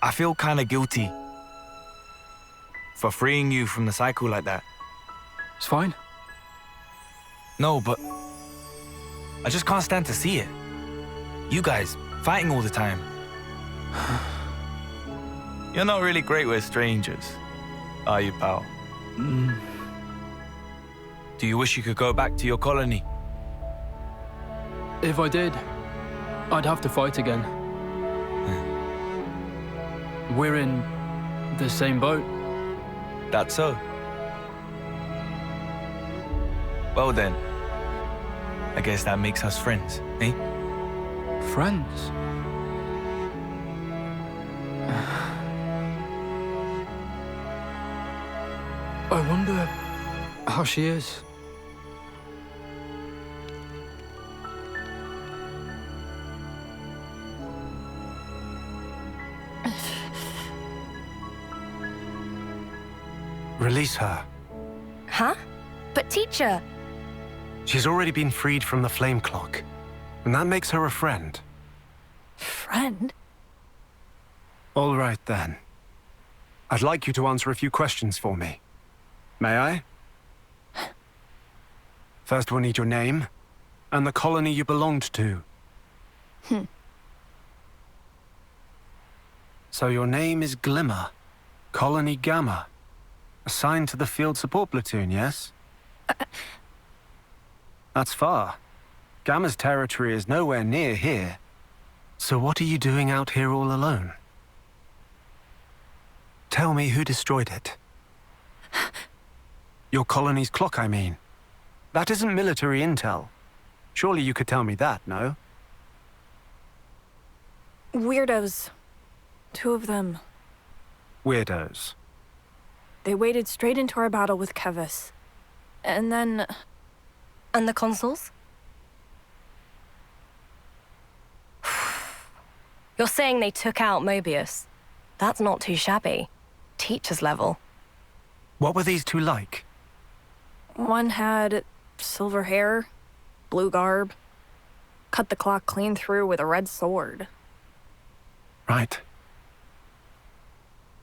I feel kind of guilty for freeing you from the cycle like that. It's fine. No, but I just can't stand to see it. You guys fighting all the time. You're not really great with strangers, are you, pal? Do you wish you could go back to your colony? If I did, I'd have to fight again. We're in the same boat. That's so. Well then, I guess that makes us friends, eh? Friends? I wonder how she is. Release her. Huh? But teacher... She's already been freed from the flame clock, and that makes her a friend. Friend? All right, then. I'd like you to answer a few questions for me. May I? First, we'll need your name, and the colony you belonged to. So your name is Glimmer, Colony Gamma. Assigned to the field support platoon, yes? That's far. Gamma's territory is nowhere near here. So what are you doing out here all alone? Tell me who destroyed it. Your colony's clock, I mean. That isn't military intel. Surely you could tell me that, no? Weirdos. 2 of them. Weirdos. They waded straight into our battle with Kevis. And then... And the consoles? You're saying they took out Mobius. That's not too shabby. Teacher's level. What were these 2 like? One had silver hair, blue garb, cut the clock clean through with a red sword. Right.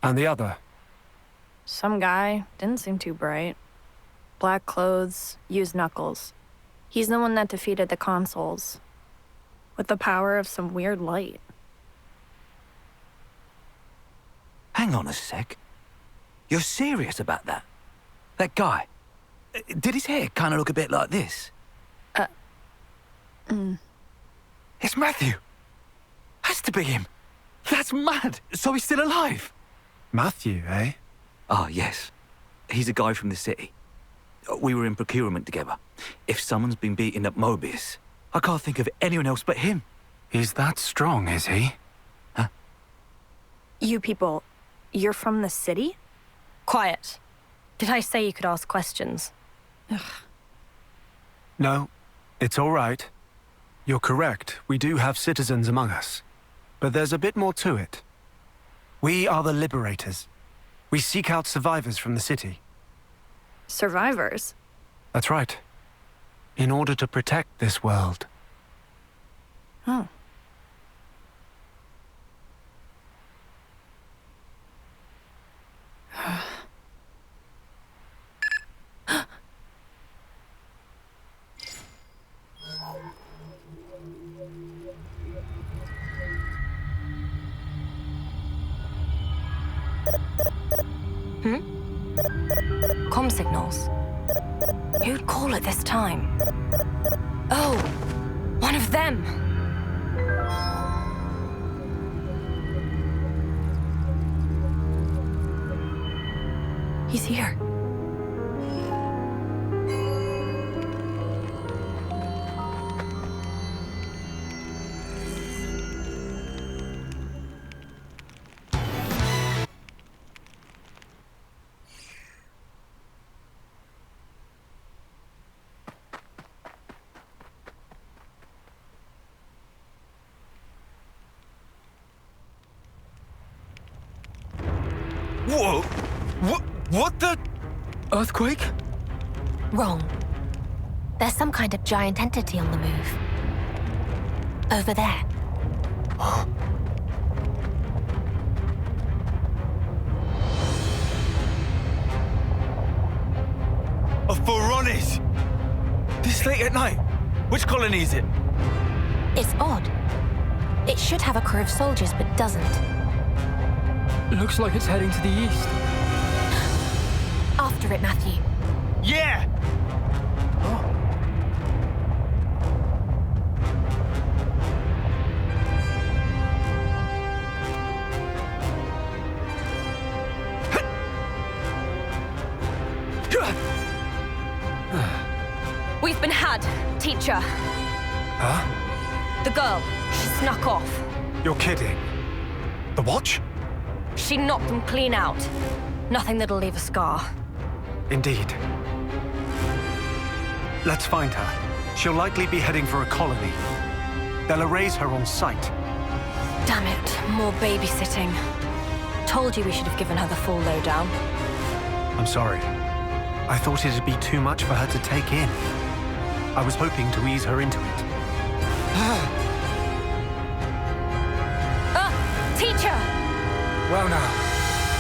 And the other? Some guy, didn't seem too bright. Black clothes, used knuckles. He's the one that defeated the consoles. With the power of some weird light. Hang on a sec. You're serious about that? That guy? Did his hair kind of look a bit like this? It's Matthew! Has to be him! That's mad! So he's still alive! Matthew, eh? Ah, yes. He's a guy from the city. We were in procurement together. If someone's been beating up Mobius, I can't think of anyone else but him. He's that strong, is he? Huh? You people, you're from the city? Quiet. Did I say you could ask questions? No, it's all right. You're correct, we do have citizens among us. But there's a bit more to it. We are the Liberators. We seek out survivors from the city. Survivors? That's right. In order to protect this world. Oh. Comm signals. Who'd call at this time? Oh, one of them! He's here. Whoa! What the? Earthquake? Wrong. There's some kind of giant entity on the move. Over there. Of Forones! This late at night? Which colony is it? It's odd. It should have a crew of soldiers, but doesn't. Looks like it's heading to the east. After it, Matthew. Yeah! We've been had, teacher. Huh? The girl, she snuck off. You're kidding. The watch? She knocked them clean out. Nothing that'll leave a scar. Indeed. Let's find her. She'll likely be heading for a colony. They'll erase her on sight. Damn it, more babysitting. Told you we should have given her the full lowdown. I'm sorry. I thought it'd be too much for her to take in. I was hoping to ease her into it. Teacher! Well now,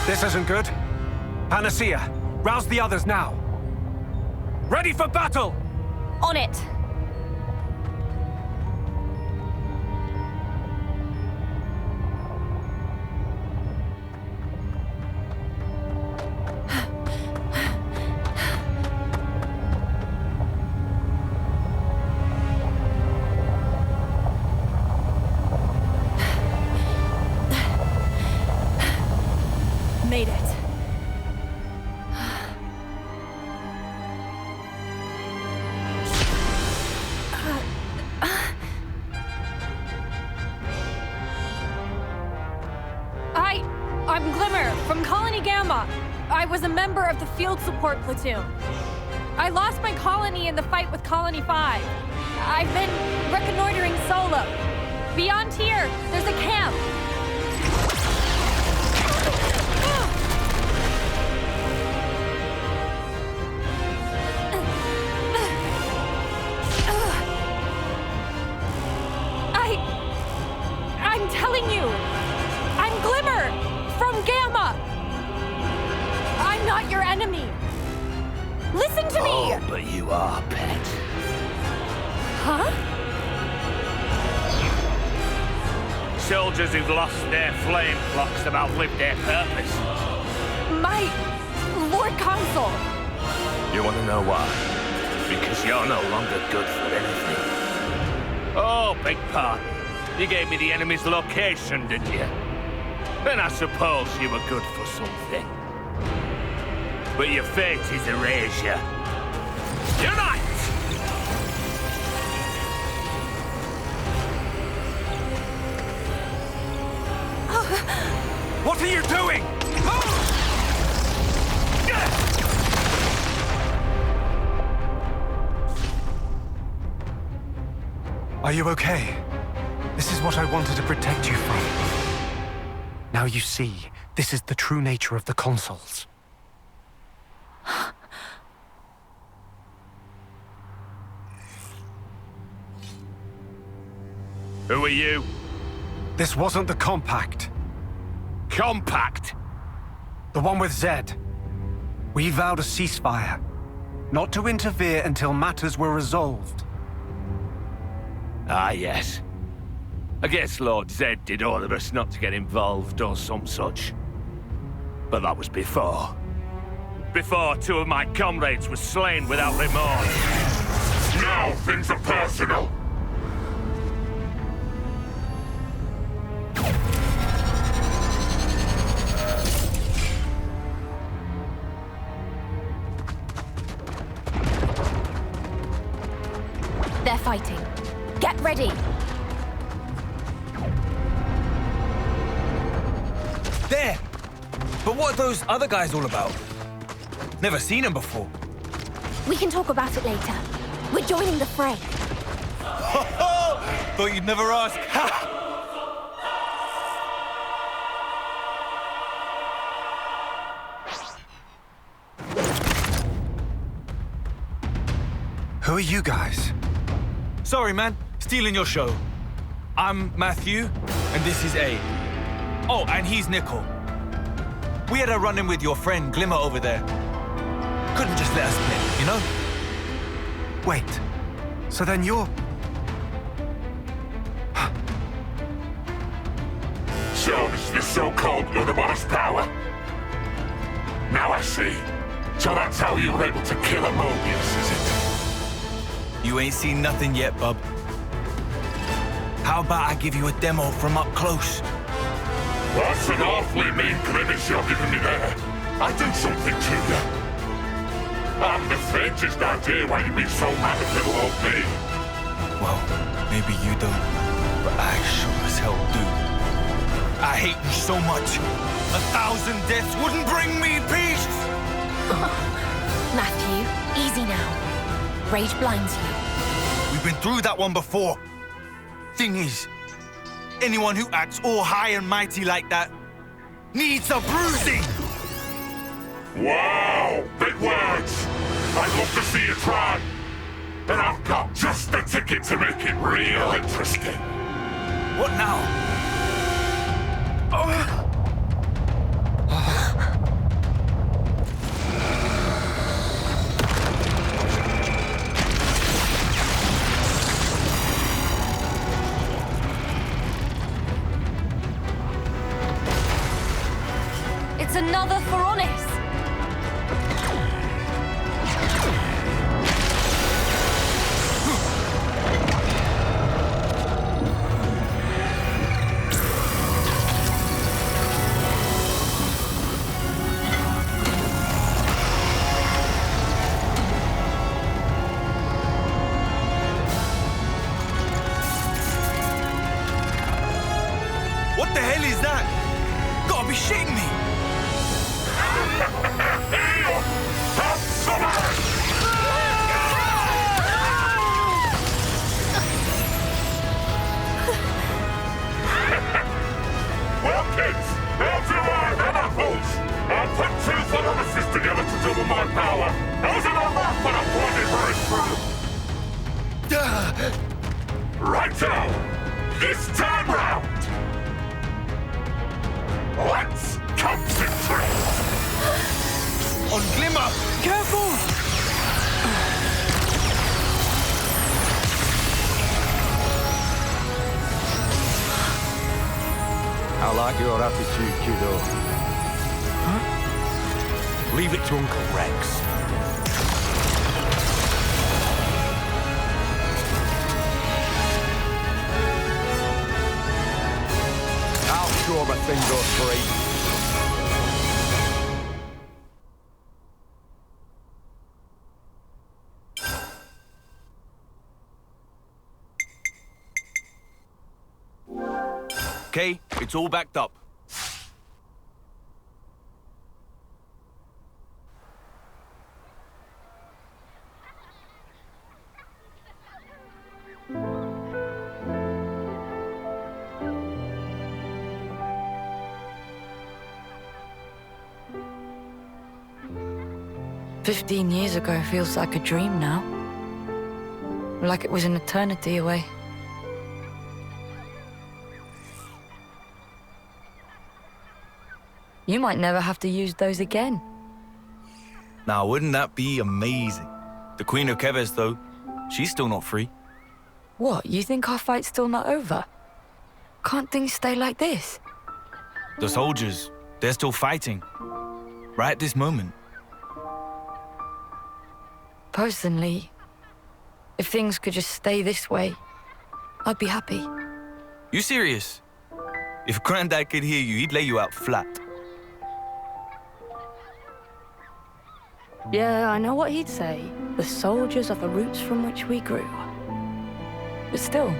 this isn't good. Panacea, rouse the others now. Ready for battle! On it! Made it. I'm Glimmer from Colony Gamma. I was a member of the field support platoon. I lost my colony in the fight with Colony 5. I've been reconnoitering solo. Beyond here, there's a camp. I'm telling you, I'm Glimmer from Gamma. I'm not your enemy. Listen to me. Oh, but you are, pet. Huh? Soldiers who've lost their flame clocks have outlived their purpose. My Lord Consul. You want to know why? Because you're no longer good for anything. Oh, beg pardon. You gave me the enemy's location, didn't you? Then I suppose you were good for something. But your fate is erasure. Unite! What are you doing? Are you okay? This is what I wanted to protect you from. Now you see, this is the true nature of the consoles. Who are you? This wasn't the compact. Compact? The one with Zed. We vowed a ceasefire, not to interfere until matters were resolved. Ah, yes. I guess Lord Zed did order us not to get involved or some such. But that was before. Before 2 of my comrades were slain without remorse. Now things are personal. They're fighting. Get ready! There! But what are those other guys all about? Never seen them before. We can talk about it later. We're joining the fray. Thought you'd never ask. Who are you guys? Sorry, man. Stealing your show. I'm Matthew, and this is A. Oh, and he's Nickel. We had a run-in with your friend Glimmer over there. Couldn't just let us split, you know? Wait. So then you're... So this is the so-called Unamon's power. Now I see. So that's how you were able to kill a Mobius, is it? You ain't seen nothing yet, bub. How about I give you a demo from up close? That's an awfully mean grimace you're giving me there. I did something to you. I'm the faintest idea why you'd be so mad at little old me. Well, maybe you don't, but I sure as hell do. I hate you so much. 1,000 deaths wouldn't bring me peace! Matthew, easy now. Rage blinds you. We've been through that one before. Thing is, anyone who acts all high and mighty like that needs a bruising! Wow, big words. I'd love to see you try. And I've got just the ticket to make it real interesting. What now? It's another Phoronis! What the hell is that? Gotta be shitting me! Well, kids, how's your eye and apples? I'll put two Phoronis together to double my power. How's it on that when I'm bloody very through? Righto! This time round! Let's concentrate! On Glimmer! Careful! I like your attitude, kiddo. Huh? Leave it to Uncle Rex. I'll show him a thing or three. Okay, it's all backed up. "15 years ago feels like a dream now. Like it was an eternity away. You might never have to use those again." Now, wouldn't that be amazing? The Queen of Keves, though, she's still not free. What, you think our fight's still not over? Can't things stay like this? The soldiers, they're still fighting. Right at this moment. Personally, if things could just stay this way, I'd be happy. You serious? If Granddad could hear you, he'd lay you out flat. Yeah, I know what he'd say. The soldiers are the roots from which we grew. But still,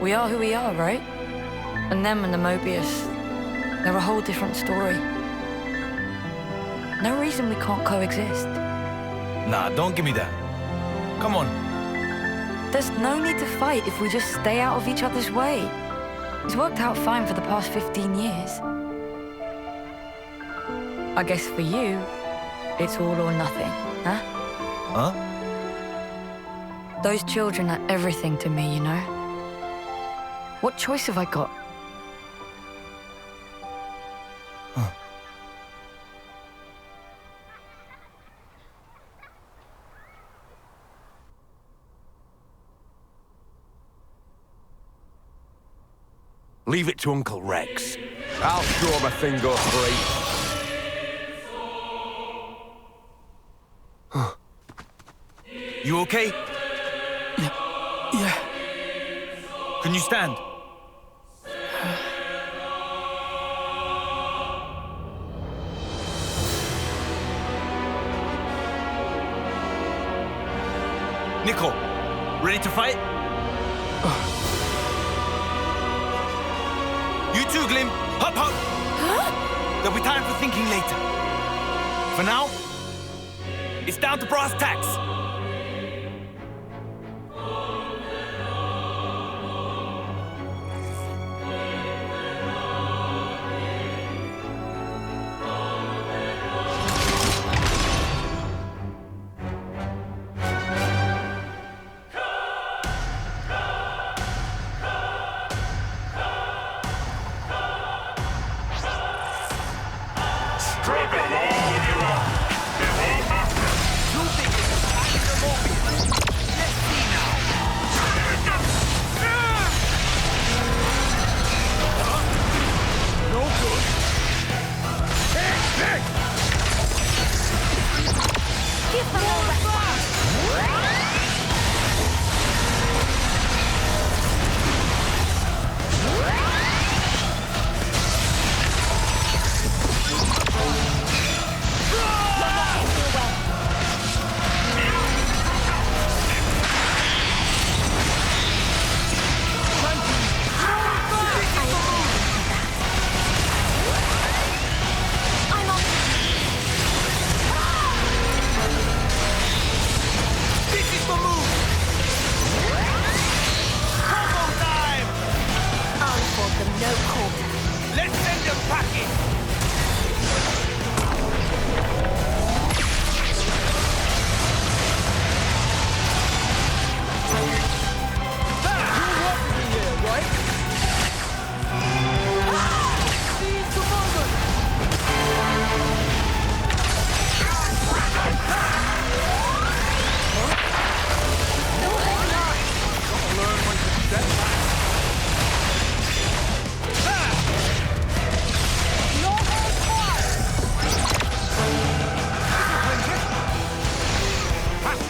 we are who we are, right? And them and the Mobius, they're a whole different story. No reason we can't coexist. Nah, don't give me that. Come on. There's no need to fight if we just stay out of each other's way. It's worked out fine for the past 15 years. I guess for you, it's all or nothing, huh? Huh? Those children are everything to me, you know? What choice have I got? Leave it to Uncle Rex. I'll show him a thing goes for eight. You okay? Yeah. Can you stand? Nico, ready to fight? You too, Glim. Hop, hop. There'll be time for thinking later. For now, it's down to brass tacks.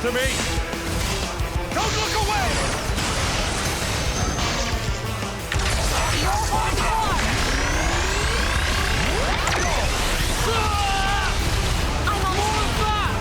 To me! Don't look away! I'm on more of that!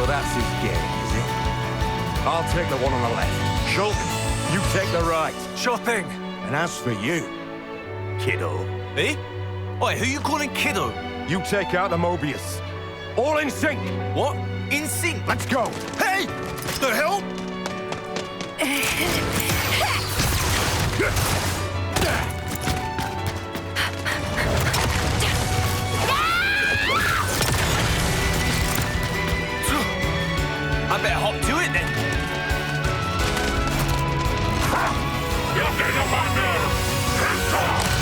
that's his game, is it? I'll take the one on the left. Shulk, you take the right. Sure thing. And as for you, kiddo, Eh? Oi, who you calling kiddo? you take out the Mobius. All in sync. What? In sync? Let's go. Hey! The hell? I better hop to it then. You're getting on my nerves! Hands off!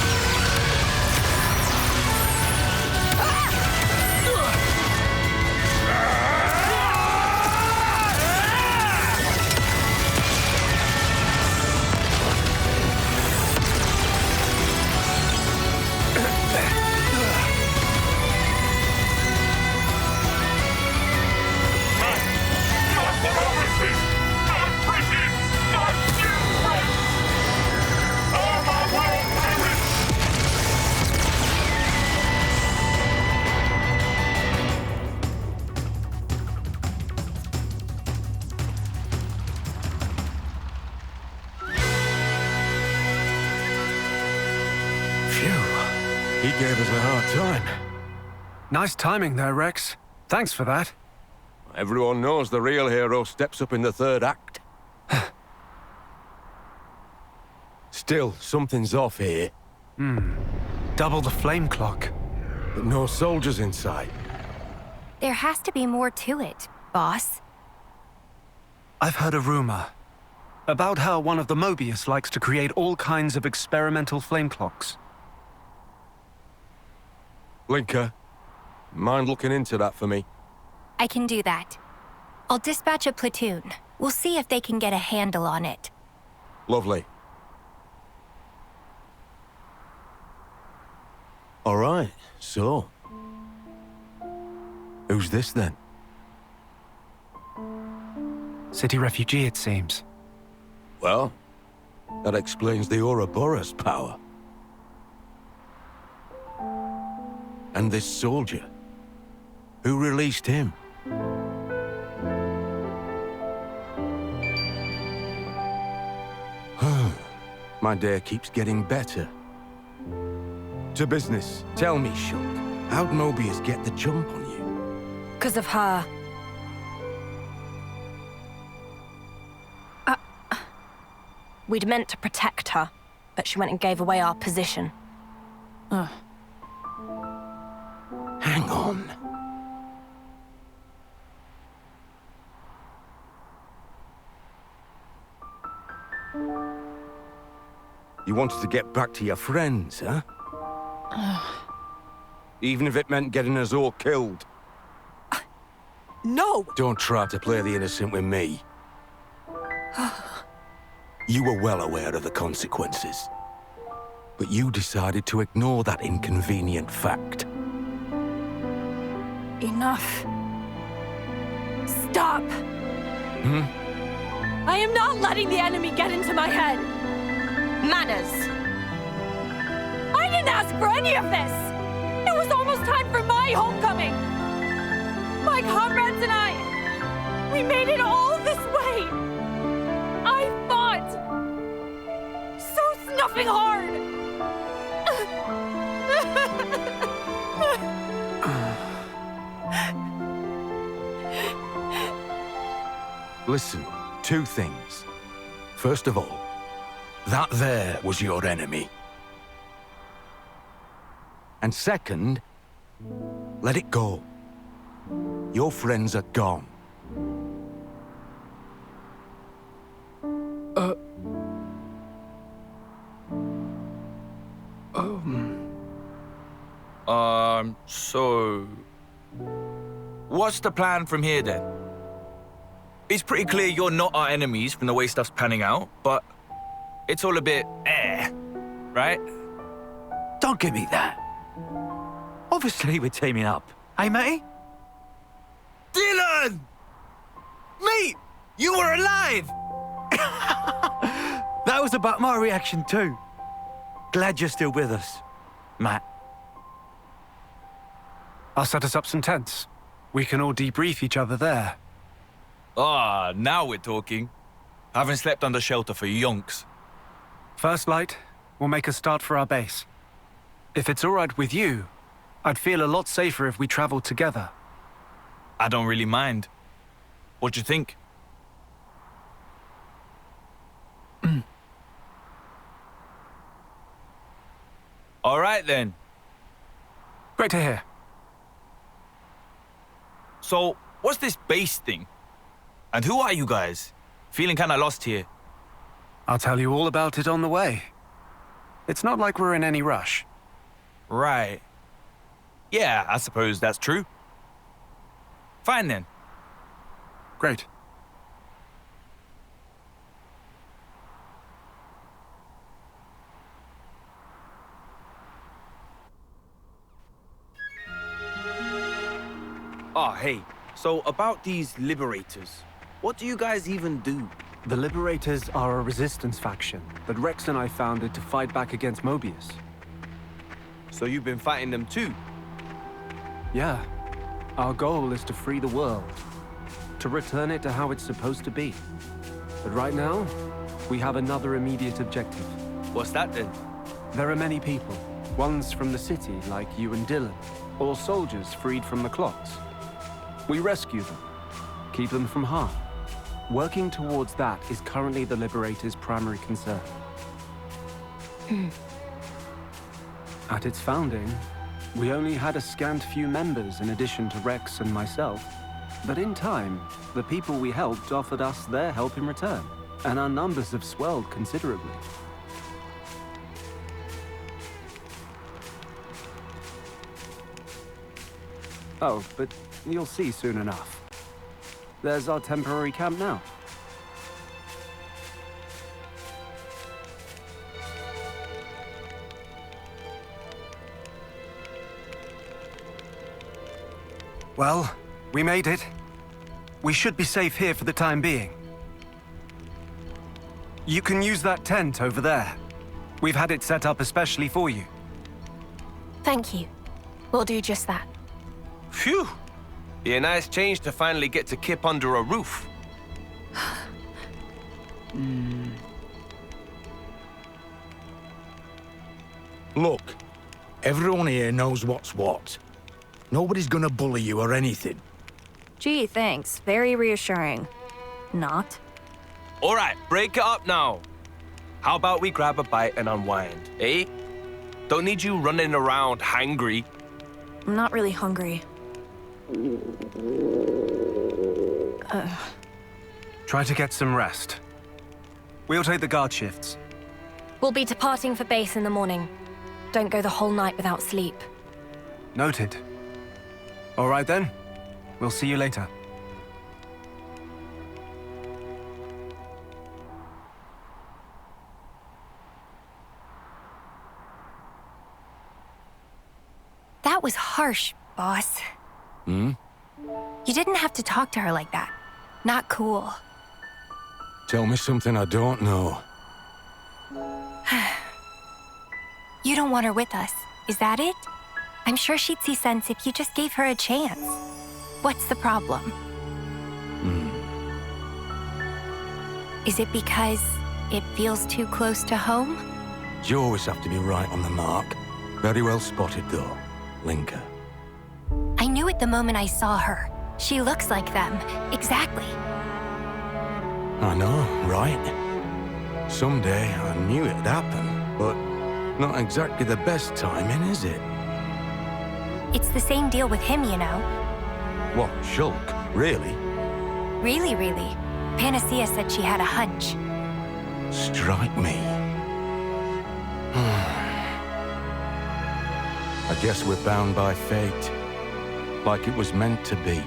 He gave us a hard time. Nice timing there, Rex. Thanks for that. Everyone knows the real hero steps up in the third act. Still, something's off here. Double the flame clock. But no soldiers inside. There has to be more to it, boss. I've heard a rumor about how one of the Mobius likes to create all kinds of experimental flame clocks. Linker, mind looking into that for me? I can do that. I'll dispatch a platoon. We'll see if they can get a handle on it. Lovely. All right, so... who's this then? City refugee, it seems. Well, that explains the Ouroboros power. And this soldier. Who released him? My day keeps getting better. To business. Tell me, Shulk, how'd Mobius get the jump on you? 'Cause of her. We'd meant to protect her, but she went and gave away our position. Hang on. You wanted to get back to your friends, huh? Even if it meant getting us all killed. No! Don't try to play the innocent with me. You were well aware of the consequences. But you decided to ignore that inconvenient fact. Enough. Stop! I am not letting the enemy get into my head. Manners! I didn't ask for any of this! It was almost time for my homecoming! My comrades and I, we made it all this way! I fought! So snuffing hard! Listen, two things. First of all, that there was your enemy. And second, let it go. Your friends are gone. So... what's the plan from here then? It's pretty clear you're not our enemies from the way stuff's panning out, but it's all a bit right? Don't give me that. Obviously, we're teaming up. Hey, matey? Dylan! Mate, you were alive! That was about my reaction too. Glad you're still with us, Matt. I'll set us up some tents. We can all debrief each other there. Ah, now we're talking. Haven't slept under shelter for yonks. First light, we'll make a start for our base. If it's all right with you, I'd feel a lot safer if we traveled together. I don't really mind. What do you think? All right then. Great to hear. So, what's this base thing? And who are you guys? Feeling kinda lost here. I'll tell you all about it on the way. It's not like we're in any rush. Right. Yeah, I suppose that's true. Fine then. Great. Oh, hey. So, about these liberators, what do you guys even do? The Liberators are a resistance faction that Rex and I founded to fight back against Mobius. So you've been fighting them too? Yeah. Our goal is to free the world. To return it to how it's supposed to be. But right now, we have another immediate objective. What's that then? There are many people. Ones from the city, like you and Dylan. Or soldiers freed from the clocks. We rescue them. Keep them from harm. Working towards that is currently the Liberators' primary concern. At its founding, we only had a scant few members in addition to Rex and myself. But in time, the people we helped offered us their help in return, and our numbers have swelled considerably. Oh, but you'll see soon enough. There's our temporary camp now. Well, we made it. We should be safe here for the time being. You can use that tent over there. We've had it set up especially for you. Thank you. We'll do just that. Phew! Be a nice change to finally get to kip under a roof. Look, everyone here knows what's what. Nobody's gonna bully you or anything. Gee, thanks. Very reassuring. Not. All right, break it up now. How about we grab a bite and unwind, eh? Don't need you running around hangry. I'm not really hungry. Try to get some rest. We'll take the guard shifts. We'll be departing for base in the morning. Don't go the whole night without sleep. Noted. All right then. We'll see you later. That was harsh, boss. You didn't have to talk to her like that. Not cool. Tell me something I don't know. You don't want her with us, is that it? I'm sure she'd see sense if you just gave her a chance. What's the problem? Is it because it feels too close to home? You always have to be right on the mark. Very well spotted, though, Linka. I knew it the moment I saw her. She looks like them. Exactly. I know, right? Someday I knew it'd happen, but not exactly the best timing, is it? It's the same deal with him, you know. What, Shulk? Really? Really, really. Panacea said she had a hunch. Strike me. I guess we're bound by fate. Like it was meant to be.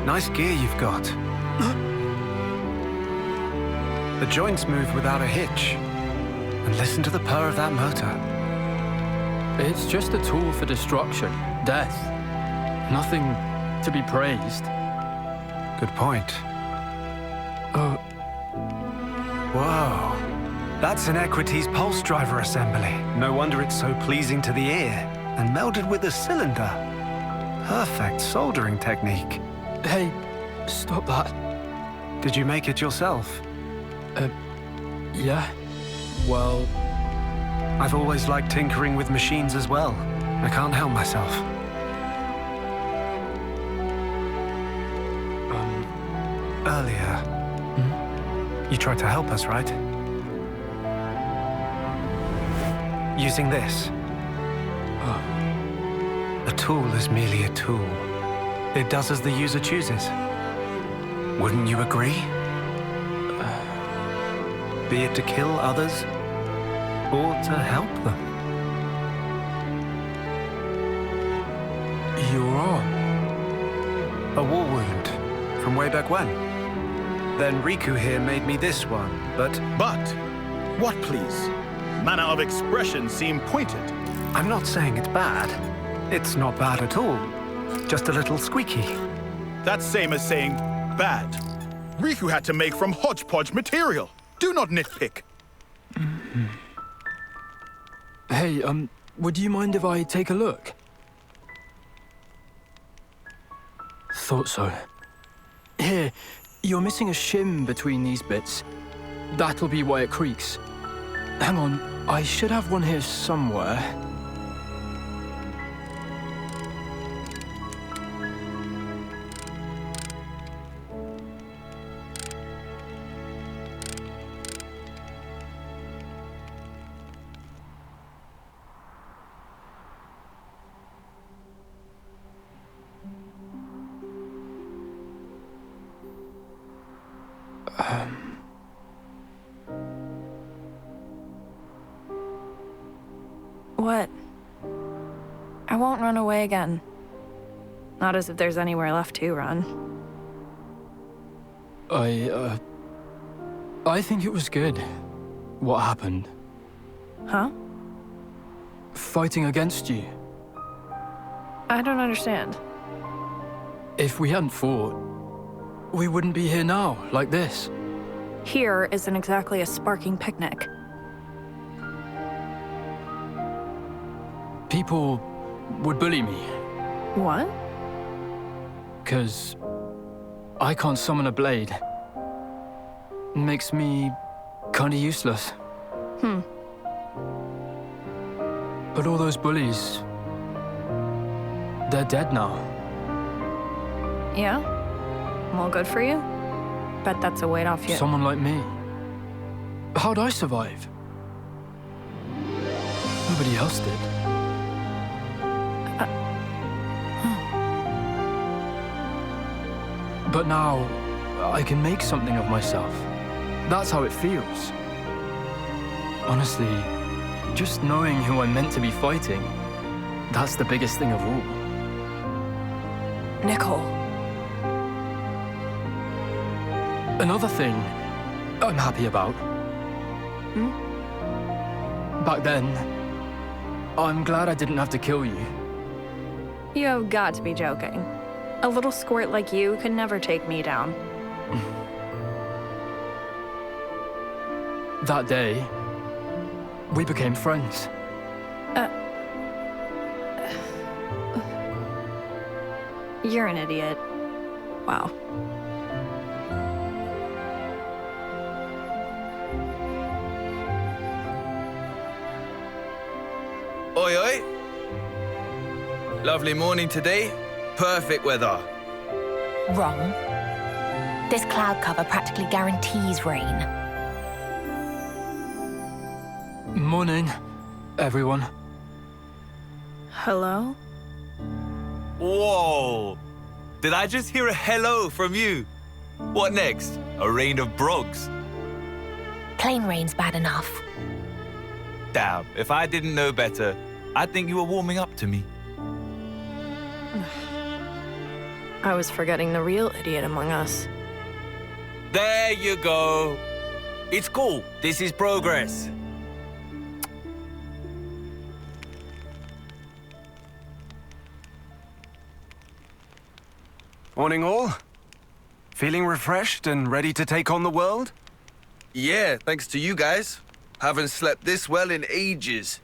Nice gear you've got. The joints move without a hitch. And listen to the purr of that motor. It's just a tool for destruction, death. Nothing to be praised. Good point. Whoa. That's an Equities pulse driver assembly. No wonder it's so pleasing to the ear. And melded with a cylinder. Perfect soldering technique. Hey, stop that. Did you make it yourself? Yeah. Well, I've always liked tinkering with machines as well. I can't help myself. Earlier, you tried to help us, right? Using this. A tool is merely a tool. It does as the user chooses. Wouldn't you agree? Be it to kill others, or to help them. your arm. A war wound. From way back when. Then Riku here made me this one, but... But? What, please? Manner of expression seem pointed. I'm not saying it's bad. It's not bad at all. Just a little squeaky. That's same as saying bad. Riku had to make from hodgepodge material. Do not nitpick. Hey, would you mind if I take a look? Thought so. Here, you're missing a shim between these bits. That'll be why it creaks. Hang on, I should have one here somewhere. What? I won't run away again. Not as if there's anywhere left to run. I think it was good. What happened? Huh? Fighting against you. I don't understand. If we hadn't fought, we wouldn't be here now, like this. Here isn't exactly a sparking picnic. People would bully me. What? 'Cause I can't summon a blade. Makes me kinda useless. But all those bullies, they're dead now. Yeah? Well, good for you. Bet that's a weight off you. Someone like me. How'd I survive? Nobody else did. But now, I can make something of myself. That's how it feels. Honestly, just knowing who I'm meant to be fighting, that's the biggest thing of all. Nicole. Another thing I'm happy about. Back then, I'm glad I didn't have to kill you. You've got to be joking. A little squirt like you could never take me down. That day, we became friends. You're an idiot. Wow. Oi, oi. Lovely morning today. Perfect weather. Wrong. This cloud cover practically guarantees rain. Morning, everyone. Hello? Whoa! Did I just hear a hello from you? What next? A rain of brogs? Plain rain's bad enough. Damn, if I didn't know better, I'd think you were warming up to me. I was forgetting the real idiot among us. There you go. It's cool. This is progress. Morning all. Feeling refreshed and ready to take on the world? Yeah, thanks to you guys. Haven't slept this well in ages.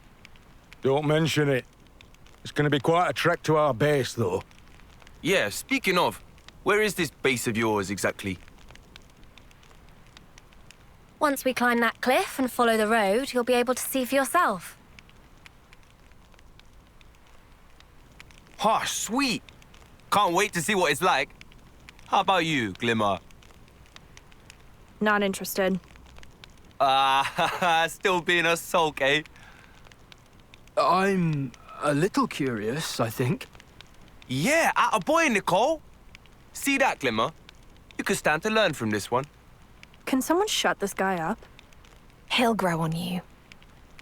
Don't mention it. It's going to be quite a trek to our base, though. Yeah, speaking of, where is this base of yours exactly? Once we climb that cliff and follow the road, you'll be able to see for yourself. Oh, sweet. Can't wait to see what it's like. How about you, Glimmer? Not interested. Still being a sulk, eh? I'm a little curious, I think. Yeah, atta boy, Nicole. See that, Glimmer? You could stand to learn from this one. Can someone shut this guy up? He'll grow on you.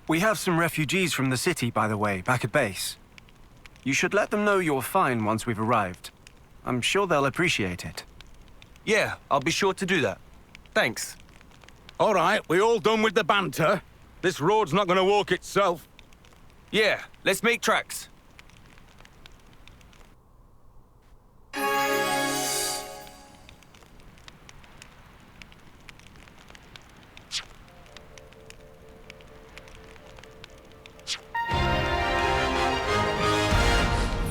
We have some refugees from the city, by the way, back at base. You should let them know you're fine once we've arrived. I'm sure they'll appreciate it. Yeah, I'll be sure to do that. Thanks. All right, we all done with the banter? This road's not going to walk itself. Yeah, let's make tracks.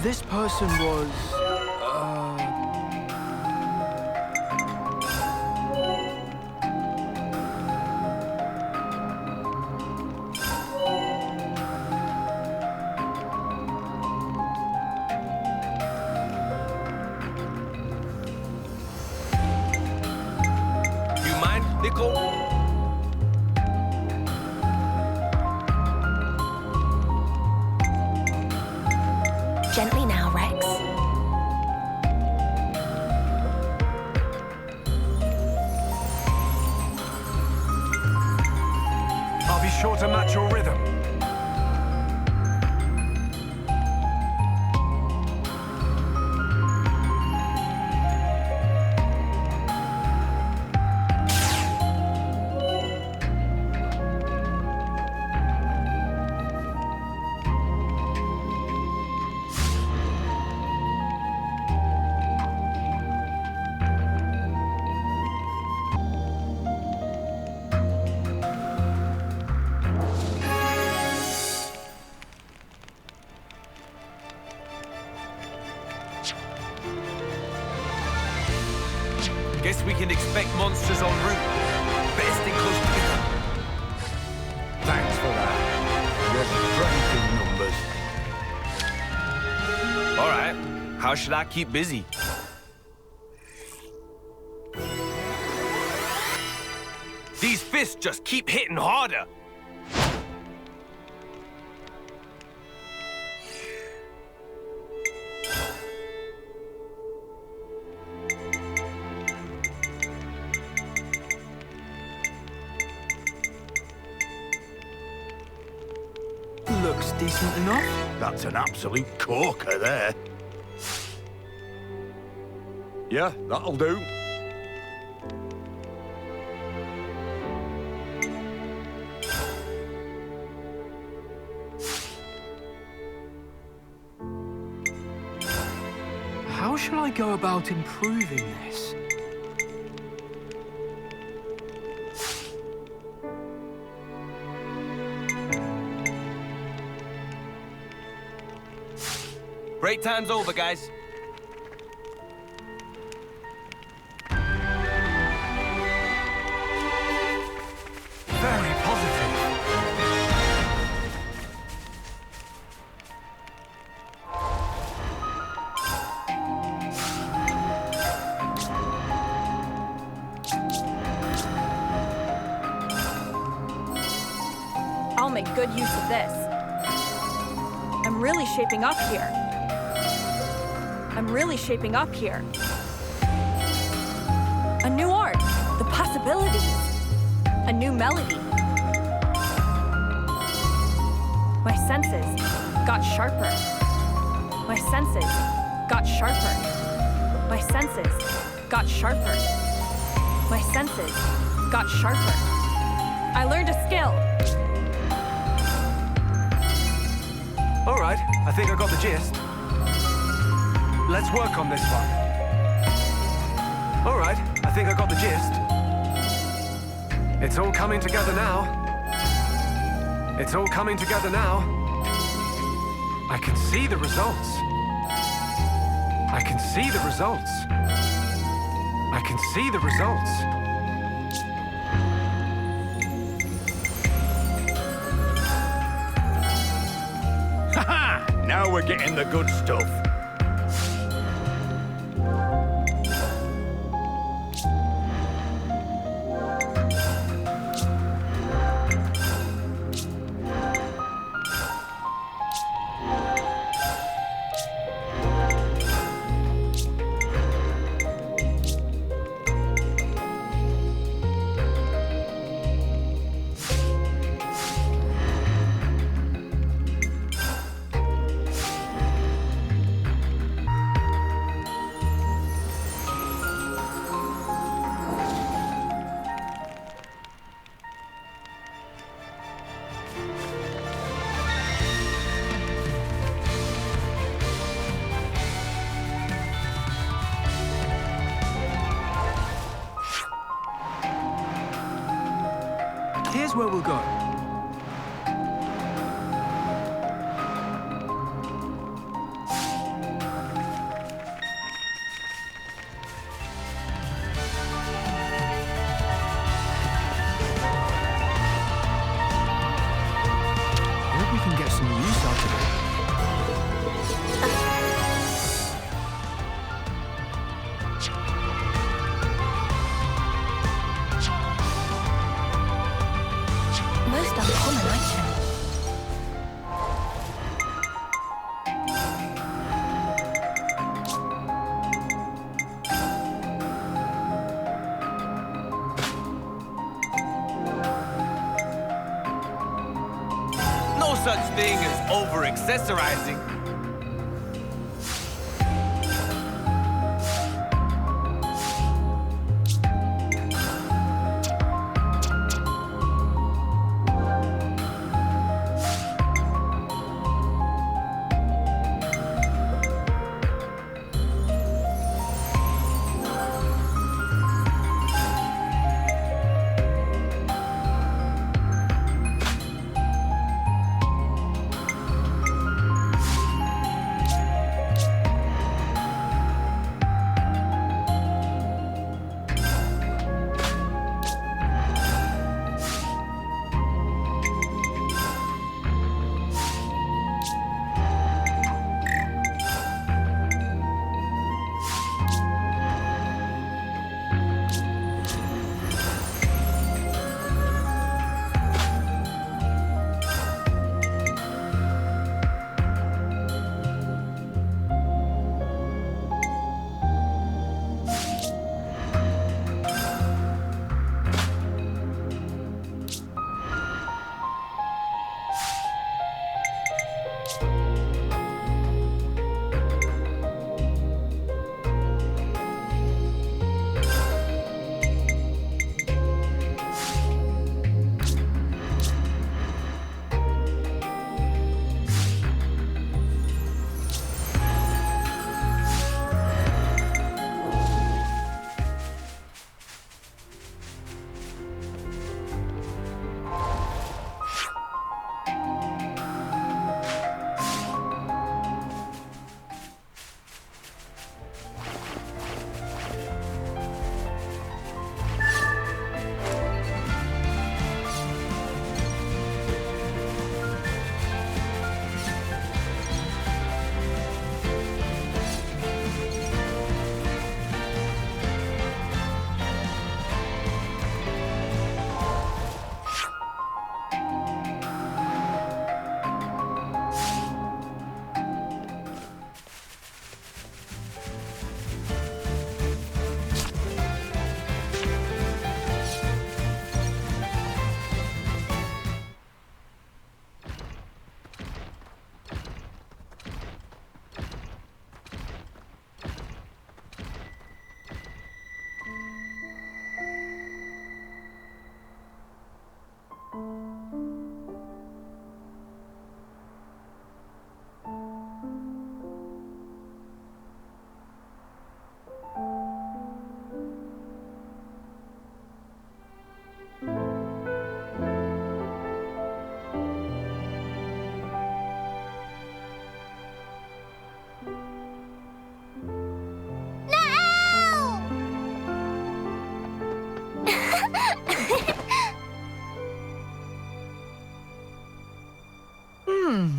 This person was... You mind, Nicole? Gently now, Rex. I'll be sure to match your rhythm. Guess we can expect monsters en route. Better stay close together. Thanks for that. Your strength in numbers. All right, how should I keep busy? These fists just keep hitting harder. Looks decent enough. That's an absolute corker there. Yeah, that'll do. How shall I go about improving this? Break time's over, guys. Very positive. I'll make good use of this. I'm really shaping up here. I'm really shaping up here. A new art, the possibilities, a new melody. My senses got sharper. My senses got sharper. My senses got sharper. My senses got sharper. I learned a skill. All right, I think I got the gist. Let's work on this one. All right, I think I got the gist. It's all coming together now. It's all coming together now. I can see the results. I can see the results. I can see the results. Haha! Now we're getting the good stuff. Here's where we'll go. Hope we can get some use out of it. Most uncommon item. No such thing as over-accessorizing.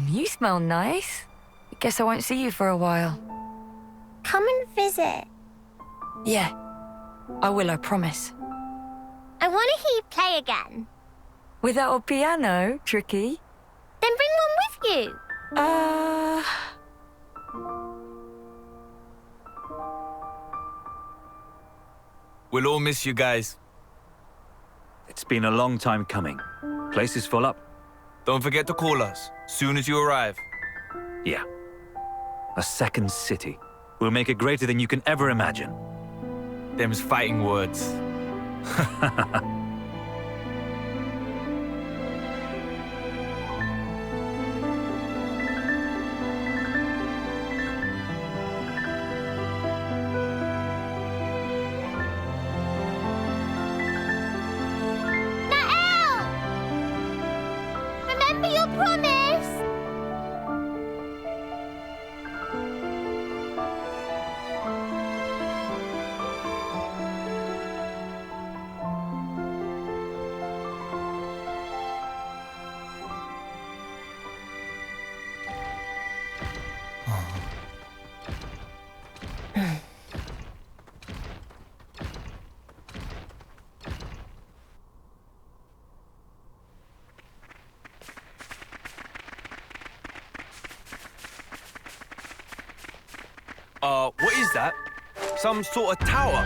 You smell nice. Guess I won't see you for a while. Come and visit. Yeah, I will, I promise. I want to hear you play again. Without a piano, Tricky? Then bring one with you. We'll all miss you guys. It's been a long time coming. Place is full up. Don't forget to call us soon as you arrive. Yeah. A second city. We'll make it greater than you can ever imagine. Them's fighting words. Nael! Remember your promise. What is that? Some sort of tower?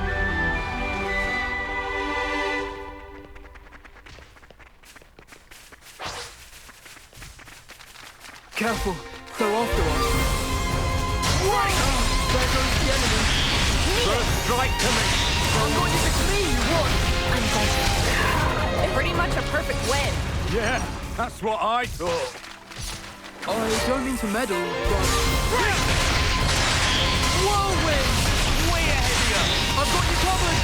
Careful, they're after us. Right! There goes the enemy. First strike to me. I'm going to clean you, what? Pretty much a perfect win. Yeah, that's what I thought. I don't mean to meddle, but... Whirlwind! Way ahead of you! I've got you covered!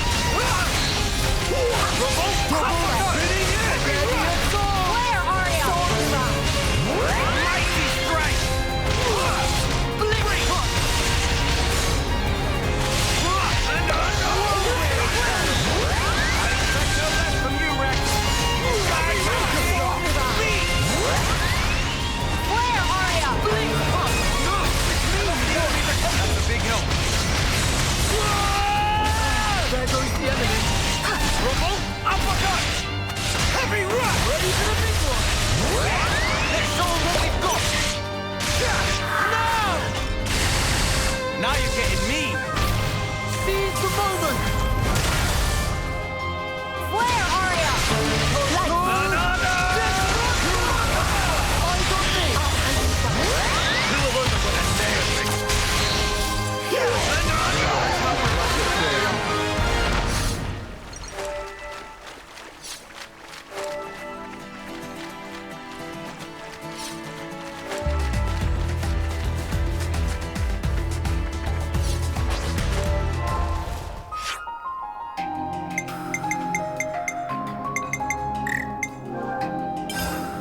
Where are you? Mighty strike! From you, Rex! Where are you? That's a big help. There goes the enemy. Revolt uppercut! Heavy rush! Ready for the big one! Let's show them what we've got! No! Now you're getting me! Seize the moment! Where are you?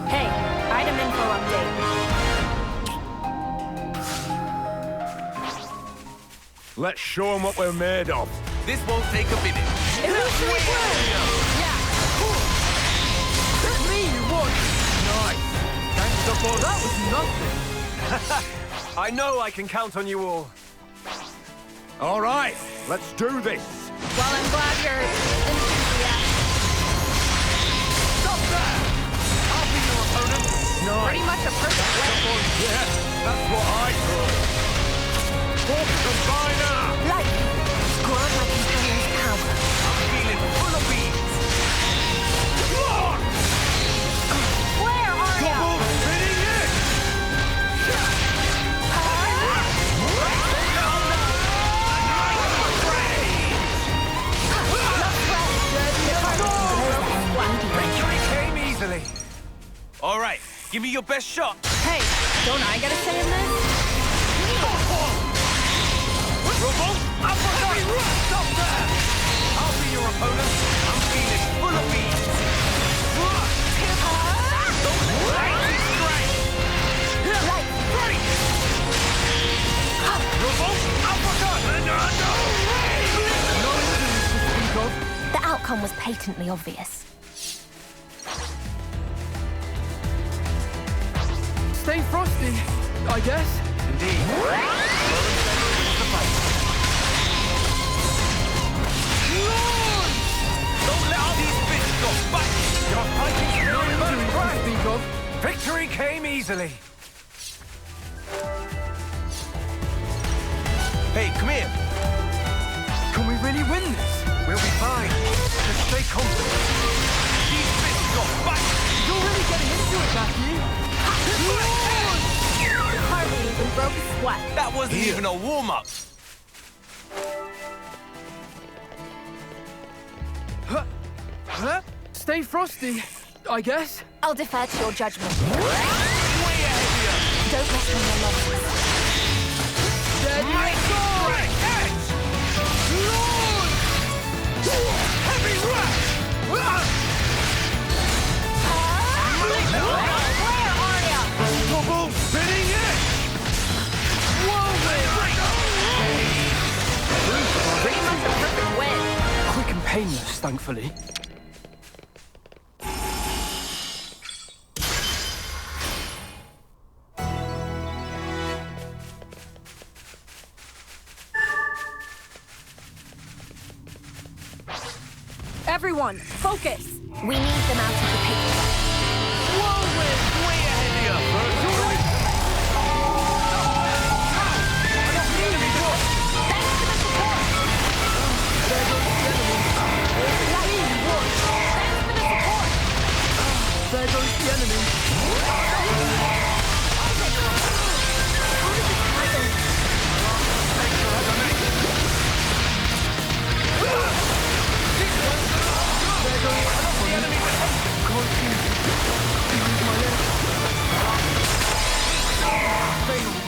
Hey, item info update. Let's show them what we're made of. This won't take a minute. Illusory blade! Yeah, cool! That's me, you won! Nice. Thanks to both. That was nothing! I know I can count on you all. All right, let's do this. Well, I'm glad you're enthusiastic. Stop there! I'll be your opponent. Nice. Pretty much a perfect win. Yeah, that's what I thought. Focus and fire! Like, grant my companion's power. I'm feeling full of beans. Where are you? Double spinning it! Victory came easily. All right, give me your best shot. Hey, don't I get a say in this? Revolt uppercut! Stop there! I'll be your opponent. I'm feeling full of beans. Lightning strike! Break! Revolt uppercut! The outcome outcome was patently obvious. Stay frosty, I guess. Indeed. Don't let all these fish go back! Your fighting No injuries to speak of. Victory came easily. Hey, come here! Can we really win this? We'll be fine. Just stay confident. These fish go back! You're really getting into it, Matthew. Hardly even broke a sweat. That wasn't even a warm-up! Huh? Stay frosty, I guess. I'll defer to your judgment. Way ahead of you! Don't rest on your laurels. My God! Lord! Heavy rush! Where are ya? Double spinning it! Pretty much a perfect win. Quick and painless, thankfully. Everyone, focus. We need them out of the picture. Whirlwind! Way ahead of you! There goes the enemy.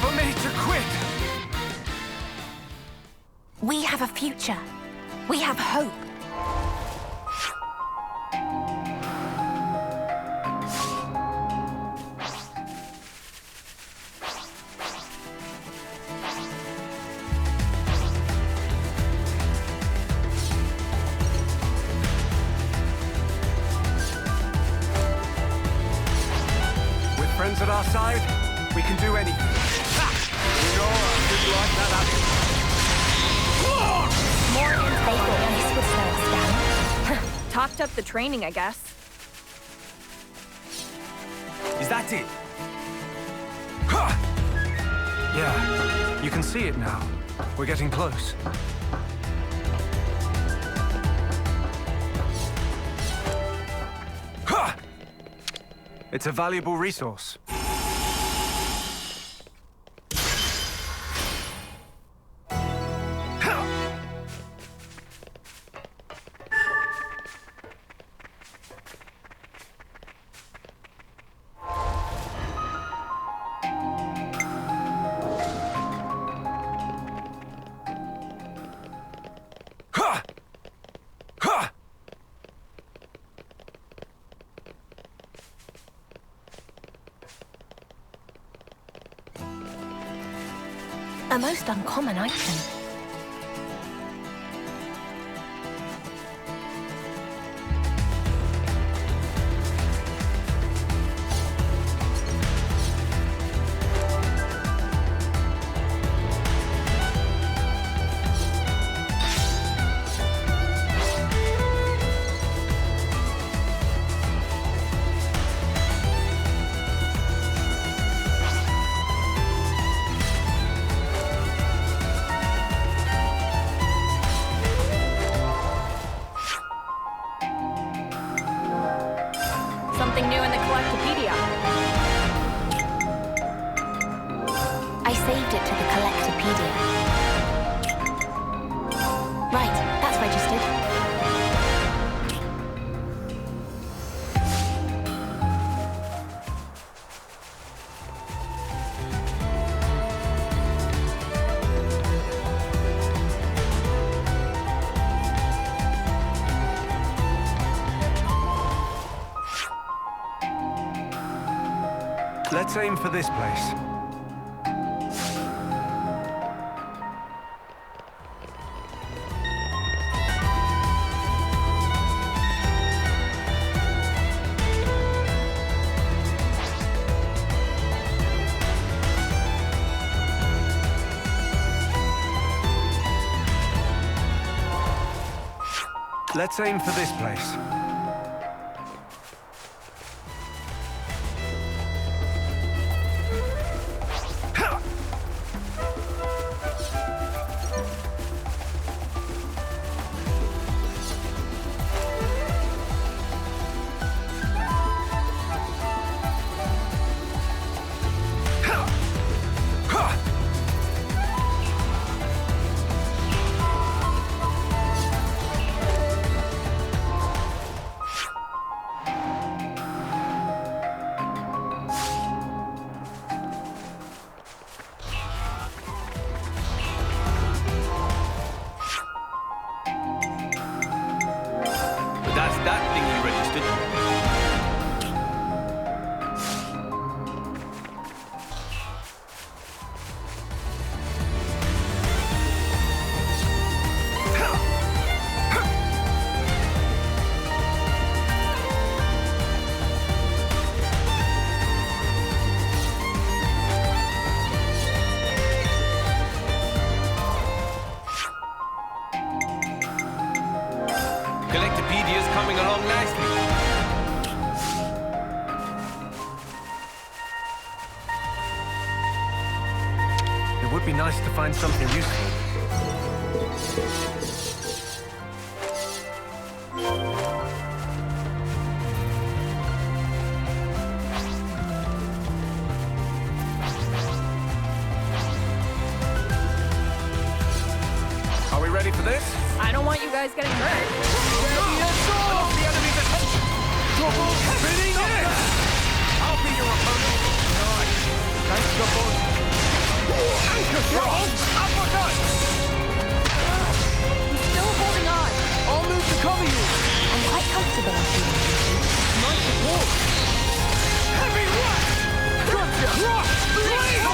For me to quit. We have a future. We have hope. With friends at our side, we can do anything. You know I did like that attitude. More unfaithful than this would slow us down. Talked up the training, I guess. Is that it? Yeah, you can see it now. We're getting close. It's a valuable resource. A most uncommon item. Something new in the Collectopedia. I saved it to the Collectopedia. Right, that's registered. Let's aim for this place. Let's aim for this place. That thing you registered. Collectopedia's coming along nicely. It would be nice to find something useful. Are we ready for this? I don't want you guys getting hurt. The enemy's attention. I'll be your opponent. Nice. Thanks, Double. Anchor throw! Uppercut! He's still holding on. I'll move to cover you. I'm quite comfortable with you. Nice support. Heavy rush! Gotcha. Rush! Blade!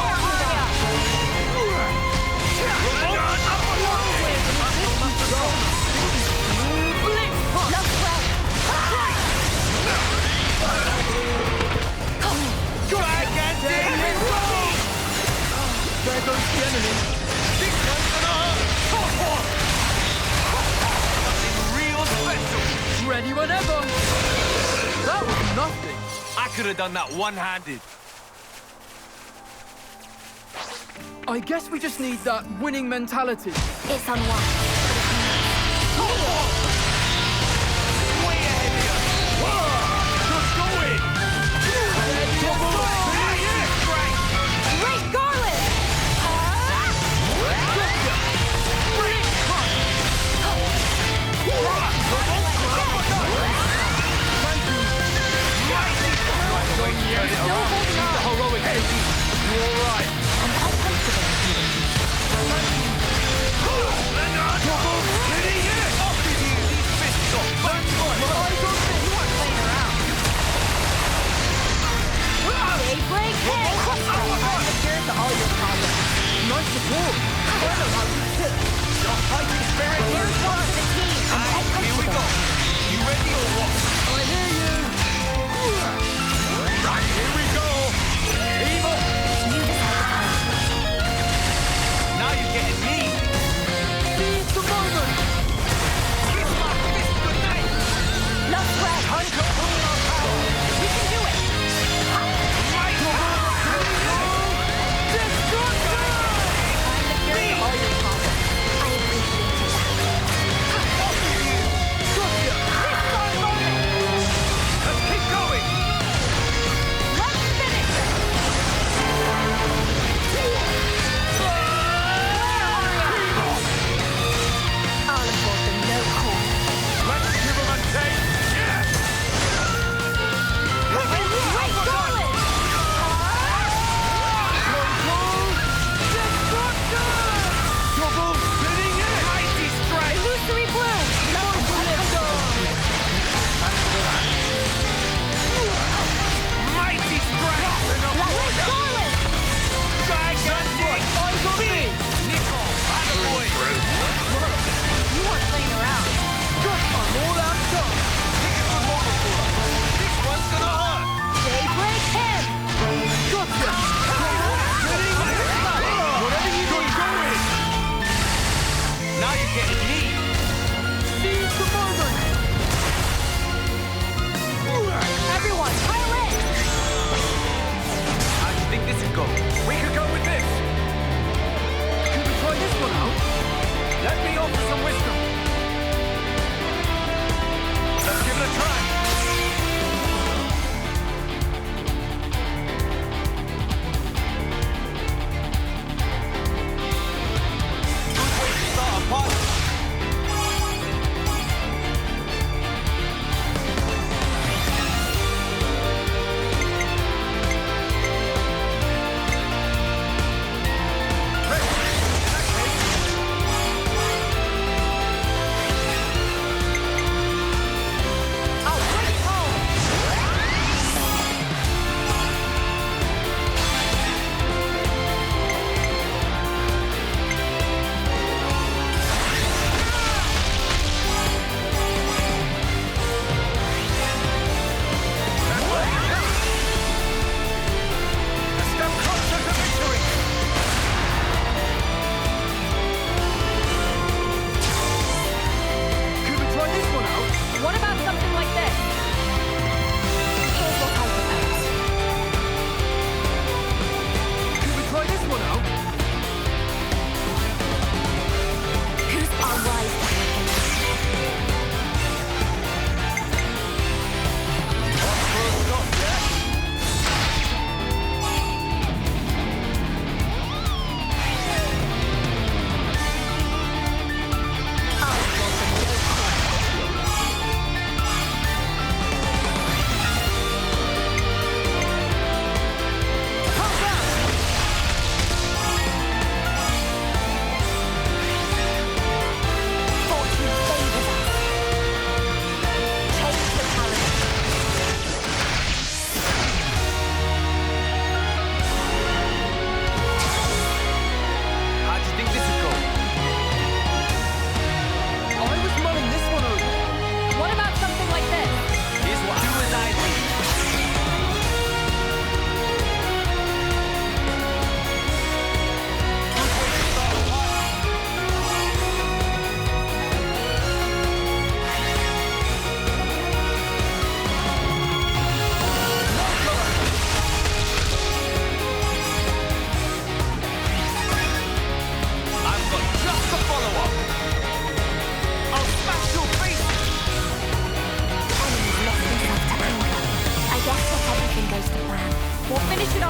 There goes the enemy. Real special. Ready whenever. That was nothing. I could have done that one-handed. I guess we just need that winning mentality. It's unwind. Way ahead of you. Good going. Great Garland! Heroic energy. You're all right. I'm quite comfortable with you. Off with you. These fists off. Back to us. You weren't playing around. Daybreak hit! I'm here to all your problems. Nice support. I know how you sit. Your fighting spirit. Here's one for the team. Here we go. You ready or what? I hear you. Right, here we go. Evil. Now you're getting me. Seize the moment. Kiss my fist goodnight. Love spread. Time to pull our power. We can do it. Right. Destruction! I'm here to all your problems. I appreciate it. Gotcha.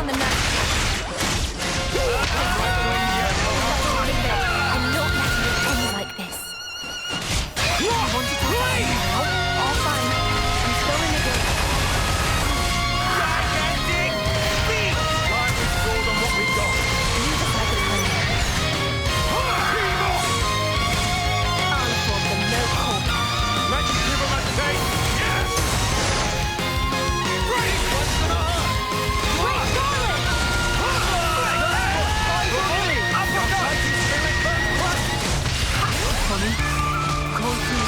on the next one. I'm not letting it end like this. You wanted to die now? All fine. I'm still in the game. Gigantic beast! Time we saw them what we got. You decide to play. I'll afford them no call. Let's give them a taste. Yes! Great! What's gonna hurt? Wait, Scarlet! Honey, can't see.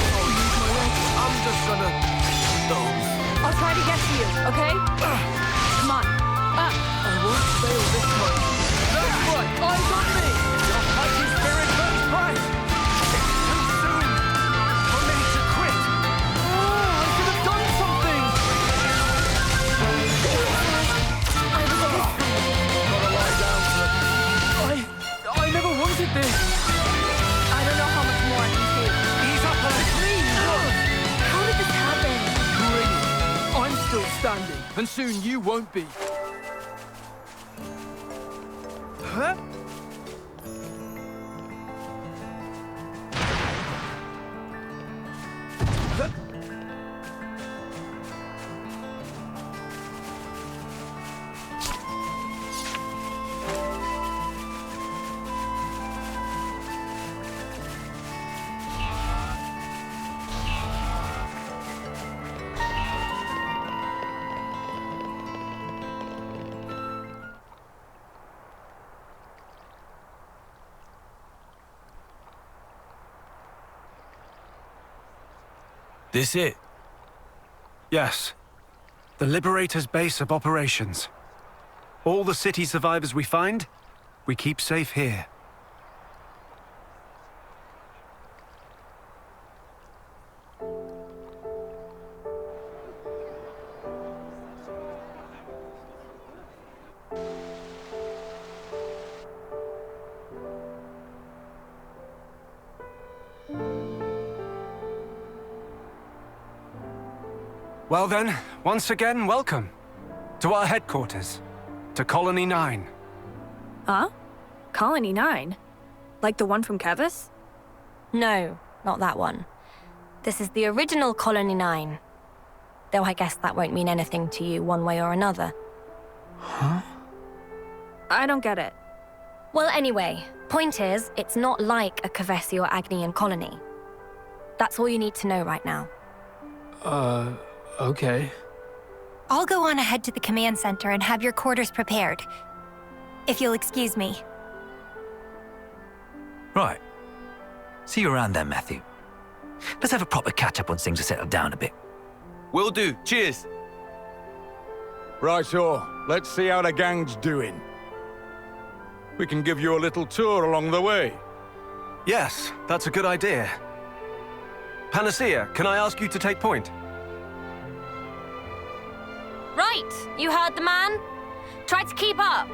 I'll use my legs. I'm just gonna doze. I'll try to get to you, okay? Come on. Up. I won't fail this time. That's right, eyes on me! Your fighting spirit burns bright. It's too soon for me to quit. Oh, I should have done something! Gotta lie down for it. I never wanted this. I don't know how much more I can take. Ease up on it. How did this happen? Brilliant. I'm still standing, and soon you won't be. Huh? This it? Yes. The Liberator's base of operations. All the city survivors we find, we keep safe here. Well then, once again, welcome to our headquarters, to Colony 9. Huh? Colony 9? Like the one from Kevis? No, not that one. This is the original Colony 9. Though I guess that won't mean anything to you one way or another. Huh? I don't get it. Well, anyway, point is, it's not like a Kevesi or Agnian colony. That's all you need to know right now. Okay. I'll go on ahead to the command center and have your quarters prepared. If you'll excuse me. Right. See you around then, Matthew. Let's have a proper catch-up once things are settled down a bit. Will do. Cheers. Right, so let's see how the gang's doing. We can give you a little tour along the way. Yes, that's a good idea. Panacea, can I ask you to take point? Right, you heard the man. Try to keep up.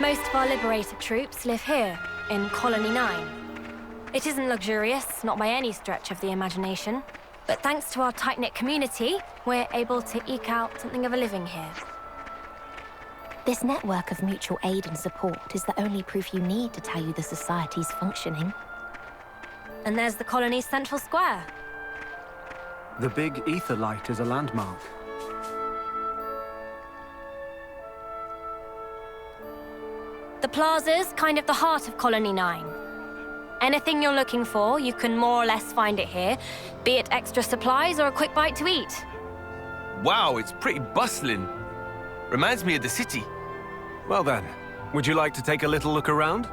Most of our Liberator troops live here, in Colony 9. It isn't luxurious, not by any stretch of the imagination. But thanks to our tight-knit community, we're able to eke out something of a living here. This network of mutual aid and support is the only proof you need to tell you the society's functioning. And there's the colony's central square. The big ether light is a landmark. The plaza's kind of the heart of Colony 9. Anything you're looking for, you can more or less find it here, be it extra supplies or a quick bite to eat. Wow, it's pretty bustling. Reminds me of the city. Well then, would you like to take a little look around?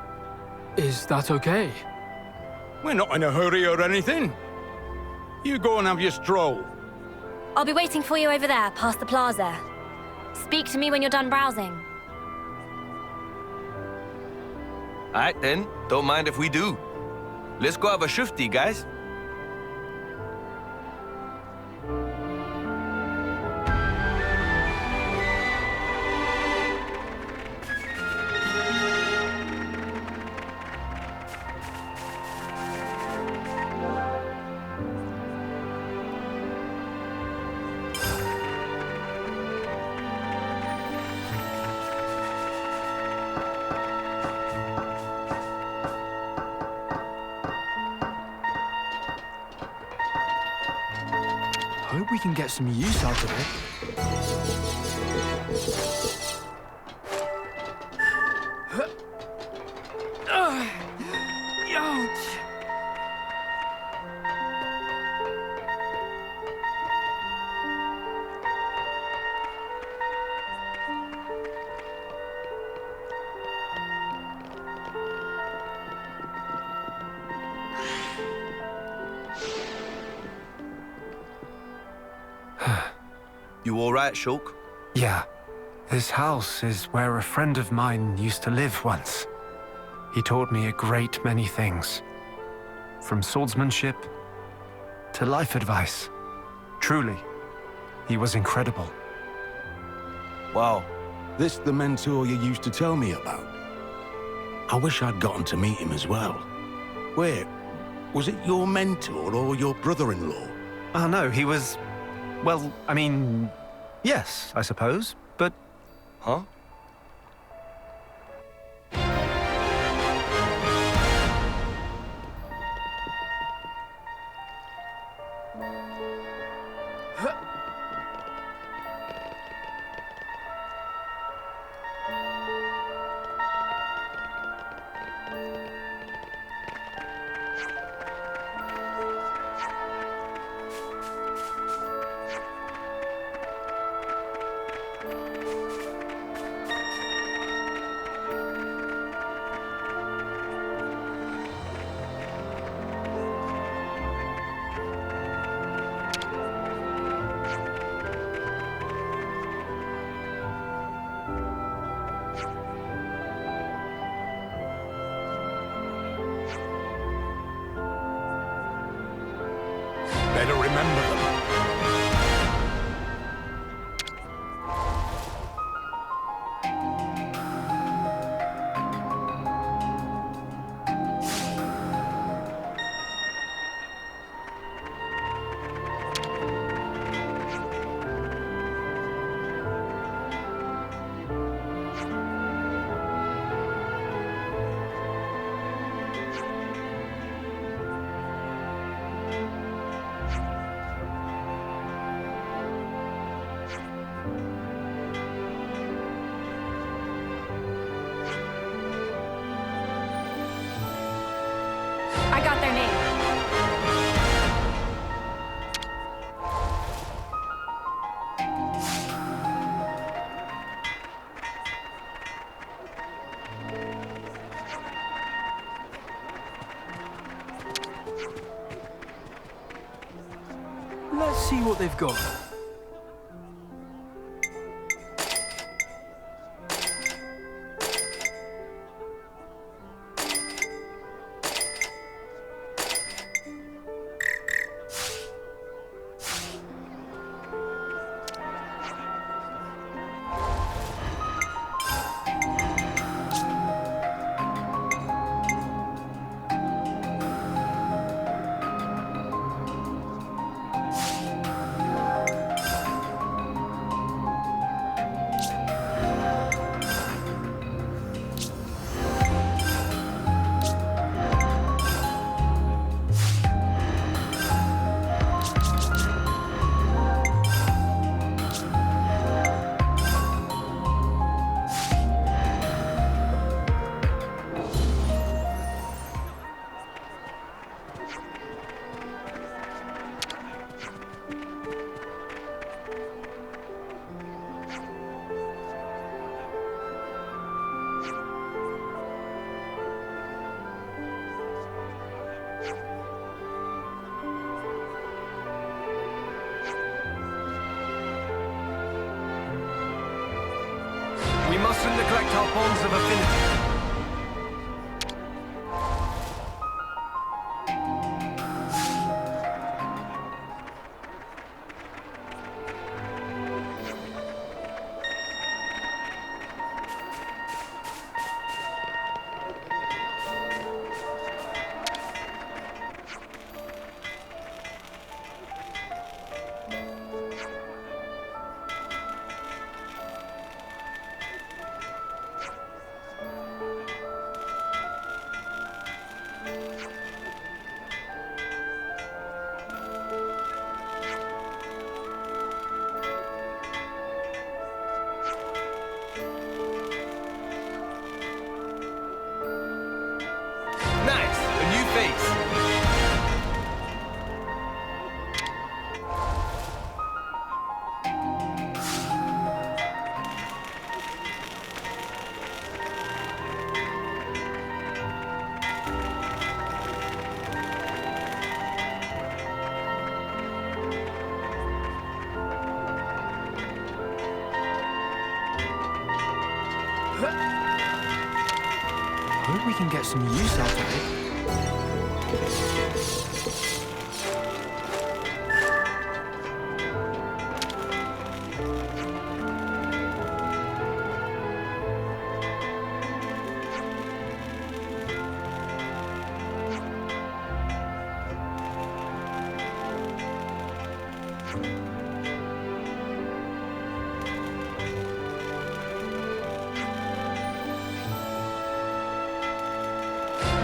Is that okay? We're not in a hurry or anything. You go and have your stroll. I'll be waiting for you over there, past the plaza. Speak to me when you're done browsing. Alright then, don't mind if we do. Let's go have a shifty, guys. hope we can get some use out of it. Ouch! You all right, Shulk? Yeah. This house is where a friend of mine used to live once. He taught me a great many things. From swordsmanship to life advice. Truly, he was incredible. Wow. This the mentor you used to tell me about? I wish I'd gotten to meet him as well. Wait, was it your mentor or your brother-in-law? Oh no, he was... Well, I mean... Yes, I suppose, but... Huh? Better remember them. I got their name. Let's see what they've got. We mustn't neglect our bonds of affinity. hope we can get some use out of it.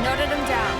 Noted him down.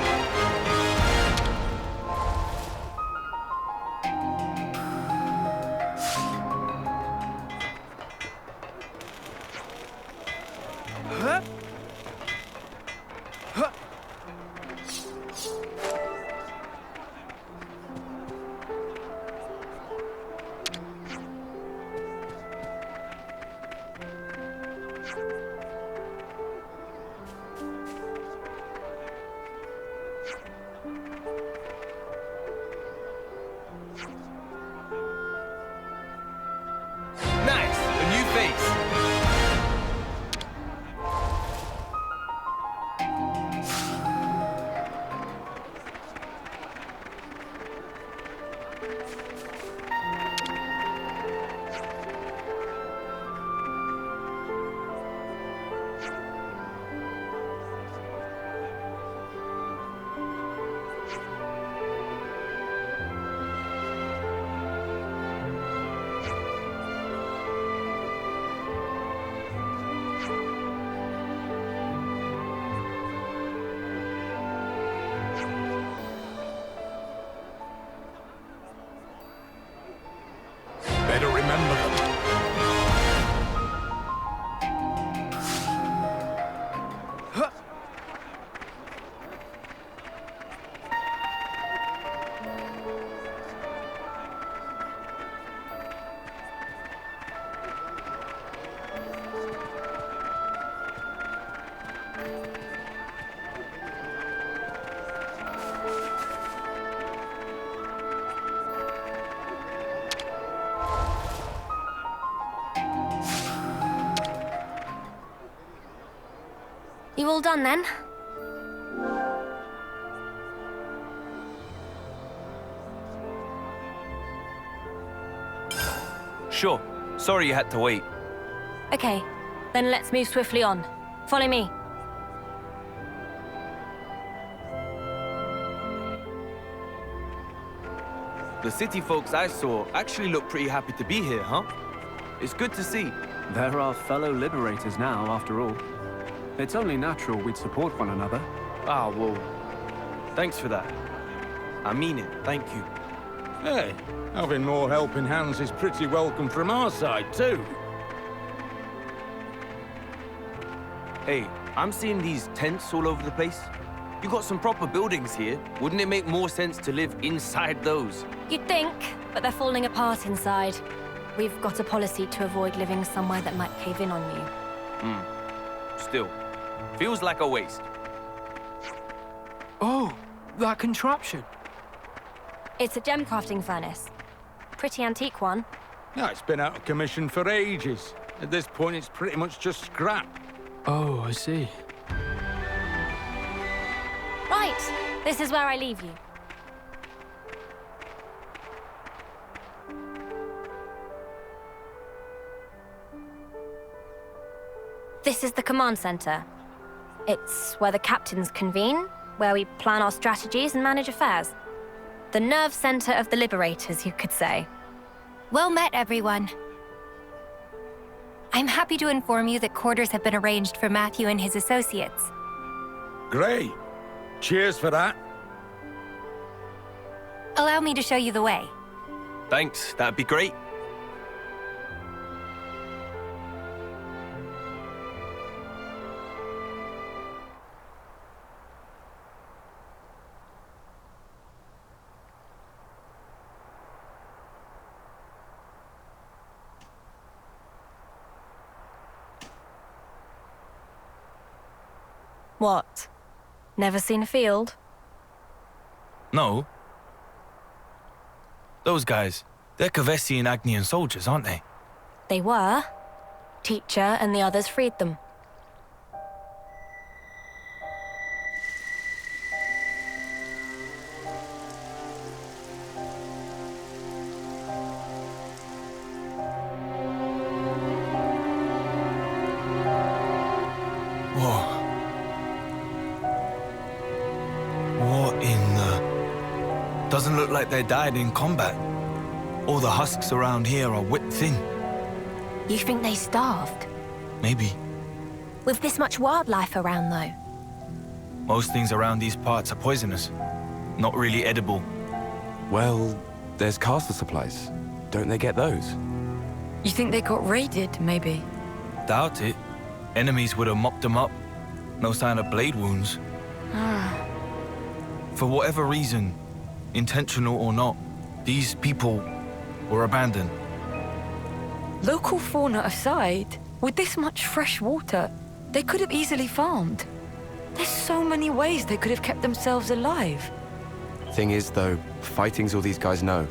Nice! A new face! Better remember them. You all done then? Sure. Sorry you had to wait. Okay, then let's move swiftly on. Follow me. The city folks I saw actually look pretty happy to be here, huh? It's good to see. They're our fellow liberators now, after all. It's only natural we'd support one another. Ah, well, thanks for that. I mean it, thank you. Hey, having more helping hands is pretty welcome from our side, too. Hey, I'm seeing these tents all over the place. You got some proper buildings here. Wouldn't it make more sense to live inside those? You'd think, but they're falling apart inside. We've got a policy to avoid living somewhere that might cave in on you. Still, feels like a waste. Oh, that contraption. It's a gem crafting furnace. Pretty antique one. No, it's been out of commission for ages. At this point, it's pretty much just scrap. Oh, I see. Right, this is where I leave you. This is the command center. It's where the captains convene, where we plan our strategies and manage affairs. The nerve center of the Liberators, you could say. Well met, everyone. I'm happy to inform you that quarters have been arranged for Matthew and his associates. Great. Cheers for that. Allow me to show you the way. Thanks, that'd be great. What? Never seen a field? No. Those guys, they're Kavesi and Agnian soldiers, aren't they? They were. Teacher and the others freed them. Doesn't look like they died in combat. All the husks around here are whipped thin. You think they starved? Maybe. With this much wildlife around, though? Most things around these parts are poisonous. Not really edible. Well, there's castle supplies. Don't they get those? You think they got raided, maybe? Doubt it. Enemies would have mopped them up. No sign of blade wounds. For whatever reason, intentional or not, these people were abandoned. Local fauna aside, with this much fresh water, they could have easily farmed. There's so many ways they could have kept themselves alive. Thing is, though, fighting's all these guys know.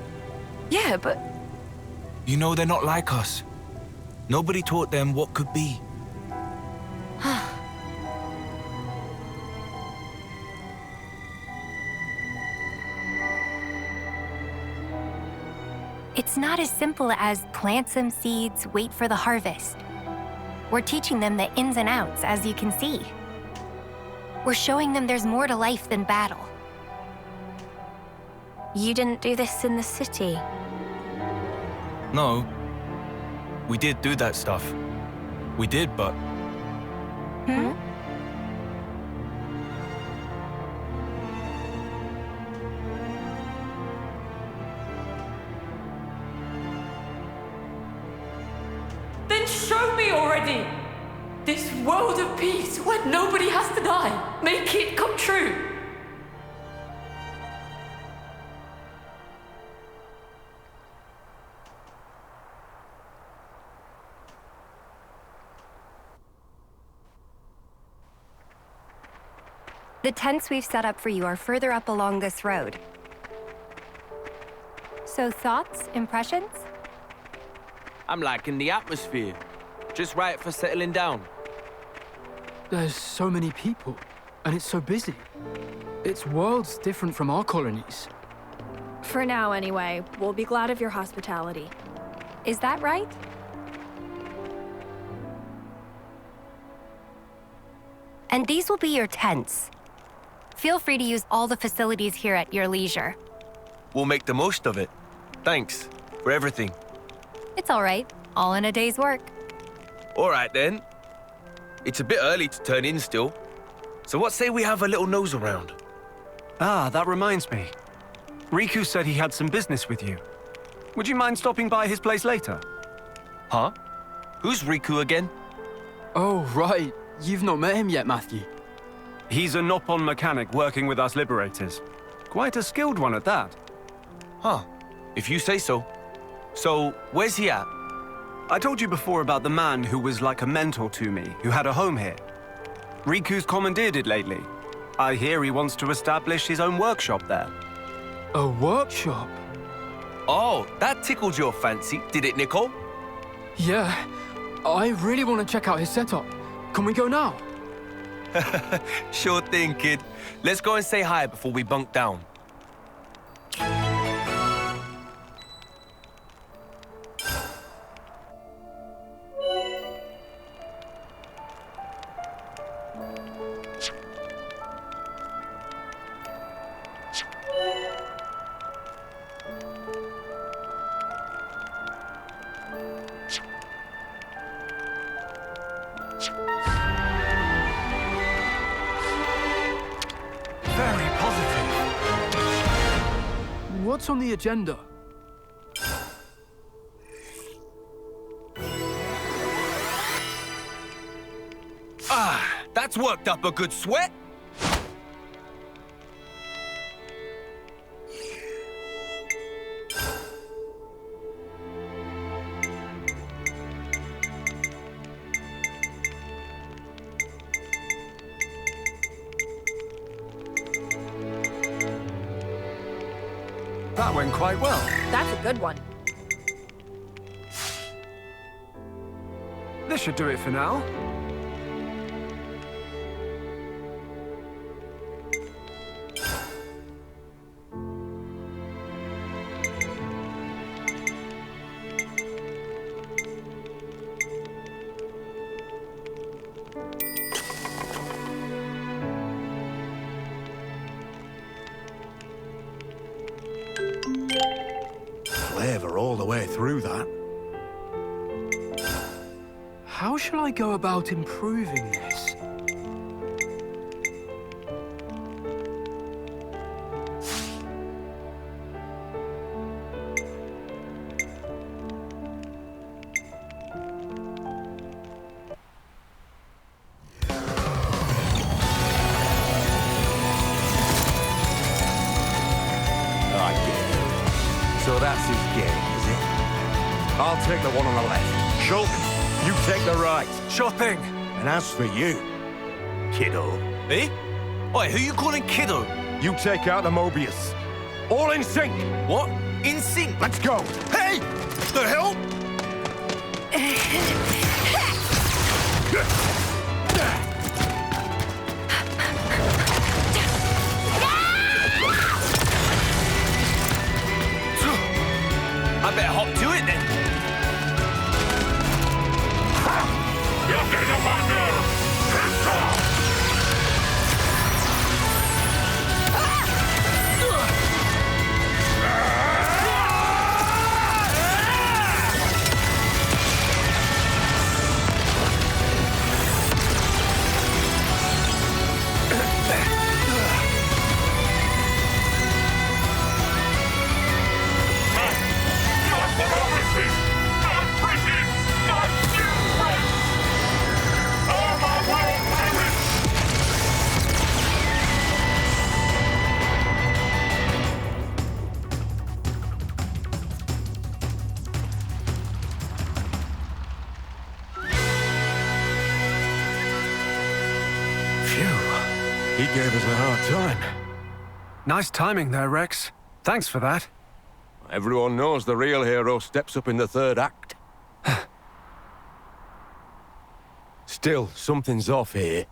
Yeah, but... You know, they're not like us. Nobody taught them what could be. It's not as simple as plant some seeds, wait for the harvest. We're teaching them the ins and outs, as you can see. We're showing them there's more to life than battle. You didn't do this in the city. No. We did do that stuff. We did, but... Then show me already! This world of peace where nobody has to die. Make it come true. The tents we've set up for you are further up along this road. So thoughts, impressions? I'm liking the atmosphere. Just right for settling down. There's so many people, and it's so busy. It's worlds different from our colonies. For now, anyway. We'll be glad of your hospitality. Is that right? And these will be your tents. Feel free to use all the facilities here at your leisure. We'll make the most of it. Thanks for everything. It's all right. All in a day's work. All right, then. It's a bit early to turn in still. So what say we have a little nose around? Ah, that reminds me. Riku said he had some business with you. Would you mind stopping by his place later? Huh? Who's Riku again? Oh, right. You've not met him yet, Matthew. He's a Noppon mechanic working with us liberators. Quite a skilled one at that. Huh. If you say so. So, where's he at? I told you before about the man who was like a mentor to me, who had a home here. Riku's commandeered it lately. I hear he wants to establish his own workshop there. A workshop? Oh, that tickled your fancy, did it, Nicole? Yeah. I really want to check out his setup. Can we go now? Sure thing, kid. Let's go and say hi before we bunk down. Very positive. What's on the agenda? Ah, that's worked up a good sweat. That went quite well. That's a good one. This should do it for now. the way through that. How shall I go about improving this? I get it. So that's his game, is it? I'll take the one on the left. Shulk, you take the right. Sure thing. And as for you, kiddo... Eh? Oi, who you calling kiddo? You take out the Mobius. All in sync! What? In sync? Let's go! Hey! The hell? I better hop to it then. You're getting on my nerves! Piss off! He gave us a hard time. Nice timing there, Rex. Thanks for that. Everyone knows the real hero steps up in the third act. Still, something's off here.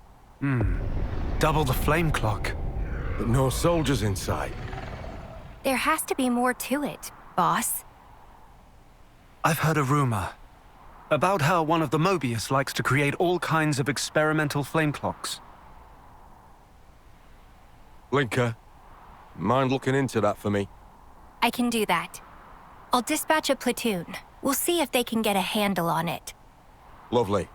Double the flame clock. But no soldiers in sight. There has to be more to it, boss. I've heard a rumor about how one of the Mobius likes to create all kinds of experimental flame clocks. Linker, mind looking into that for me? I can do that. I'll dispatch a platoon. We'll see if they can get a handle on it. Lovely.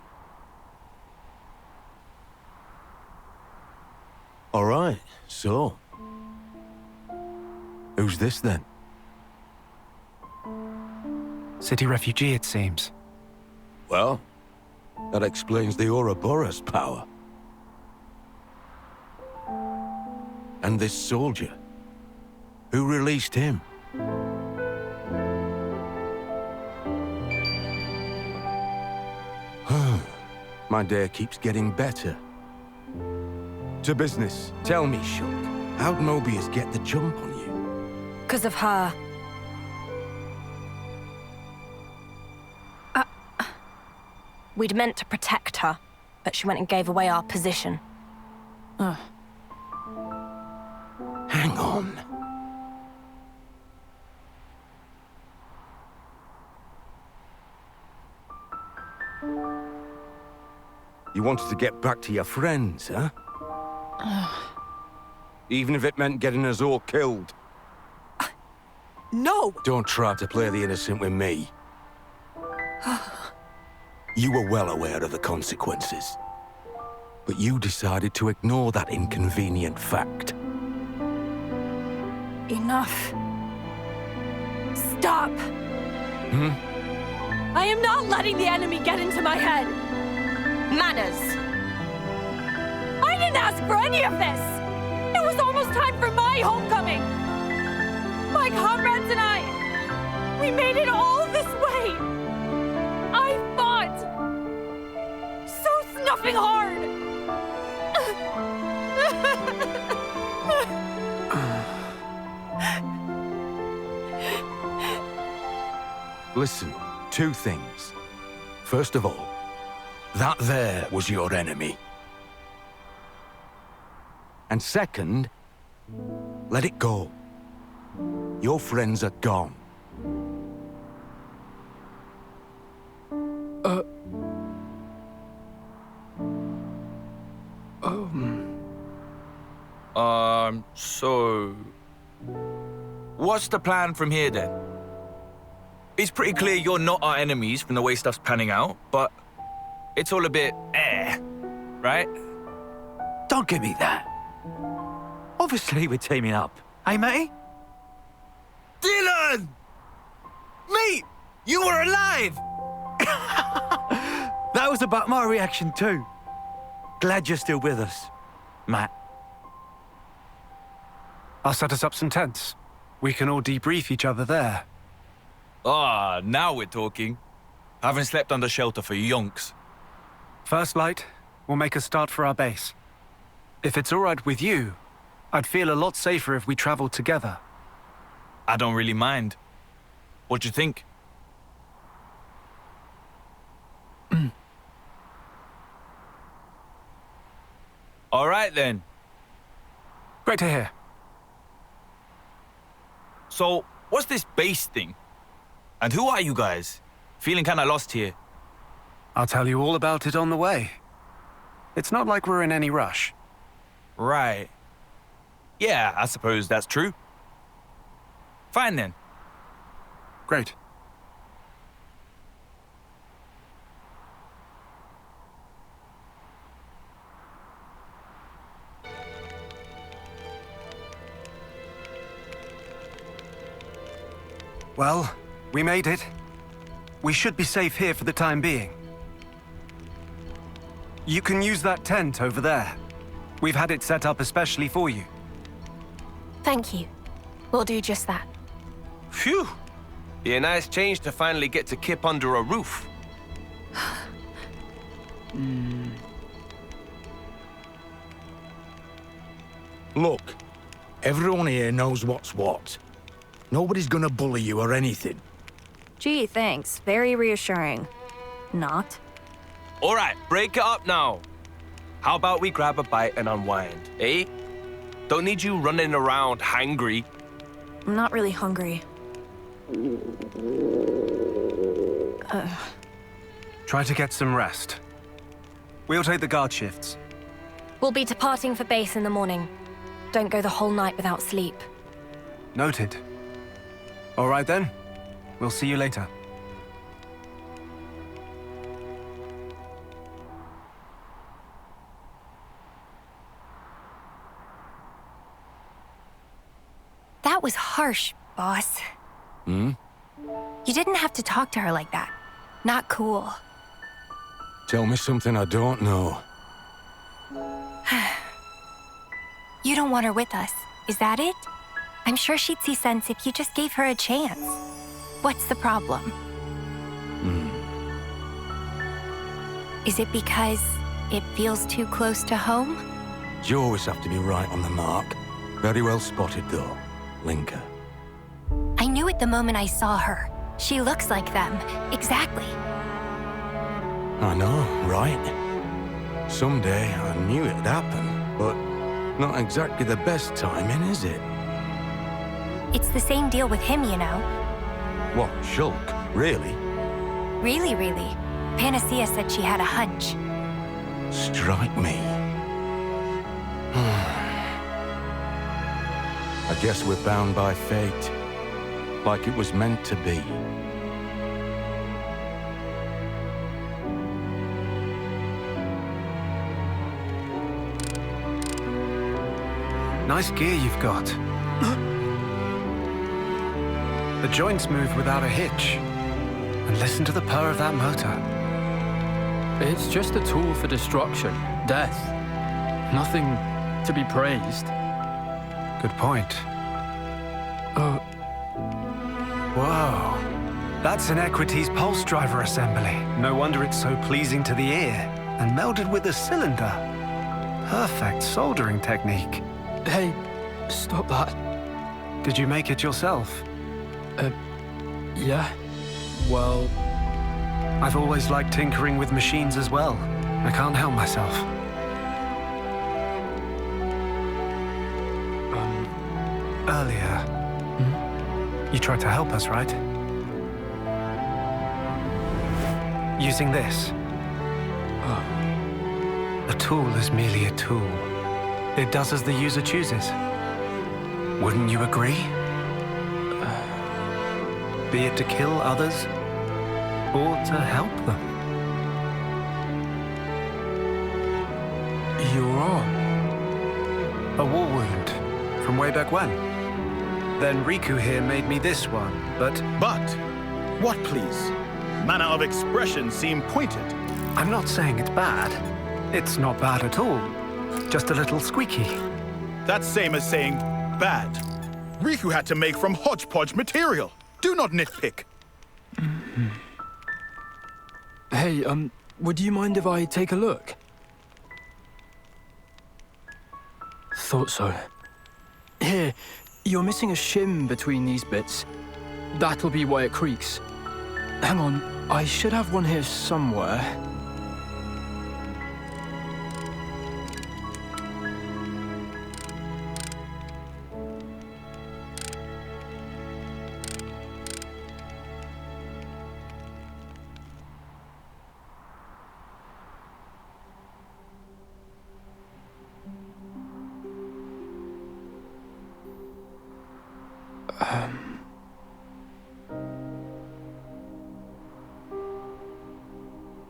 All right, so... who's this then? City refugee, it seems. Well, that explains the Ouroboros power. And this soldier. Who released him? My day keeps getting better. To business. Tell me, Shulk, how'd Mobius get the jump on you? Because of her. We'd meant to protect her, but she went and gave away our position. Hang on. You wanted to get back to your friends, huh? Even if it meant getting us all killed. No! Don't try to play the innocent with me. You were well aware of the consequences. But you decided to ignore that inconvenient fact. Enough. Stop! I am not letting the enemy get into my head. Manners! I didn't ask for any of this! It was almost time for my homecoming! My comrades and I, we made it all this way! I fought! So snuffing hard! Listen, two things. First of all, that there was your enemy. And second, let it go. Your friends are gone. So... what's the plan from here then? It's pretty clear you're not our enemies from the way stuff's panning out, but it's all a bit right? Don't give me that. Obviously, we're teaming up. Hey, matey? Dylan! Mate, you were alive! That was about my reaction too. Glad you're still with us, Matt. I'll set us up some tents. We can all debrief each other there. Ah, now we're talking. Haven't slept under shelter for yonks. First light, we'll make a start for our base. If it's all right with you, I'd feel a lot safer if we traveled together. I don't really mind. What do you think? All right then. Great to hear. So, what's this base thing? And who are you guys? Feeling kinda lost here. I'll tell you all about it on the way. It's not like we're in any rush. Right. Yeah, I suppose that's true. Fine then. Great. Well, we made it. We should be safe here for the time being. You can use that tent over there. We've had it set up especially for you. Thank you. We'll do just that. Phew! Be a nice change to finally get to kip under a roof. Look, everyone here knows what's what. Nobody's gonna bully you or anything. Gee, thanks. Very reassuring. Not. All right, break it up now. How about we grab a bite and unwind, eh? Don't need you running around hangry. I'm not really hungry. Try to get some rest. We'll take the guard shifts. We'll be departing for base in the morning. Don't go the whole night without sleep. Noted. All right then. We'll see you later. That was harsh, boss. Hmm? You didn't have to talk to her like that. Not cool. Tell me something I don't know. You don't want her with us, is that it? I'm sure she'd see sense if you just gave her a chance. What's the problem? Is it because it feels too close to home? You always have to be right on the mark. Very well spotted, though, Linka. I knew it the moment I saw her. She looks like them. Exactly. I know, right? Someday I knew it'd happen, but not exactly the best timing, is it? It's the same deal with him, you know. What, Shulk? Really? Really. Panacea said she had a hunch. Strike me. I guess we're bound by fate. Like it was meant to be. Nice gear you've got. The joints move without a hitch. And listen to the purr of that motor. It's just a tool for destruction, death. Nothing to be praised. Good point. Whoa. That's an Equities pulse driver assembly. No wonder it's so pleasing to the ear. And melded with the cylinder. Perfect soldering technique. Hey, stop that. Did you make it yourself? Yeah. Well... I've always liked tinkering with machines as well. I can't help myself. Earlier... You tried to help us, right? Using this. A tool is merely a tool. It does as the user chooses. Wouldn't you agree? be it to kill others or to help them. Your arm? A war wound from way back when. Then Riku here made me this one, but... But? What, please? Manner of expression seem pointed. I'm not saying it's bad. It's not bad at all. Just a little squeaky. That's same as saying bad. Riku had to make from hodgepodge material. Do not nitpick. Hey, would you mind if I take a look? Thought so. Here, you're missing a shim between these bits. That'll be why it creaks. Hang on, I should have one here somewhere.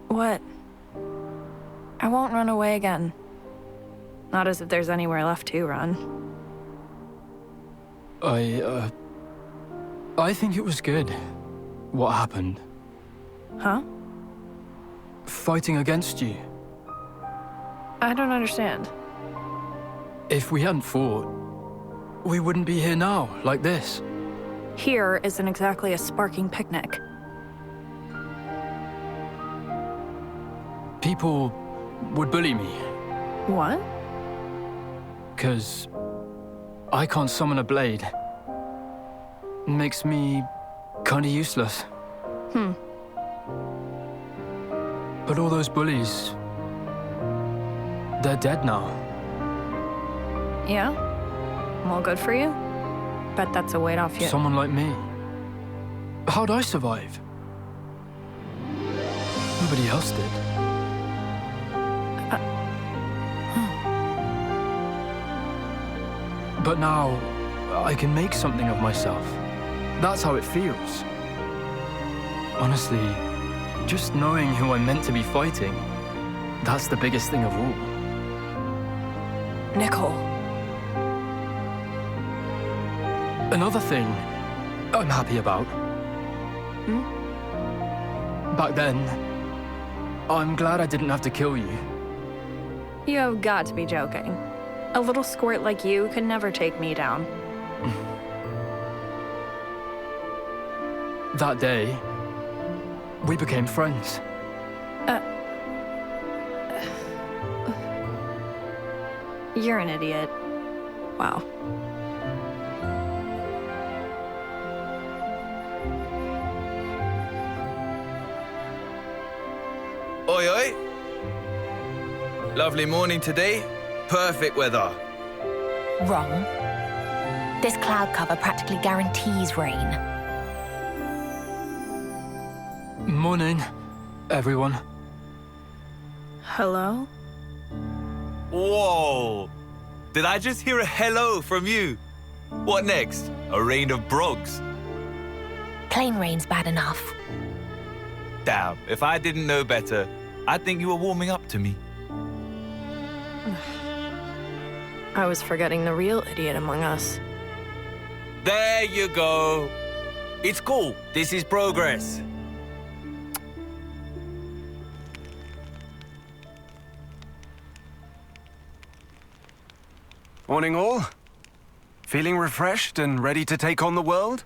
What? I won't run away again. Not as if there's anywhere left to run. I think it was good. What happened? Huh? Fighting against you. I don't understand. If we hadn't fought, we wouldn't be here now, like this. Here isn't exactly a sparking picnic. People would bully me. What? 'Cause I can't summon a blade. Makes me kinda useless. But all those bullies, they're dead now. Yeah? Well, good for you. Bet that's a weight off you. Someone like me. How'd I survive? Nobody else did. But now, I can make something of myself. That's how it feels. Honestly, just knowing who I'm meant to be fighting, that's the biggest thing of all. Nicole. Another thing I'm happy about. Back then, I'm glad I didn't have to kill you. You have got to be joking. A little squirt like you could never take me down. That day, we became friends. You're an idiot. Wow. Oi, oi. Lovely morning today. Perfect weather. Wrong. This cloud cover practically guarantees rain. Morning, everyone. Hello? Whoa! Did I just hear a hello from you? What next? A rain of brogs? Plain rain's bad enough. Damn, if I didn't know better, I'd think you were warming up to me. I was forgetting the real idiot among us. There you go. It's cool. This is progress. Morning all. Feeling refreshed and ready to take on the world?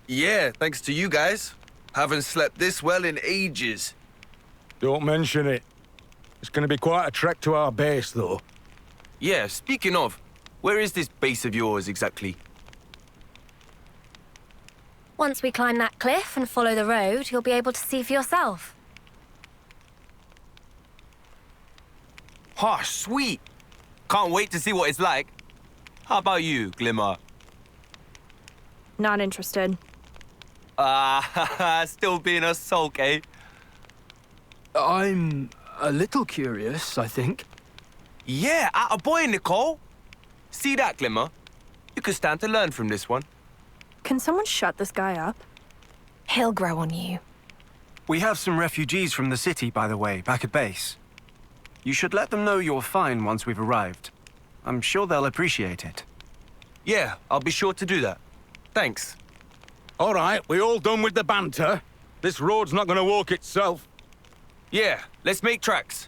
Yeah, thanks to you guys. Haven't slept this well in ages. Don't mention it. It's going to be quite a trek to our base, though. Yeah, speaking of, where is this base of yours exactly? Once we climb that cliff and follow the road, you'll be able to see for yourself. Oh, sweet. Can't wait to see what it's like. How about you, Glimmer? Not interested. Still being a sulk, eh? I'm a little curious, I think. Yeah, atta boy, Nicole. See that, Glimmer? You could stand to learn from this one. Can someone shut this guy up? He'll grow on you. We have some refugees from the city, by the way, back at base. You should let them know you're fine once we've arrived. I'm sure they'll appreciate it. Yeah, I'll be sure to do that. Thanks. All right, we all done with the banter? This road's not gonna walk itself. Yeah, let's make tracks.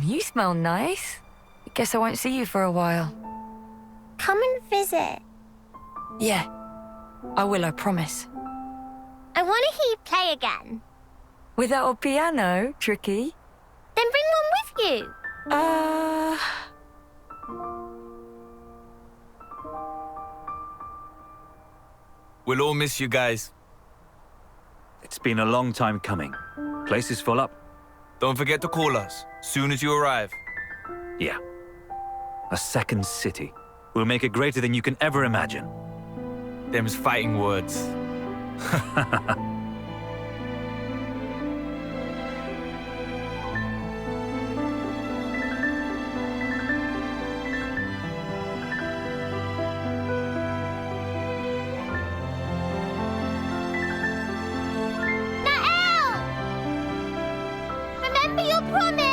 You smell nice. Guess I won't see you for a while. Come and visit. Yeah, I will, I promise. I want to hear you play again. Without a piano, tricky. Then bring one with you. We'll all miss you guys. It's been a long time coming. Place is full up. Don't forget to call us, soon as you arrive. Yeah. A second city. We'll make it greater than you can ever imagine. Them's fighting words. Remember your promise.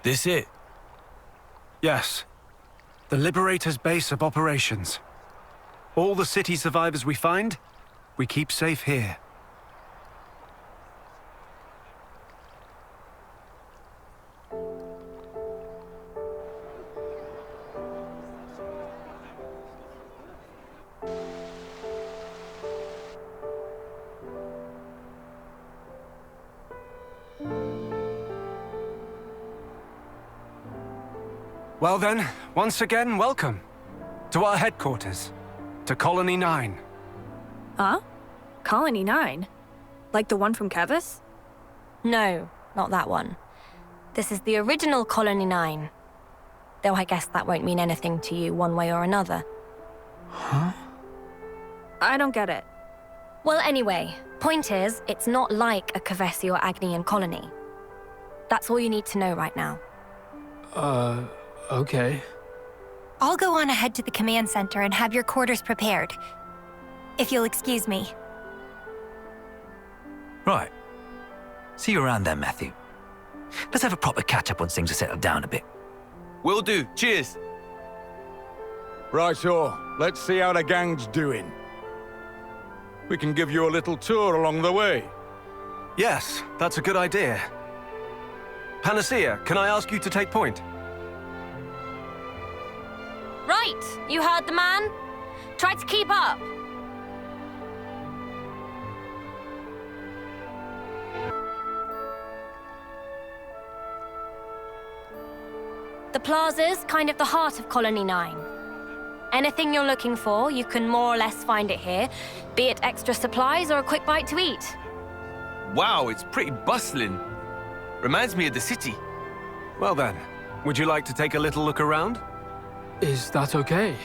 This it? Yes. The Liberator's base of operations. All the city survivors we find, we keep safe here. Well then, once again, welcome. To our headquarters. To Colony 9. Huh? Colony 9? Like the one from Kevis? No, not that one. This is the original Colony 9. Though I guess that won't mean anything to you one way or another. Huh? I don't get it. Well, anyway, point is, it's not like a Kevesi or Agnian colony. That's all you need to know right now. Okay. I'll go on ahead to the command center and have your quarters prepared. If you'll excuse me. Right. See you around then, Matthew. Let's have a proper catch-up once things are settled down a bit. Will do. Cheers. Right-o, let's see how the gang's doing. We can give you a little tour along the way. Yes, that's a good idea. Panacea, can I ask you to take point? Right, you heard the man. Try to keep up. The plaza's kind of the heart of Colony 9. Anything you're looking for, you can more or less find it here, be it extra supplies or a quick bite to eat. Wow, it's pretty bustling. Reminds me of the city. Well then, would you like to take a little look around? Is that okay?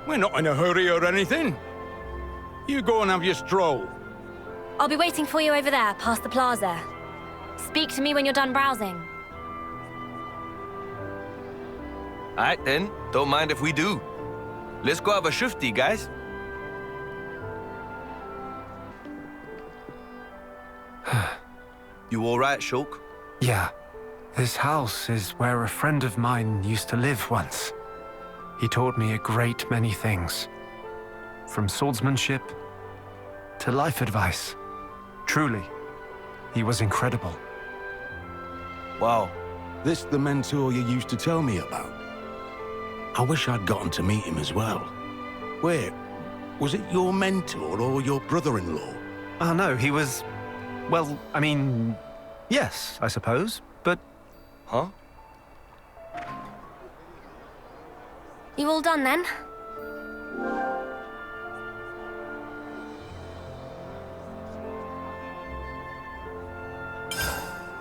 We're not in a hurry or anything. You go and have your stroll. I'll be waiting for you over there, past the plaza. Speak to me when you're done browsing. Alright then, don't mind if we do. Let's go have a shifty, guys. You alright, Shulk? Yeah. This house is where a friend of mine used to live once. He taught me a great many things. From swordsmanship to life advice. Truly, he was incredible. Wow. This the mentor you used to tell me about? I wish I'd gotten to meet him as well. Wait, was it your mentor or your brother-in-law? Oh no, he was... Well, I mean... Yes, I suppose, but... Huh? You all done then?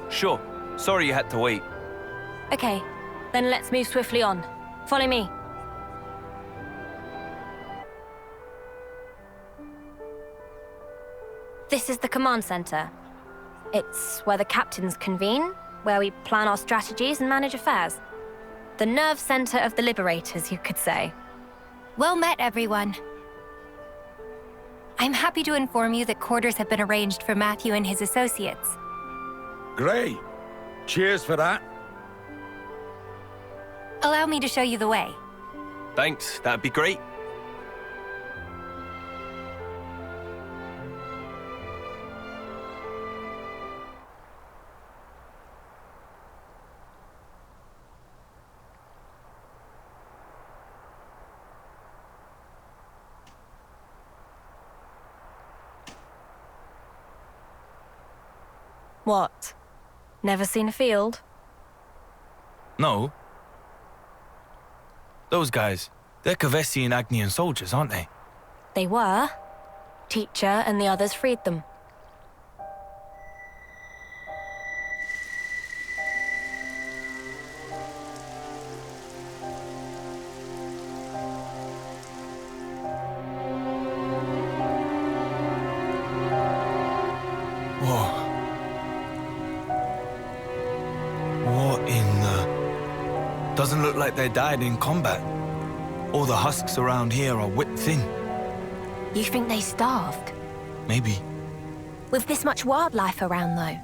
Sure. Sorry you had to wait. Okay, then let's move swiftly on. Follow me. This is the command center. It's where the captains convene, where we plan our strategies and manage affairs. The nerve center of the Liberators, you could say. Well met, everyone. I'm happy to inform you that quarters have been arranged for Matthew and his associates. Great. Cheers for that. Allow me to show you the way. Thanks, that'd be great. What? Never seen a field? No. Those guys, they're Kavesi and Agnian soldiers, aren't they? They were. Teacher and the others freed them. Whoa. What in the... Doesn't look like they died in combat. All the husks around here are whipped thin. You think they starved? Maybe. With this much wildlife around, though?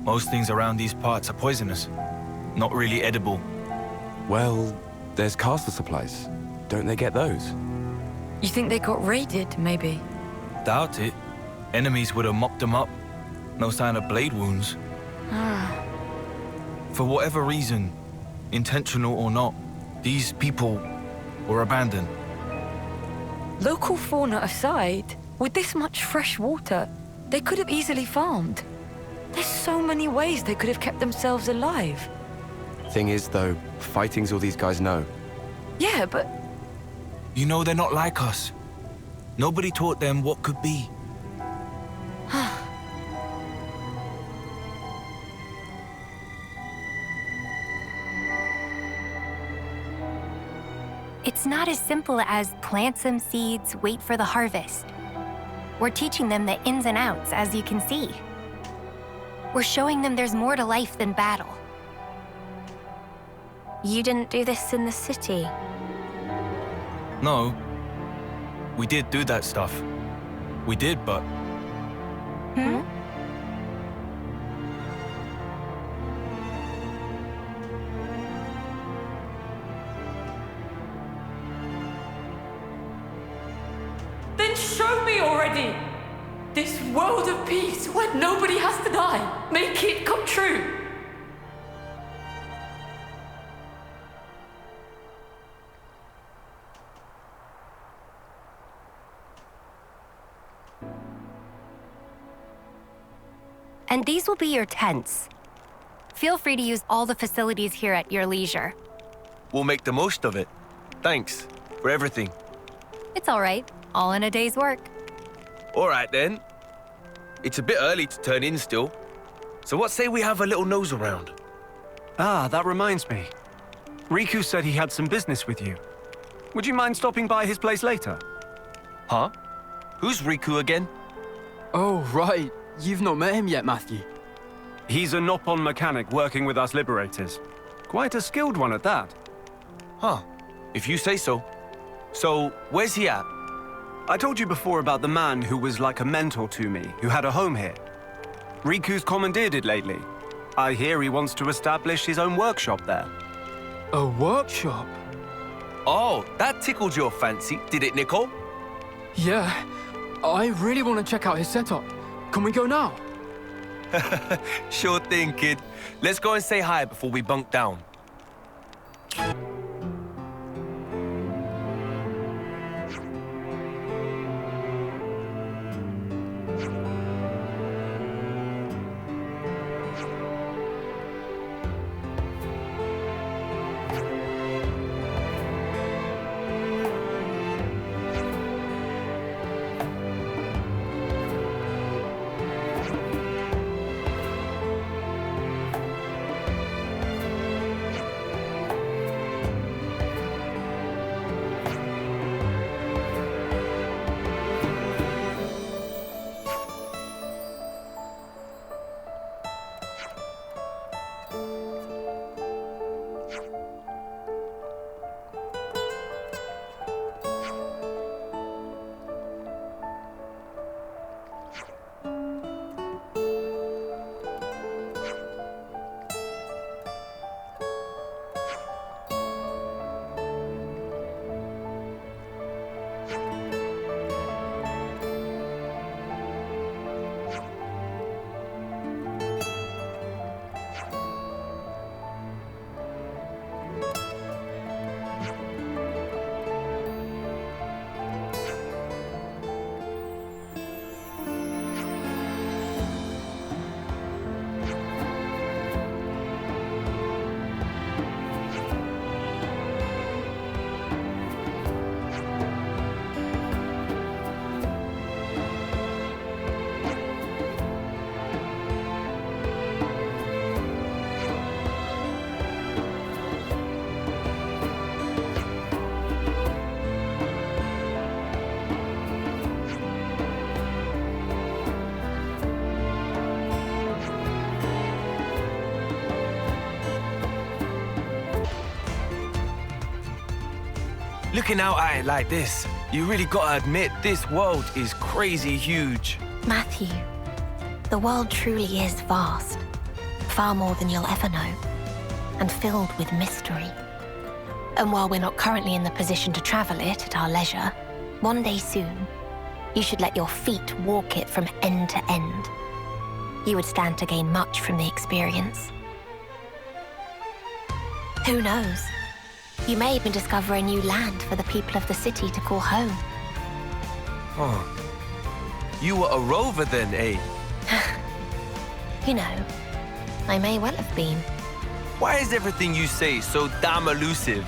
Most things around these parts are poisonous. Not really edible. Well, there's castle supplies. Don't they get those? You think they got raided, maybe? Doubt it. Enemies would have mopped them up. No sign of blade wounds. For whatever reason, intentional or not, these people were abandoned. Local fauna aside, with this much fresh water, they could have easily farmed. There's so many ways they could have kept themselves alive. Thing is, though, fighting's all these guys know. Yeah, but... You know, they're not like us. Nobody taught them what could be. It's not as simple as plant some seeds, wait for the harvest. We're teaching them the ins and outs, as you can see. We're showing them there's more to life than battle. You didn't do this in the city. No. We did do that stuff. We did, but... Then show me already! This world of peace where nobody has to die. Make it come true. And these will be your tents. Feel free to use all the facilities here at your leisure. We'll make the most of it. Thanks for everything. It's all right. All in a day's work. All right, then. It's a bit early to turn in still. So what say we have a little nose around? Ah, that reminds me. Riku said he had some business with you. Would you mind stopping by his place later? Huh? Who's Riku again? Oh, right. You've not met him yet, Matthew. He's a Noppon mechanic working with us Liberators. Quite a skilled one at that. Huh. If you say so. So, where's he at? I told you before about the man who was like a mentor to me, who had a home here. Riku's commandeered it lately. I hear he wants to establish his own workshop there. A workshop? Oh, that tickled your fancy, did it, Nico? Yeah. I really want to check out his setup. Can we go now? Sure thing, kid. Let's go and say hi before we bunk down. Looking out at it like this, you really gotta admit this world is crazy huge. Matthew, the world truly is vast. Far more than you'll ever know. And filled with mystery. And while we're not currently in the position to travel it at our leisure, one day soon, you should let your feet walk it from end to end. You would stand to gain much from the experience. Who knows? You may even discover a new land for the people of the city to call home. Oh. You were a rover then, eh? You know, I may well have been. Why is everything you say so damn elusive?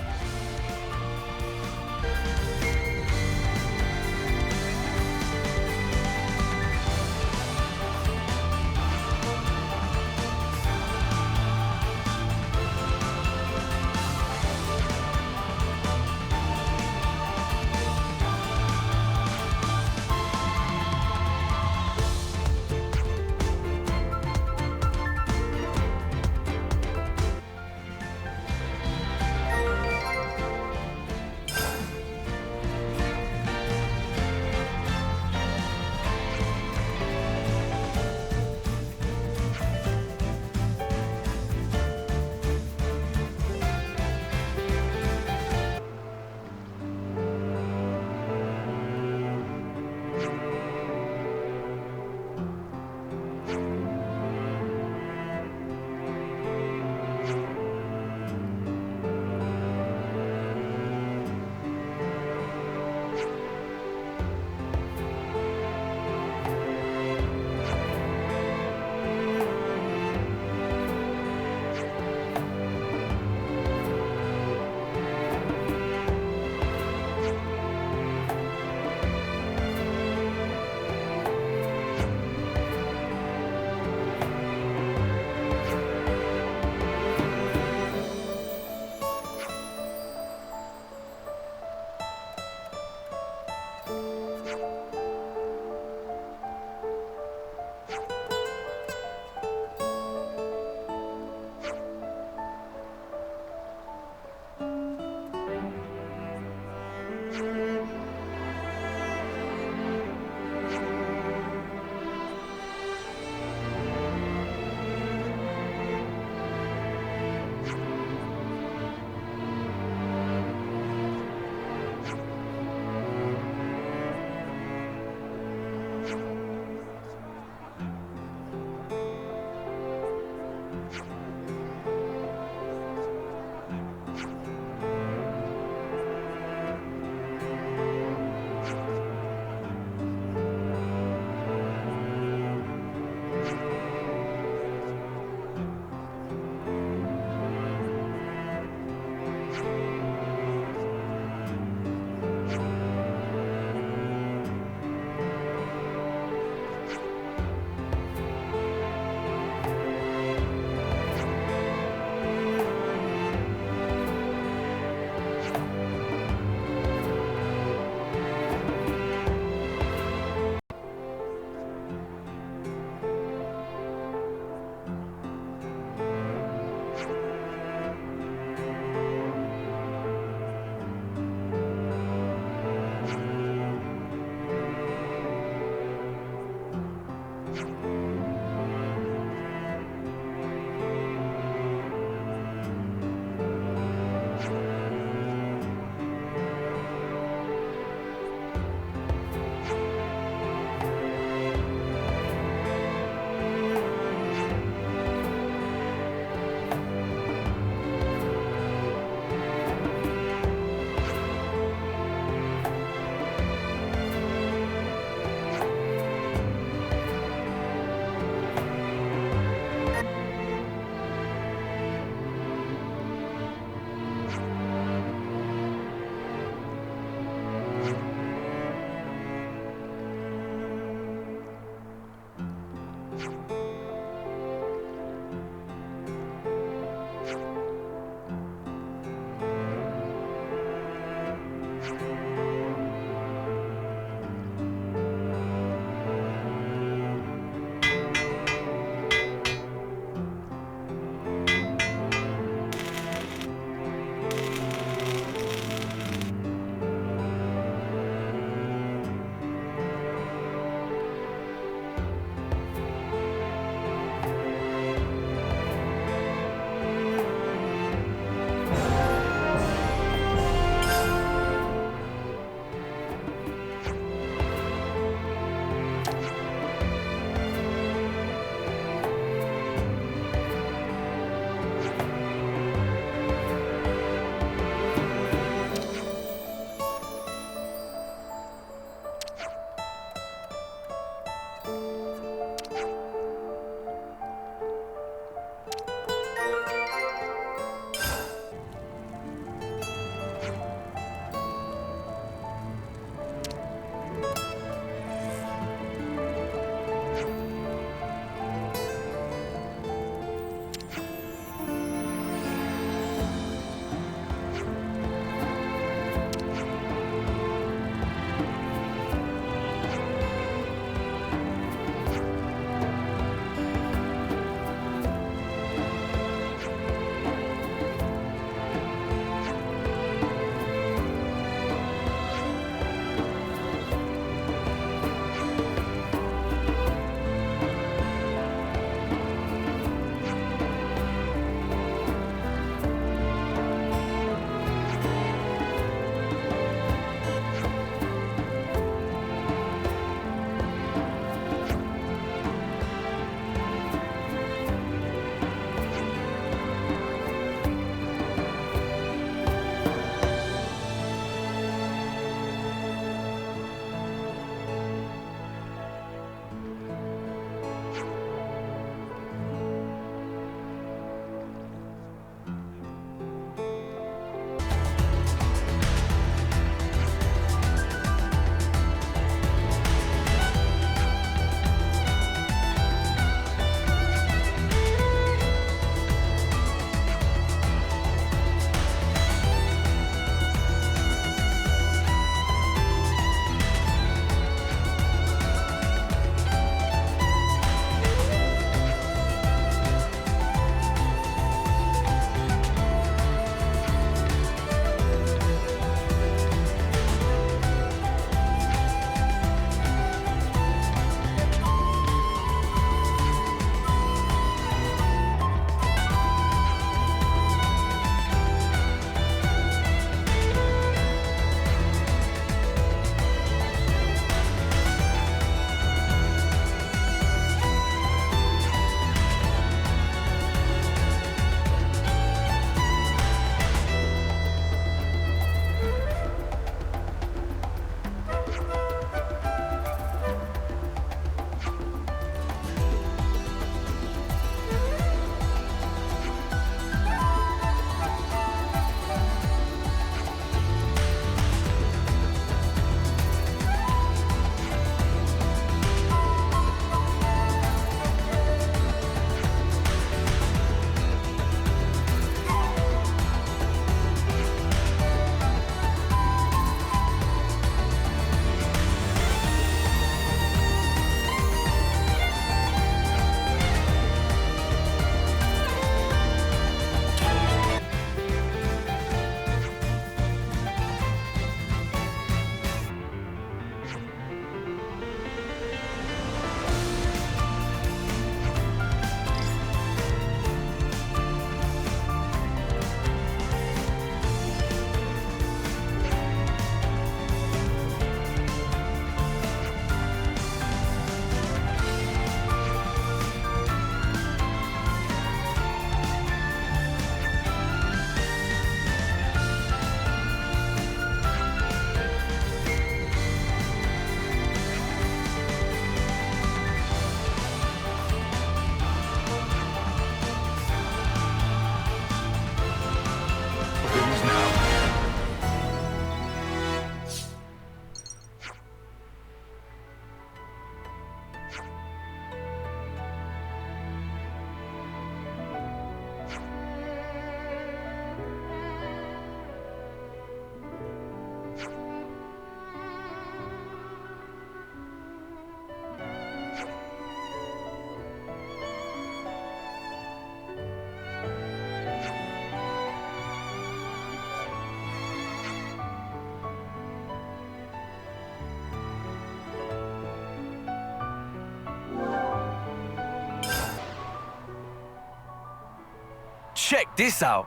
Check this out.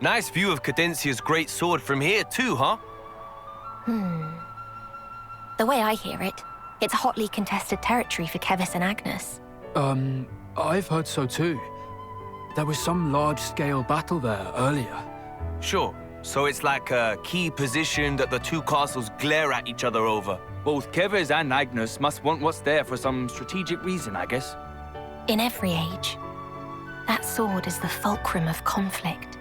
Nice view of Cadencia's great sword from here too, huh? The way I hear it, it's hotly contested territory for Kevis and Agnes. I've heard so too. There was some large-scale battle there earlier. Sure. So it's like a key position that the two castles glare at each other over. Both Kevis and Agnes must want what's there for some strategic reason, I guess. In every age, that sword is the fulcrum of conflict.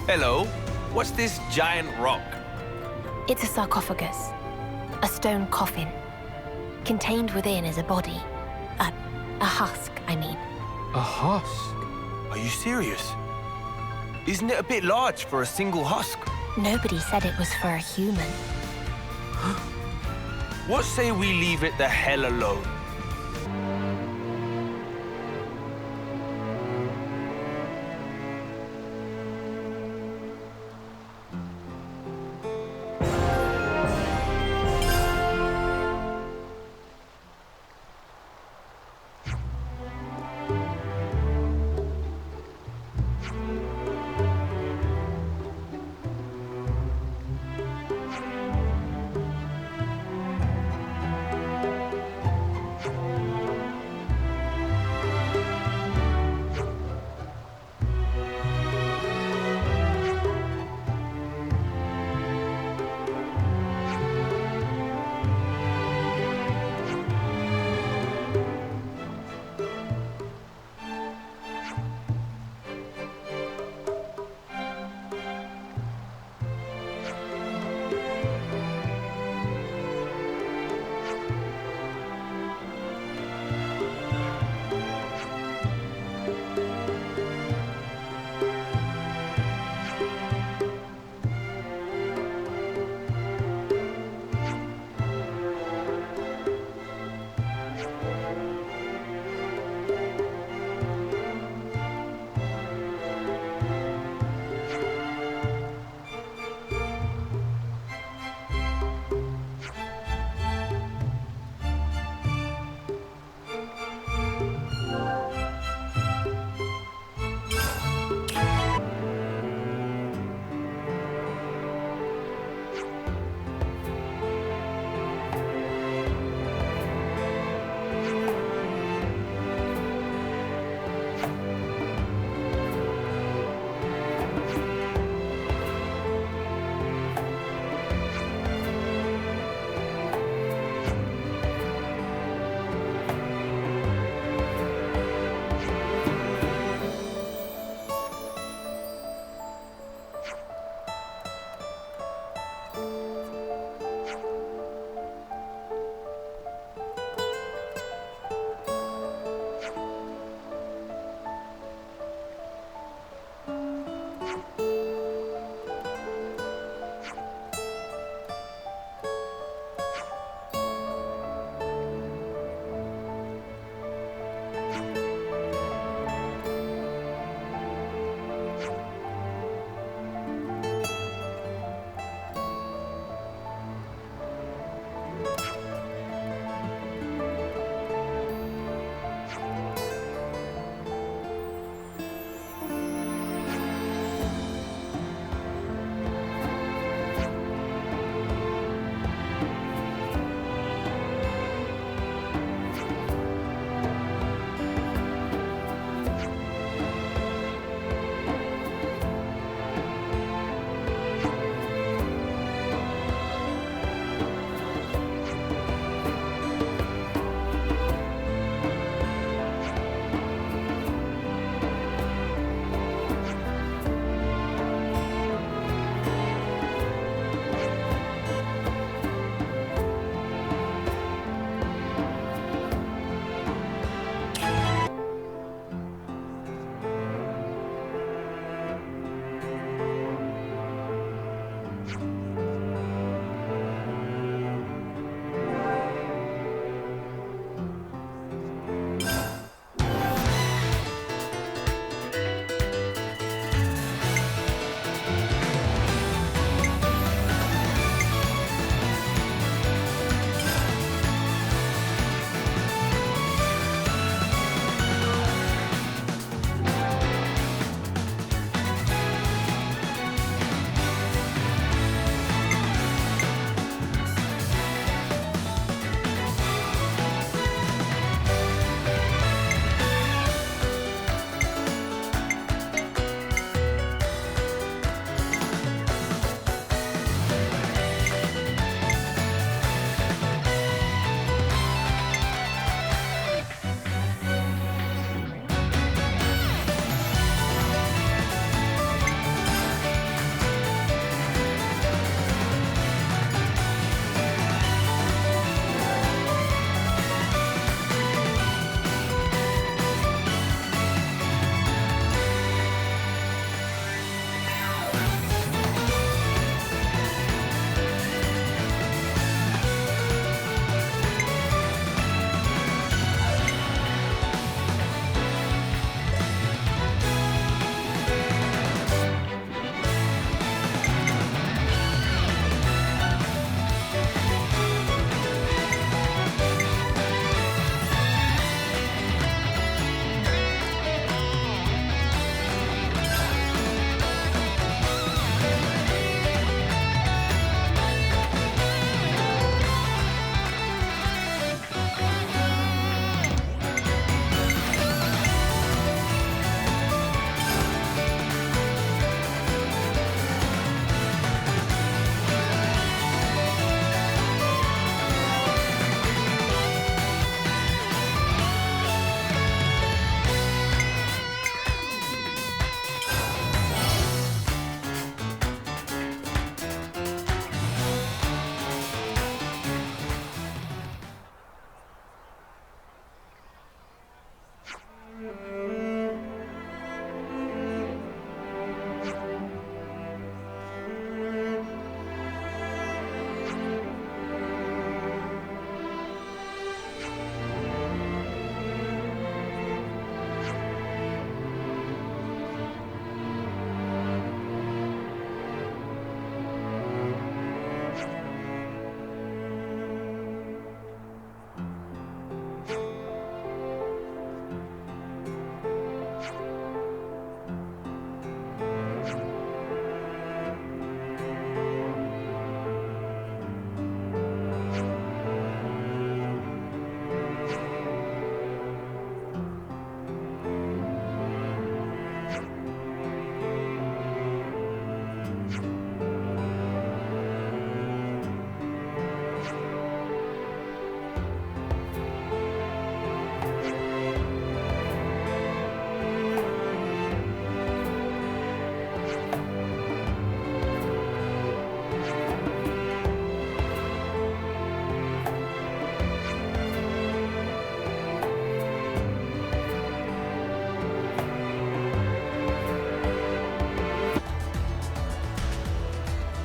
Hello. What's this giant rock? It's a sarcophagus, a stone coffin. Contained within is a body. A husk, I mean. A husk? Are you serious? Isn't it a bit large for a single husk? Nobody said it was for a human. What say we leave it the hell alone?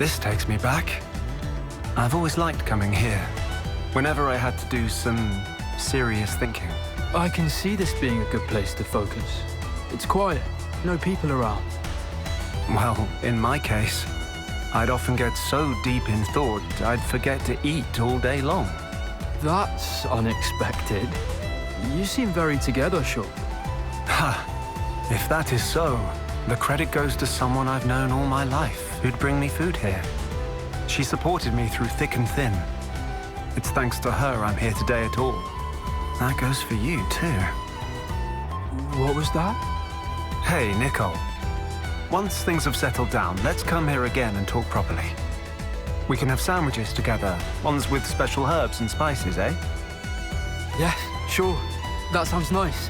This takes me back. I've always liked coming here, whenever I had to do some serious thinking. I can see this being a good place to focus. It's quiet, no people around. Well, in my case, I'd often get so deep in thought I'd forget to eat all day long. That's unexpected. You seem very together, Shaw. Ha! If that is so, the credit goes to someone I've known all my life who'd bring me food here. She supported me through thick and thin. It's thanks to her I'm here today at all. That goes for you, too. What was that? Hey, Nicole. Once things have settled down, let's come here again and talk properly. We can have sandwiches together, ones with special herbs and spices, eh? Yes, sure. That sounds nice.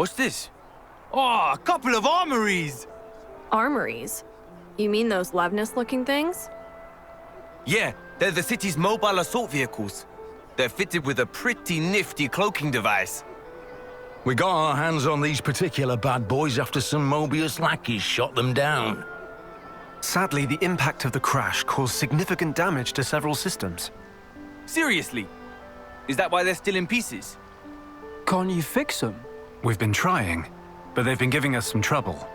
What's this? Oh, a couple of armories! Armories? You mean those Levnis-looking things? Yeah, they're the city's mobile assault vehicles. They're fitted with a pretty nifty cloaking device. We got our hands on these particular bad boys after some Mobius lackeys shot them down. Sadly, the impact of the crash caused significant damage to several systems. Seriously? Is that why they're still in pieces? Can't you fix them? We've been trying, but they've been giving us some trouble.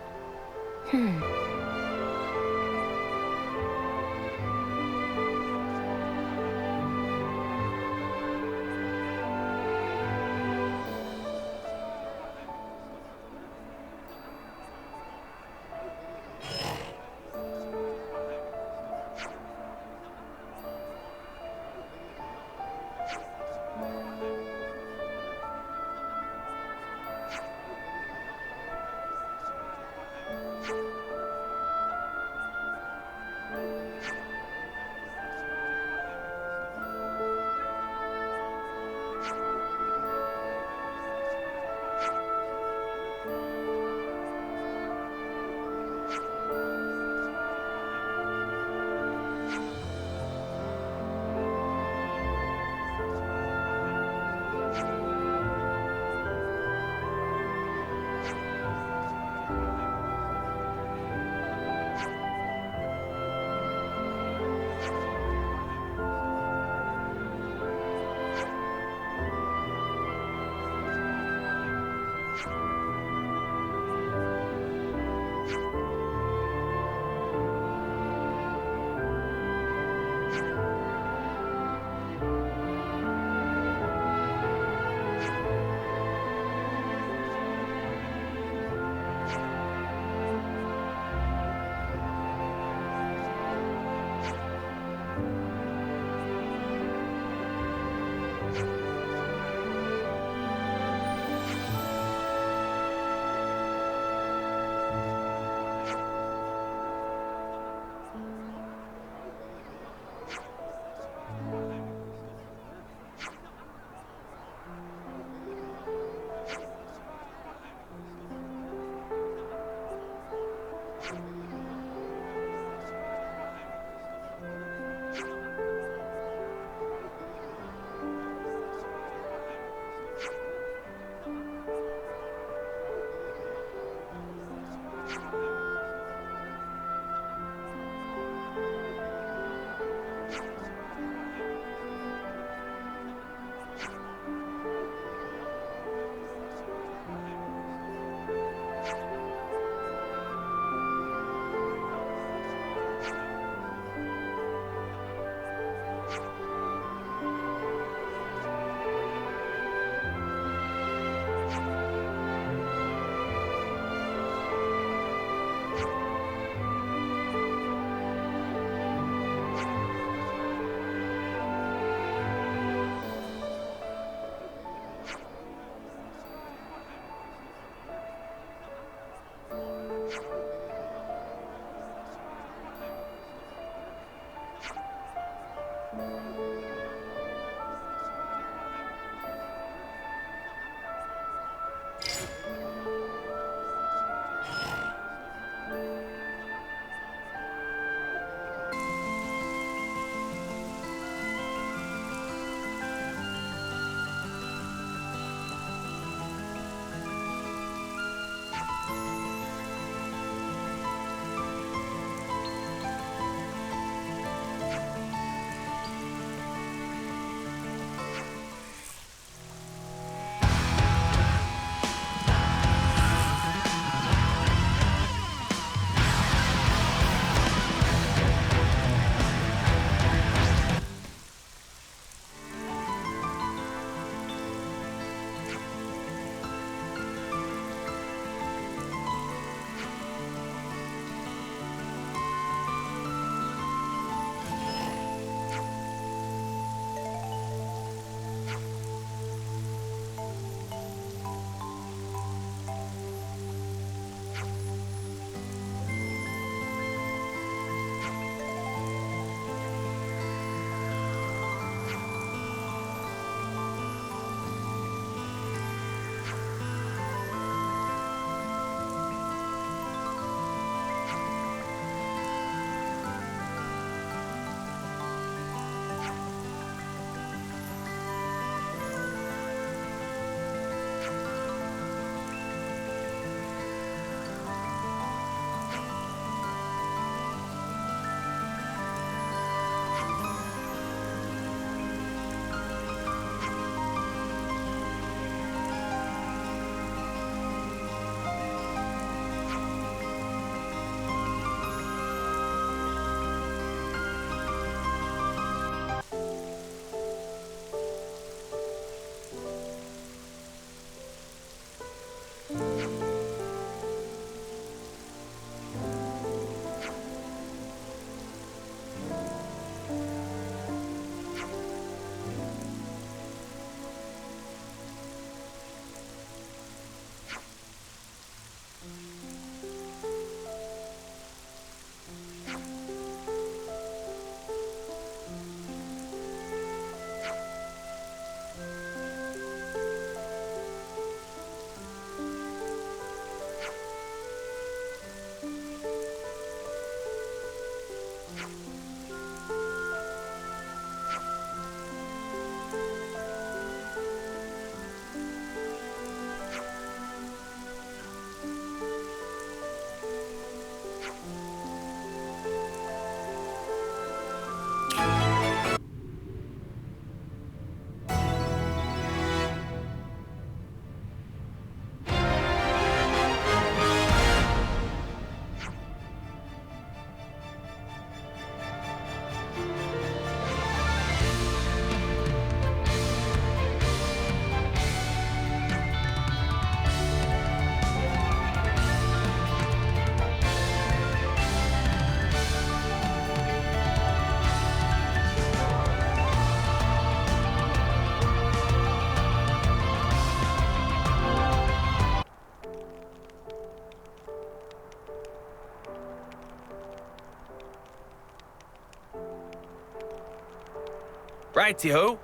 Righty-ho.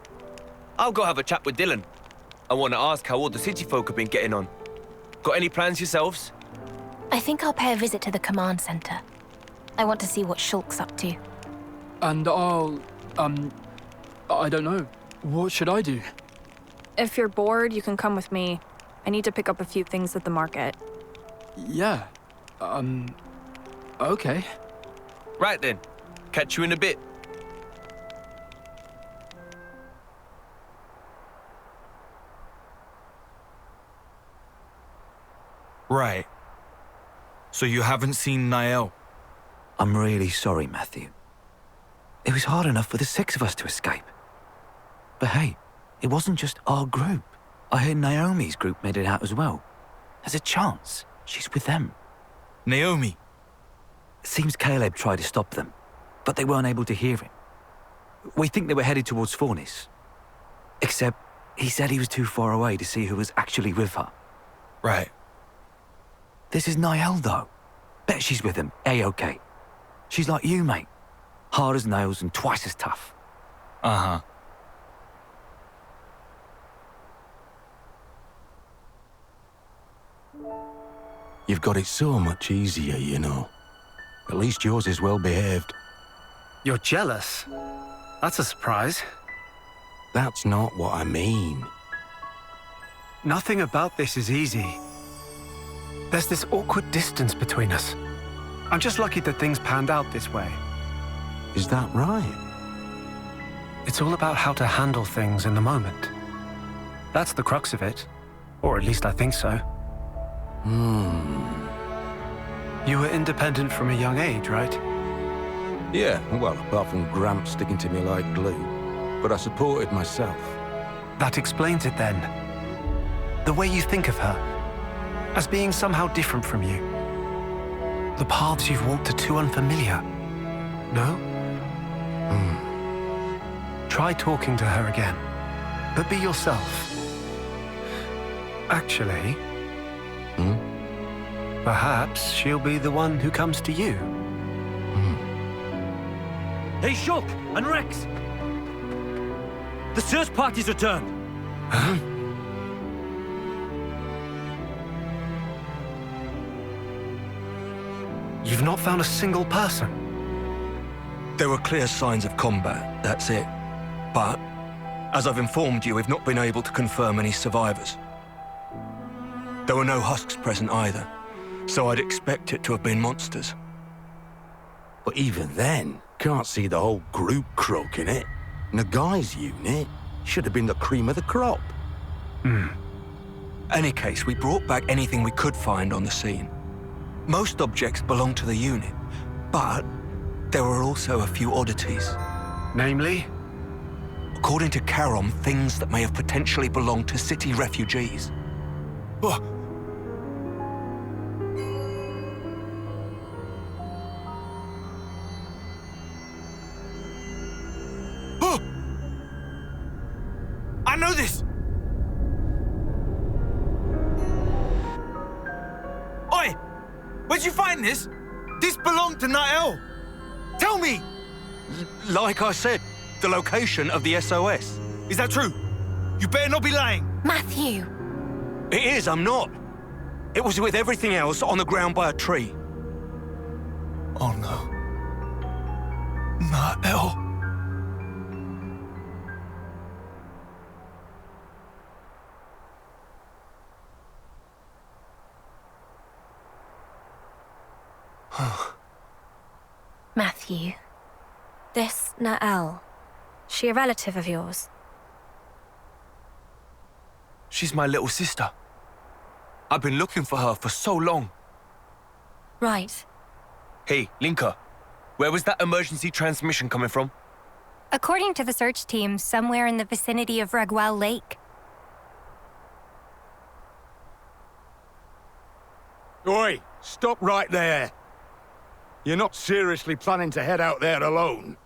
I'll go have a chat with Dylan. I want to ask how all the city folk have been getting on. Got any plans yourselves? I think I'll pay a visit to the command center. I want to see what Shulk's up to. And I'll, I don't know. What should I do? If you're bored, you can come with me. I need to pick up a few things at the market. Yeah. Okay. Right then. Catch you in a bit. Right. So you haven't seen Niall? I'm really sorry, Matthew. It was hard enough for the 6 of us to escape. But hey, it wasn't just our group. I heard Naomi's group made it out as well. There's a chance she's with them. Naomi? Seems Caleb tried to stop them, but they weren't able to hear him. We think they were headed towards Fornis. Except, he said he was too far away to see who was actually with her. Right. This is Niall, though. Bet she's with him, A-OK. She's like you, mate. Hard as nails and twice as tough. Uh-huh. You've got it so much easier, you know. At least yours is well behaved. You're jealous? That's a surprise. That's not what I mean. Nothing about this is easy. There's this awkward distance between us. I'm just lucky that things panned out this way. Is that right? It's all about how to handle things in the moment. That's the crux of it. Or at least I think so. You were independent from a young age, right? Yeah, well, apart from Gramps sticking to me like glue. But I supported myself. That explains it then. The way you think of her. As being somehow different from you. The paths you've walked are too unfamiliar. No? Try talking to her again. But be yourself. Actually... Perhaps she'll be the one who comes to you. Hey, Shulk and Rex! The search party's returned! Huh? You've not found a single person? There were clear signs of combat, that's it. But, as I've informed you, we've not been able to confirm any survivors. There were no husks present either, so I'd expect it to have been monsters. But even then, can't see the whole group croaking it. Nagai's unit should have been the cream of the crop. Any case, we brought back anything we could find on the scene. Most objects belonged to the unit, but there were also a few oddities. Namely? According to Karom, things that may have potentially belonged to city refugees. I know this! Oi! Where'd you find this? This belonged to Niall! Tell me! Like I said, the location of the SOS. Is that true? You better not be lying! Matthew! It is, I'm not. It was with everything else on the ground by a tree. Oh no. Niall. Matthew, this Nael, she a relative of yours? She's my little sister. I've been looking for her for so long. Right. Hey, Linka, where was that emergency transmission coming from? According to the search team, somewhere in the vicinity of Regwell Lake. Oi, stop right there. You're not seriously planning to head out there alone?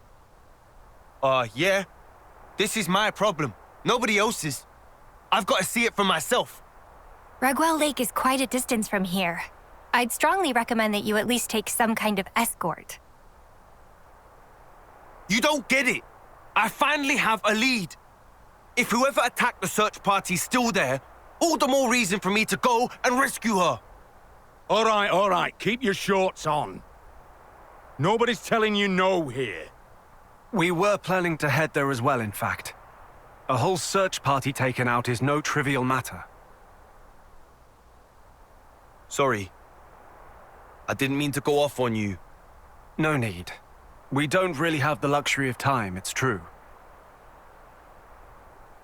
Yeah. This is my problem. Nobody else's. I've got to see it for myself. Regwell Lake is quite a distance from here. I'd strongly recommend that you at least take some kind of escort. You don't get it. I finally have a lead. If whoever attacked the search party's still there, all the more reason for me to go and rescue her. All right. Keep your shorts on. Nobody's telling you no here. We were planning to head there as well, in fact. A whole search party taken out is no trivial matter. Sorry. I didn't mean to go off on you. No need. We don't really have the luxury of time, it's true.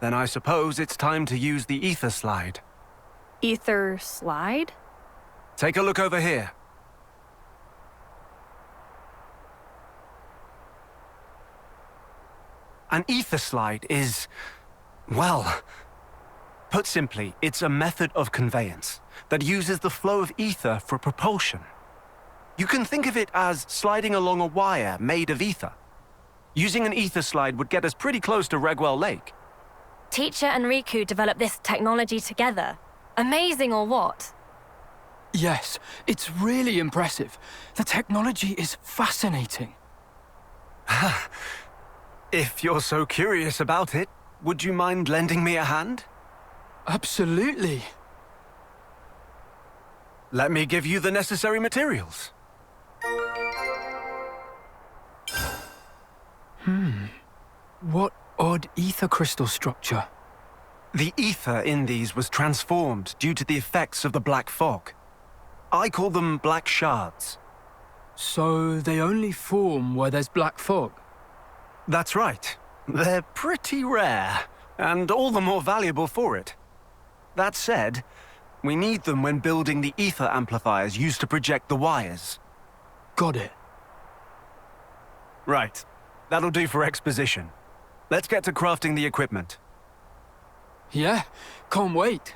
Then I suppose it's time to use the ether slide. Ether slide? Take a look over here. An ether slide is, well, put simply, it's a method of conveyance that uses the flow of ether for propulsion. You can think of it as sliding along a wire made of ether. Using an ether slide would get us pretty close to Regwell Lake. Teacher and Riku developed this technology together. Amazing or what? Yes, it's really impressive. The technology is fascinating. If you're so curious about it, would you mind lending me a hand? Absolutely. Let me give you the necessary materials. What odd ether crystal structure. The ether in these was transformed due to the effects of the black fog. I call them black shards. So they only form where there's black fog? That's right. They're pretty rare, and all the more valuable for it. That said, we need them when building the ether amplifiers used to project the wires. Got it. Right. That'll do for exposition. Let's get to crafting the equipment. Yeah, can't wait.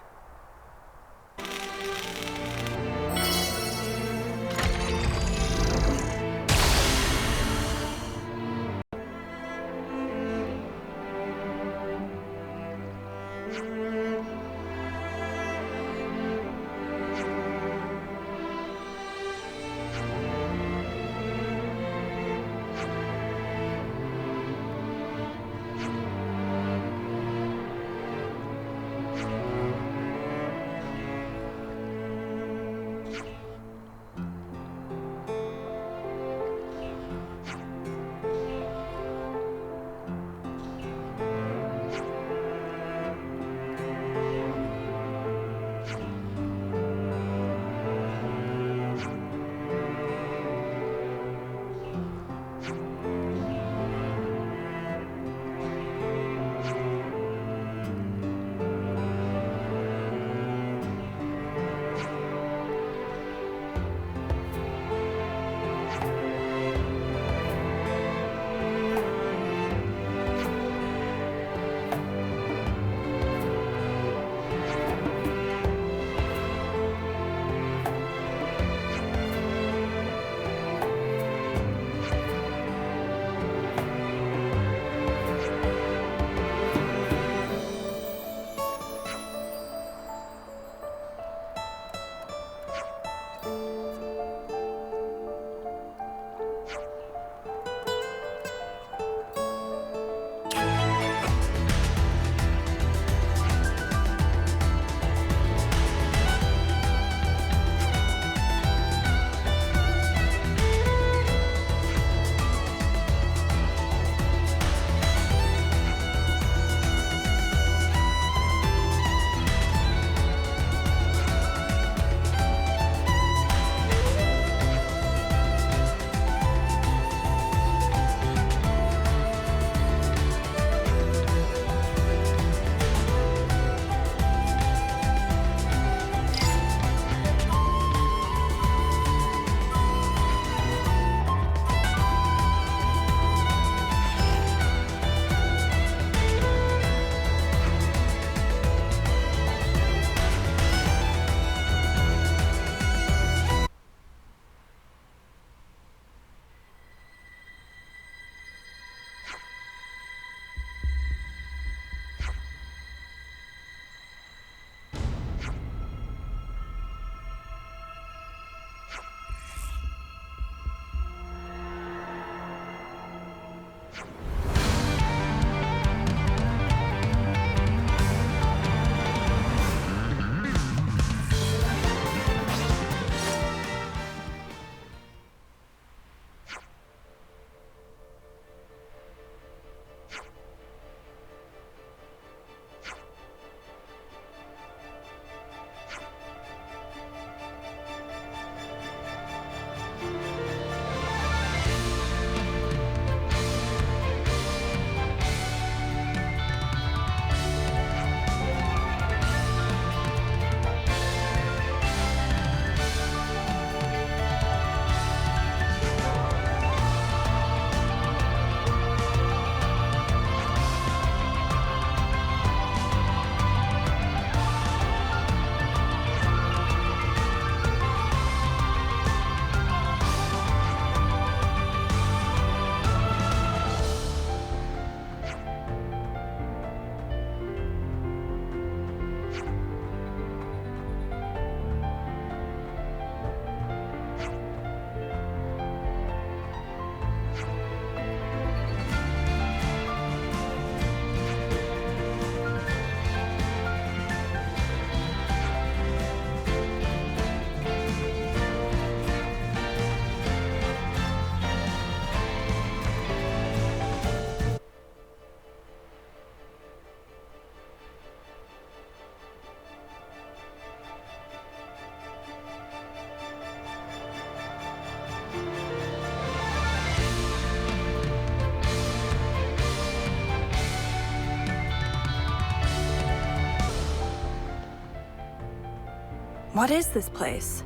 What is this place?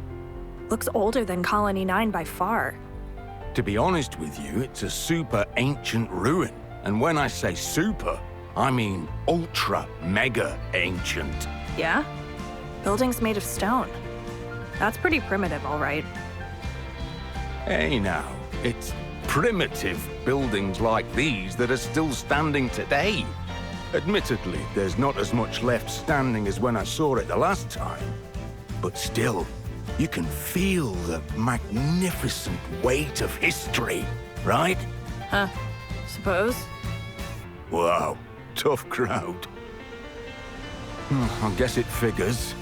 Looks older than Colony 9 by far. To be honest with you, it's a super ancient ruin. And when I say super, I mean ultra mega ancient. Yeah? Buildings made of stone. That's pretty primitive, all right. Hey now, it's primitive buildings like these that are still standing today. Admittedly, there's not as much left standing as when I saw it the last time. But still, you can feel the magnificent weight of history, right? Huh. Suppose? Wow, tough crowd. I guess it figures.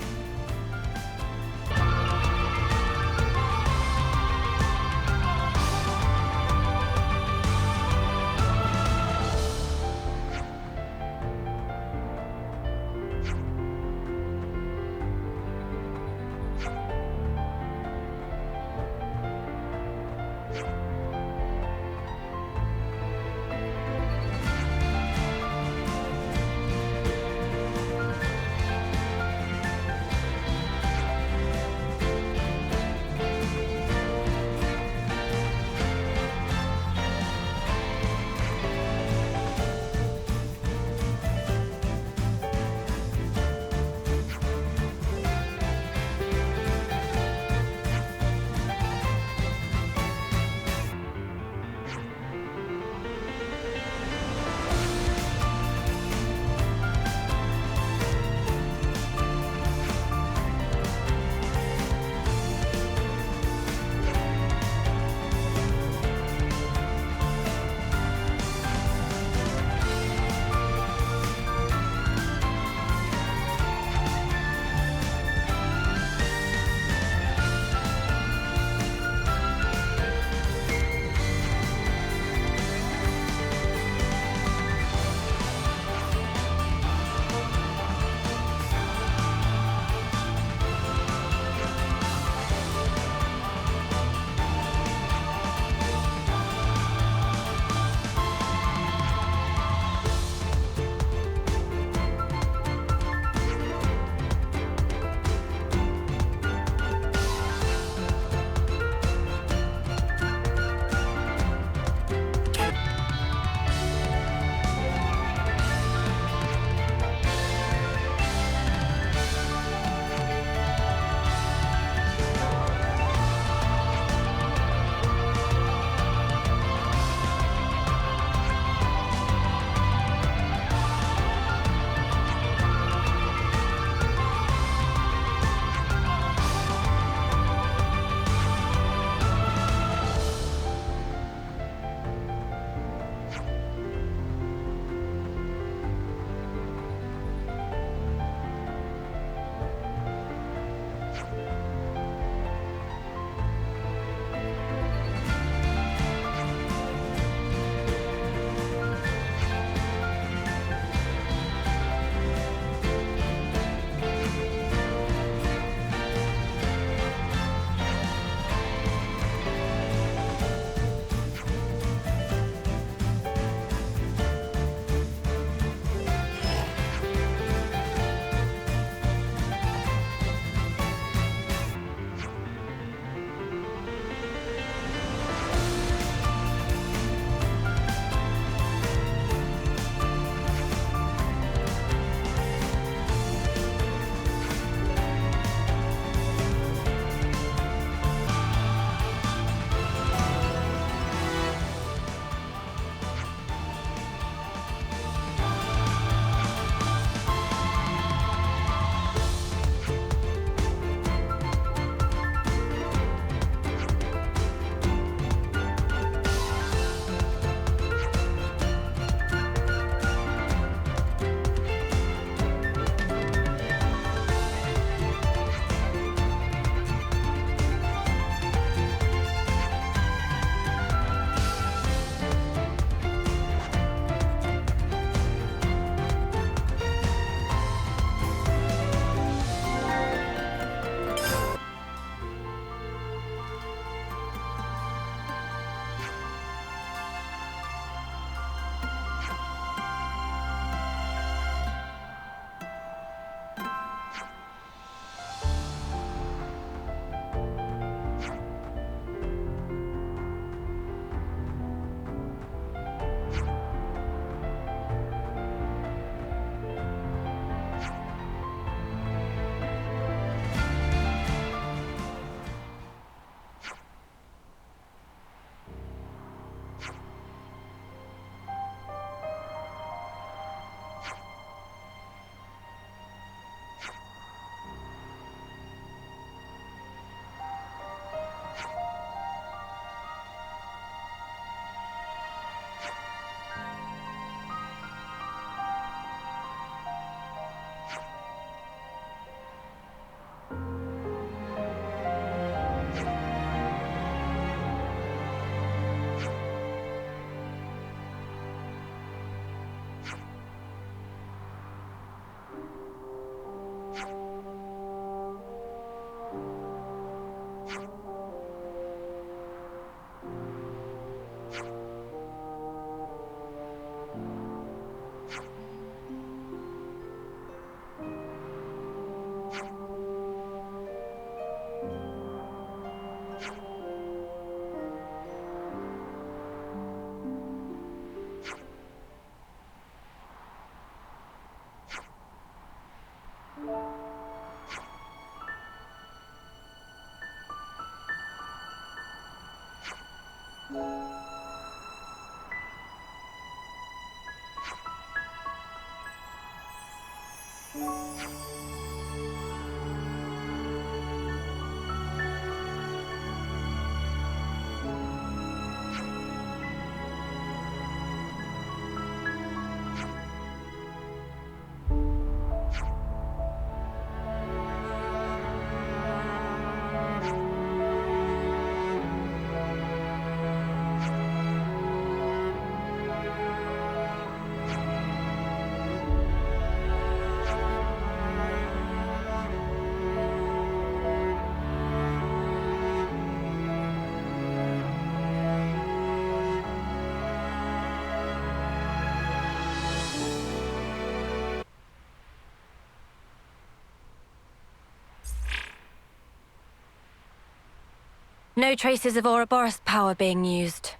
No traces of Ouroboros power being used.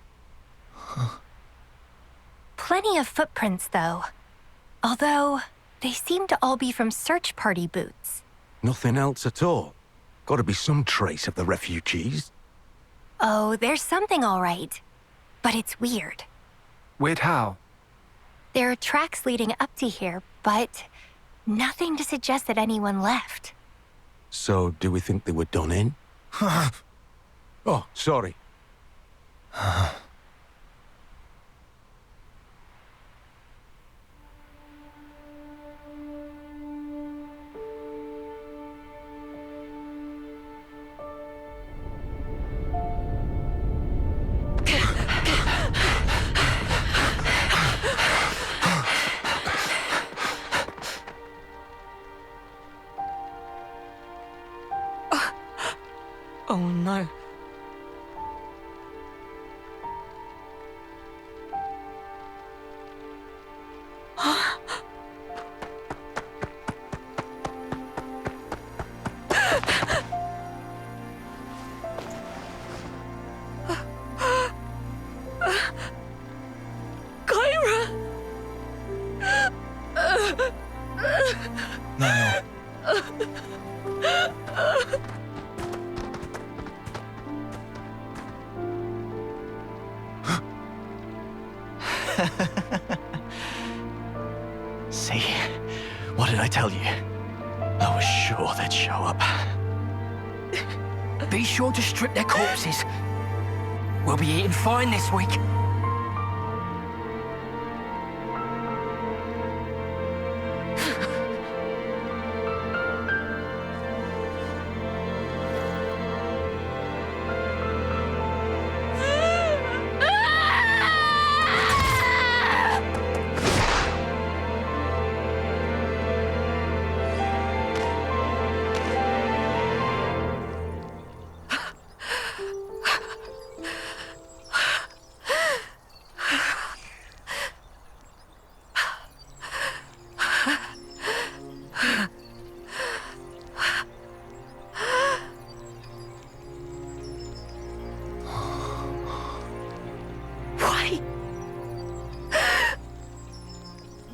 Plenty of footprints, though. Although, they seem to all be from search party boots. Nothing else at all. Gotta be some trace of the refugees. Oh, there's something all right. But it's weird. Weird how? There are tracks leading up to here, but nothing to suggest that anyone left. So, do we think they were done in? Oh, sorry. Oh no. See? What did I tell you? I was sure they'd show up. Be sure to strip their corpses. We'll be eating fine this week.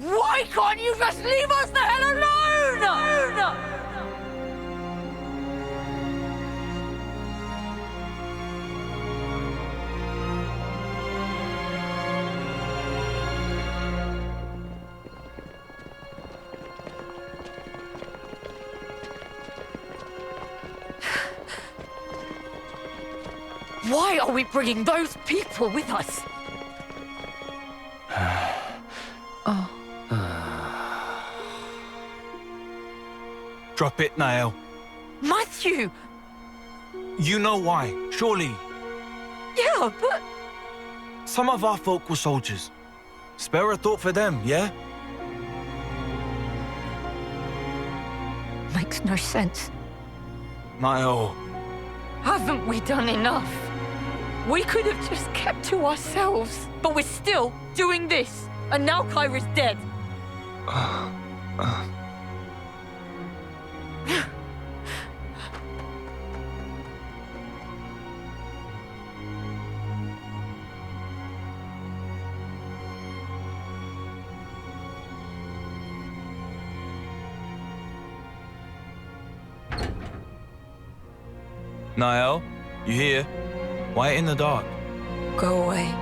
Why can't you just leave us the hell alone? Why are we bringing those people with us? Oh. Drop it, Niall. Matthew! You know why, surely. Yeah, but... Some of our folk were soldiers. Spare a thought for them, yeah? Makes no sense. Niall. Haven't we done enough? We could have just kept to ourselves, but we're still doing this. And now Kyra's dead. Niall, you here? Why in the dark? go away.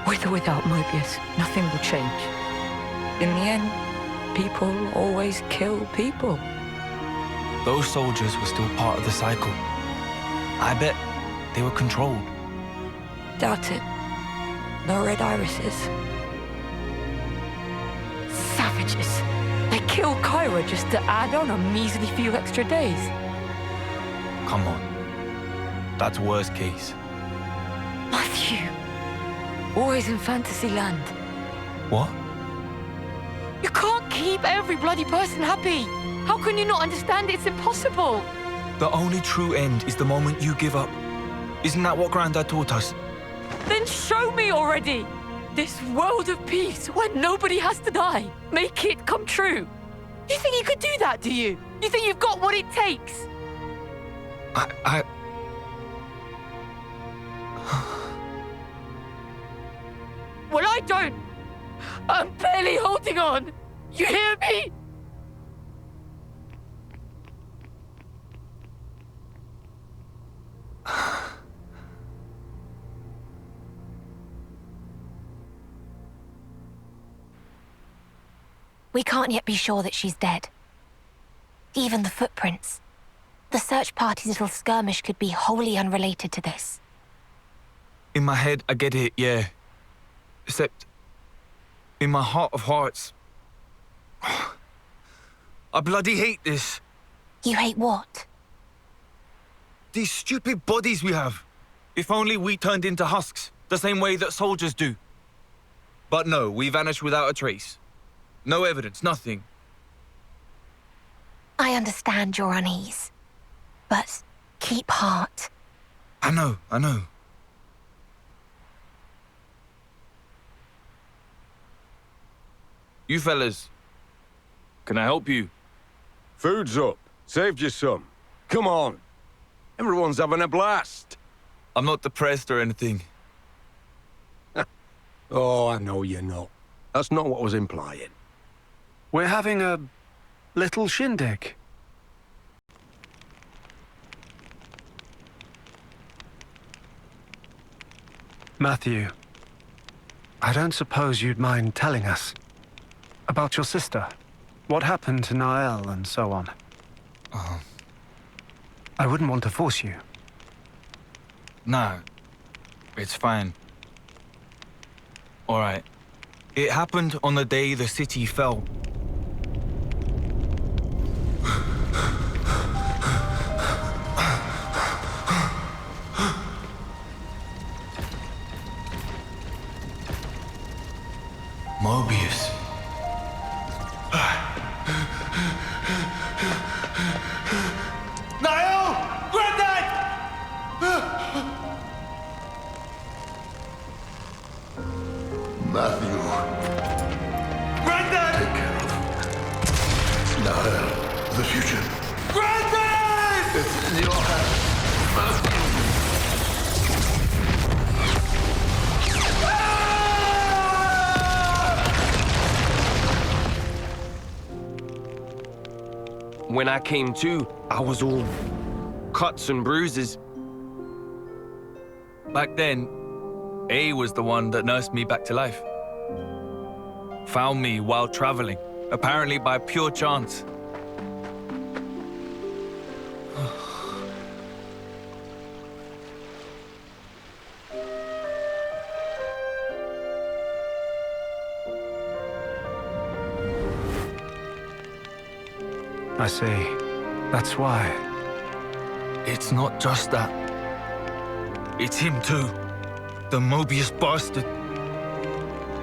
With or without Mobius, nothing will change. In the end, people always kill people. Those soldiers were still part of the cycle. I bet they were controlled. Doubt it. No red irises. Savages. They kill Kyra just to add on a measly few extra days. Come on. That's worst case. Matthew. Always in fantasy land. What? You can't keep every bloody person happy. How can you not understand it's impossible? The only true end is the moment you give up. Isn't that what Grandad taught us? Then show me already! This world of peace where nobody has to die. Make it come true. You think you could do that, do you? You think you've got what it takes? Well, I don't. I'm barely holding on. You hear me? We can't yet be sure that she's dead. Even the footprints. The search party's little skirmish could be wholly unrelated to this. In my head, I get it, yeah. Except, in my heart of hearts, I bloody hate this. You hate what? These stupid bodies we have. If only we turned into husks, the same way that soldiers do. But no, we vanished without a trace. No evidence, nothing. I understand your unease. But keep heart. I know. You fellas, can I help you? Food's up. Saved you some. Come on. Everyone's having a blast. I'm not depressed or anything. Oh, I know you're not. That's not what I was implying. We're having a little shindig. Matthew, I don't suppose you'd mind telling us about your sister. What happened to Nael and so on. I wouldn't want to force you. Nah, it's fine. All right. It happened on the day the city fell. Mobius. Niall! Granddad! Matthew. Granddad! Take care of Niall, the future. Granddad! It's in your hands, Matthew. When I came to, I was all cuts and bruises. Back then, A was the one that nursed me back to life. Found me while traveling, apparently by pure chance. I see. That's why. It's not just that. It's him too. The Mobius bastard.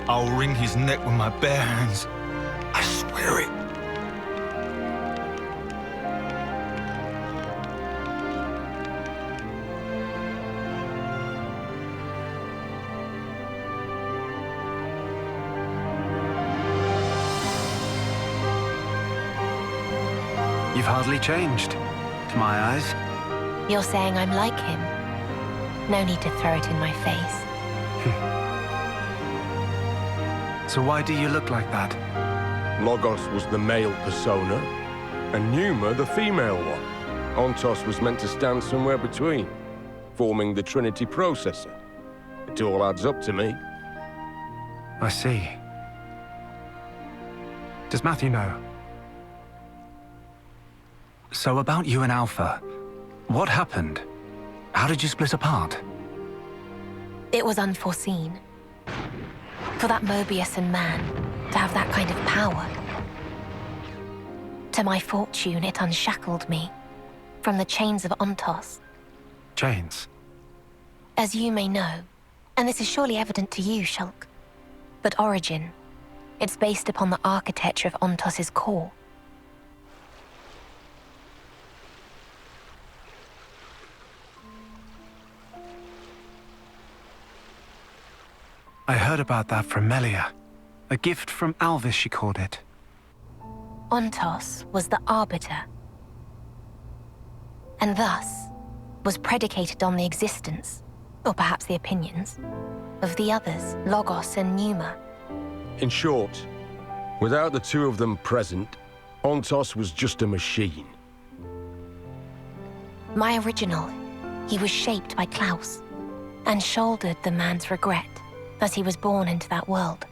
I'll wring his neck with my bare hands. I swear it. You've hardly changed, to my eyes. You're saying I'm like him. No need to throw it in my face. So why do you look like that? Logos was the male persona, and Numa the female one. Ontos was meant to stand somewhere between, forming the Trinity processor. It all adds up to me. I see. Does Matthew know? So about you and Alpha, what happened? How did you split apart? It was unforeseen. For that Mobius and man to have that kind of power. To my fortune, it unshackled me from the chains of Ontos. Chains? As you may know, and this is surely evident to you, Shulk, but Origin, it's based upon the architecture of Ontos's core. I heard about that from Melia. A gift from Alvis, she called it. Ontos was the Arbiter, and thus was predicated on the existence, or perhaps the opinions, of the others, Logos and Numa. In short, without the two of them present, Ontos was just a machine. My original, he was shaped by Klaus, and shouldered the man's regret as he was born into that world.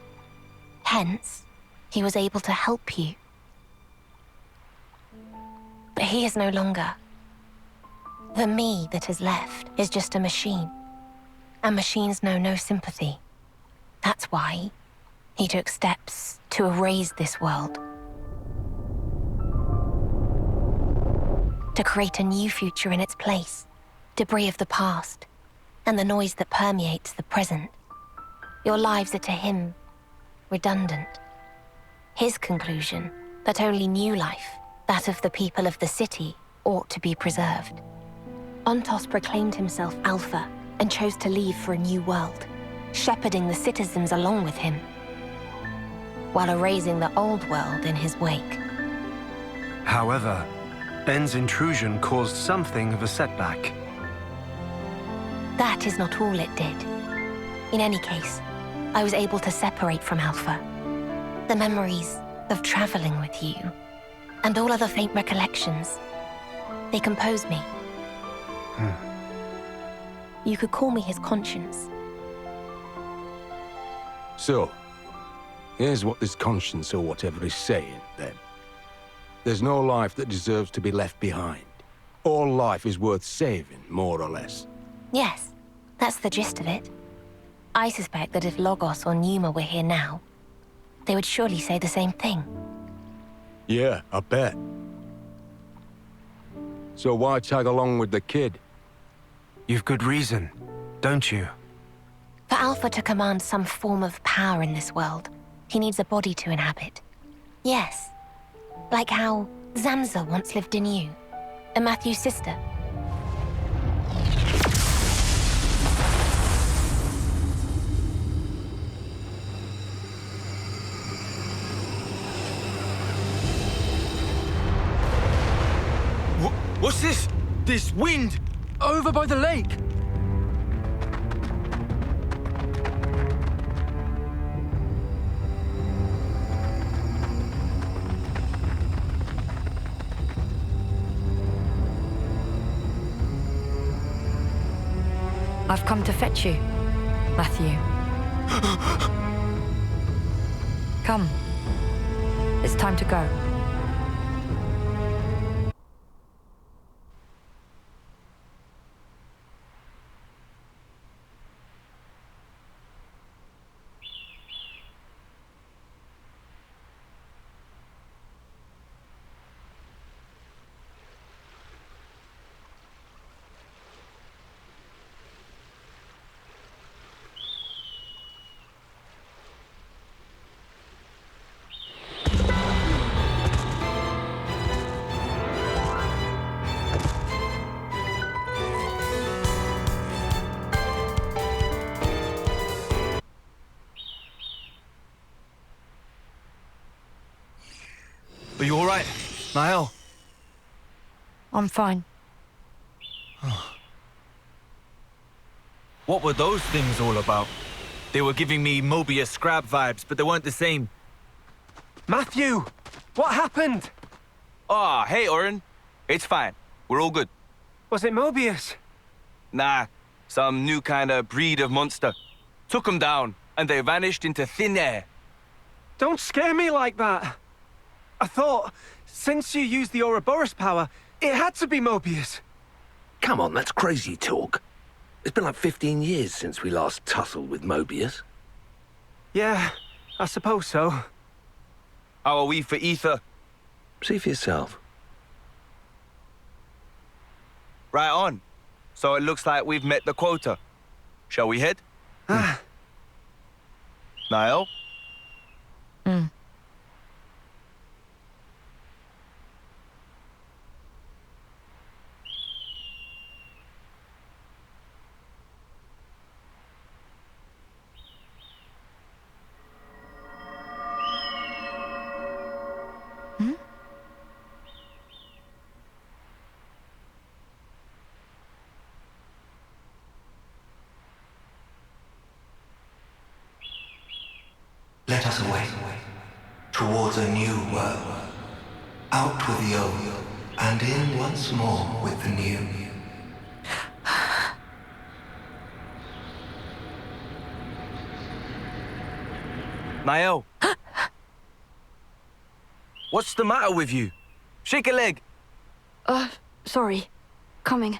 Hence, he was able to help you. But he is no longer. The me that is left is just a machine. And machines know no sympathy. That's why he took steps to erase this world. To create a new future in its place. Debris of the past, and the noise that permeates the present. Your lives are to him redundant. His conclusion that only new life, that of the people of the city, ought to be preserved. Ontos proclaimed himself Alpha and chose to leave for a new world, shepherding the citizens along with him, while erasing the old world in his wake. However, Ben's intrusion caused something of a setback. That is not all it did. In any case, I was able to separate from Alpha. The memories of traveling with you, and all other faint recollections, they compose me. You could call me his conscience. So, here's what this conscience or whatever is saying, then. There's no life that deserves to be left behind. All life is worth saving, more or less. Yes, that's the gist of it. I suspect that if Logos or Numa were here now, they would surely say the same thing. Yeah, I bet. So why tag along with the kid? You've good reason, don't you? For Alpha to command some form of power in this world, he needs a body to inhabit. Yes, like how Zanza once lived in you, and Matthew's sister. What's this? This wind? Over by the lake. I've come to fetch you, Matthew. Come. It's time to go. Are you all right, Niall? I'm fine. What were those things all about? They were giving me Mobius Scrab vibes, but they weren't the same. Matthew! What happened? Oh, hey, Oren. It's fine. We're all good. Was it Mobius? Nah, some new kind of breed of monster. Took them down, and they vanished into thin air. Don't scare me like that. I thought, since you used the Ouroboros power, it had to be Mobius. Come on, that's crazy talk. It's been like 15 years since we last tussled with Mobius. Yeah, I suppose so. How are we for ether? See for yourself. Right on. So it looks like we've met the quota. Shall we head? Niall? Let us away, towards a new world, out with the old, and in once more with the new. Niall. What's the matter with you? Shake a leg. Sorry. Coming.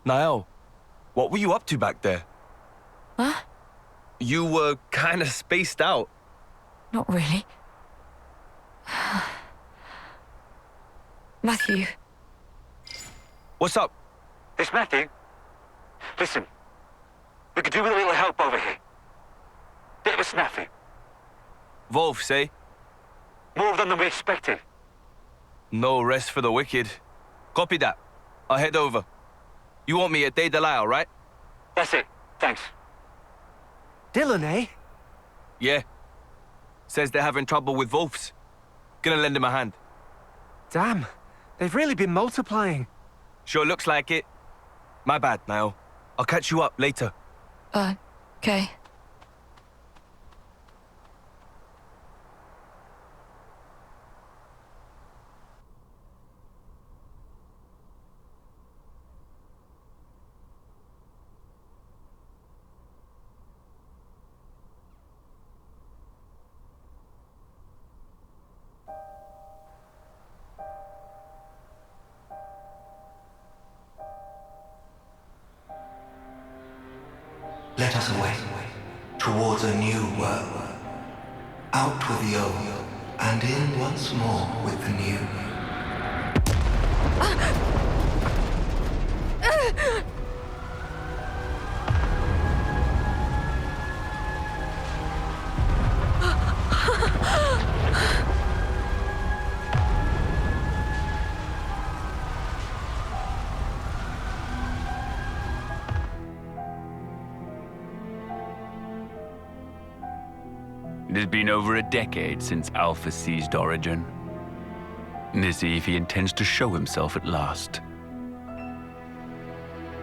Niall, what were you up to back there? Huh? You were kind of spaced out. Not really. Matthew. What's up? It's Matthew. Listen, we could do with a little help over here. Bit of a snafu. Wolf, say? More of them than we expected. No rest for the wicked. Copy that. I'll head over. You want me at Day Delisle, right? That's it. Thanks. Dylan, eh? Yeah. Says they're having trouble with Wolves. Gonna lend him a hand. Damn, they've really been multiplying. Sure looks like it. My bad, Niall. I'll catch you up later. Okay. Let us away, towards a new world, out with the old, and in once more with the new. It has been over a decade since Alpha seized Origin. This eve he intends to show himself at last.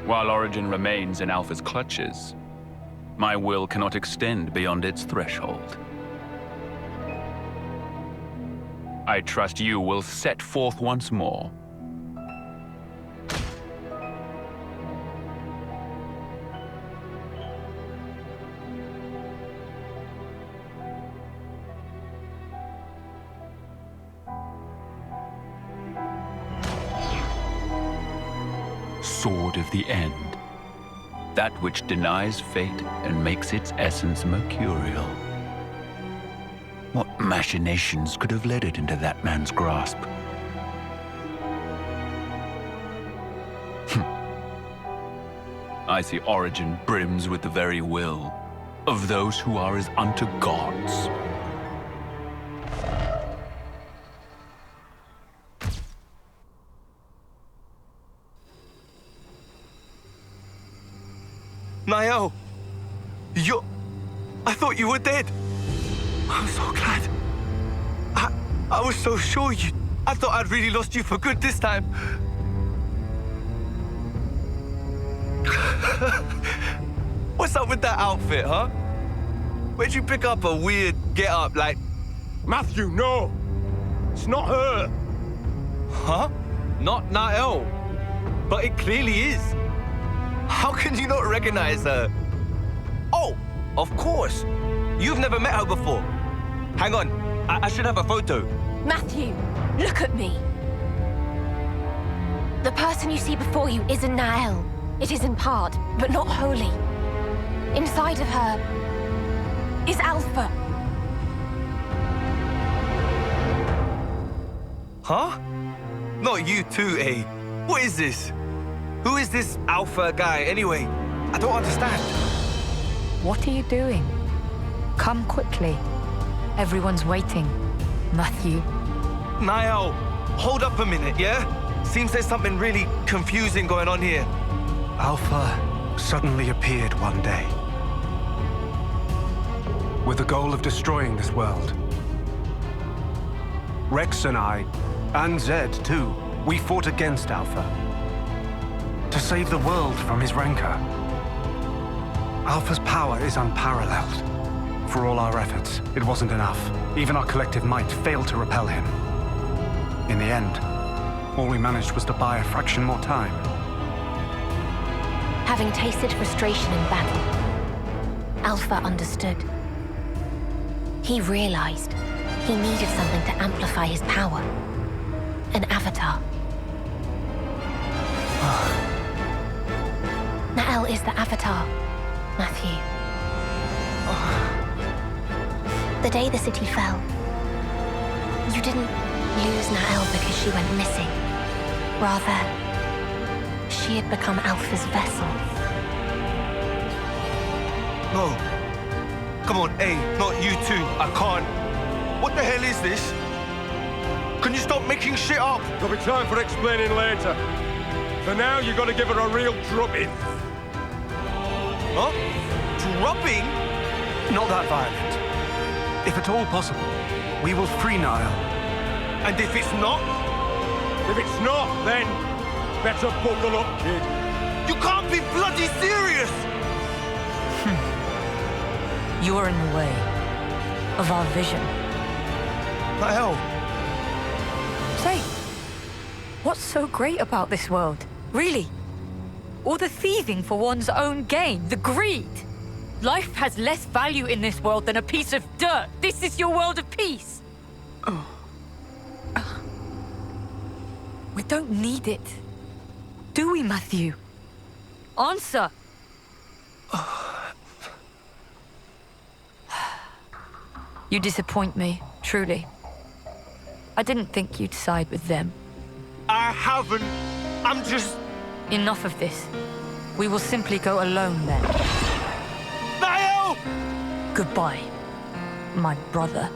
While Origin remains in Alpha's clutches, my will cannot extend beyond its threshold. I trust you will set forth once more. Sword of the End. That which denies fate and makes its essence mercurial. What machinations could have led it into that man's grasp? I see Origin brims with the very will of those who are as unto gods. Niall! I thought you were dead. I'm so glad. I was so sure I thought I'd really lost you for good this time. What's up with that outfit, huh? Where'd you pick up a weird get-up like... Matthew, no! It's not her! Huh? Not Nael. But it clearly is. How can you not recognize her? Oh, of course. You've never met her before. Hang on, I should have a photo. Matthew, look at me. The person you see before you isn't Nael. It is in part, but not wholly. Inside of her is Alpha. Huh? Not you too, eh? What is this? Who is this Alpha guy anyway? I don't understand. What are you doing? Come quickly. Everyone's waiting. Matthew. Niall, hold up a minute, yeah? Seems there's something really confusing going on here. Alpha suddenly appeared one day, with the goal of destroying this world. Rex and I, and Zed too, we fought against Alpha to save the world from his rancor. Alpha's power is unparalleled. For all our efforts, it wasn't enough. Even our collective might failed to repel him. In the end, all we managed was to buy a fraction more time. Having tasted frustration in battle, Alpha understood. He realized he needed something to amplify his power. An avatar. Nael is the avatar, Matthew. The day the city fell, you didn't lose Nael because she went missing. Rather, she had become Alpha's vessel. No. Come on, hey, not you two. I can't. What the hell is this? Can you stop making shit up? There'll be time for explaining later. For now, you gotta give her a real drubbing. Huh? Drubbing? Not that violent. If at all possible, we will free Nael. And if it's not? If it's not, then better buckle up, kid. You can't be bloody serious! You're in the way of our vision. Nael. Say, what's so great about this world? Really? All the thieving for one's own gain, the greed. Life has less value in this world than a piece of dirt. This is your world of peace. Oh. We don't need it. Do we, Matthew? Answer. You disappoint me, truly. I didn't think you'd side with them. I haven't. I'm just... Enough of this. We will simply go alone then. Nael! Goodbye, my brother.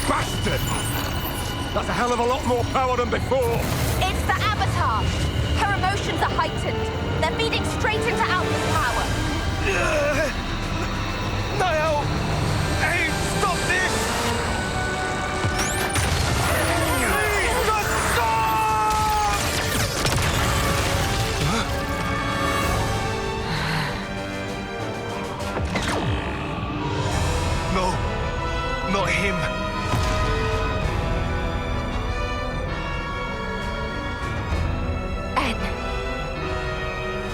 Bastard! That's a hell of a lot more power than before. It's the Avatar. Her emotions are heightened. They're feeding straight into Alpha's power. Nael! Hey, stop this! Please, just stop! No, not him.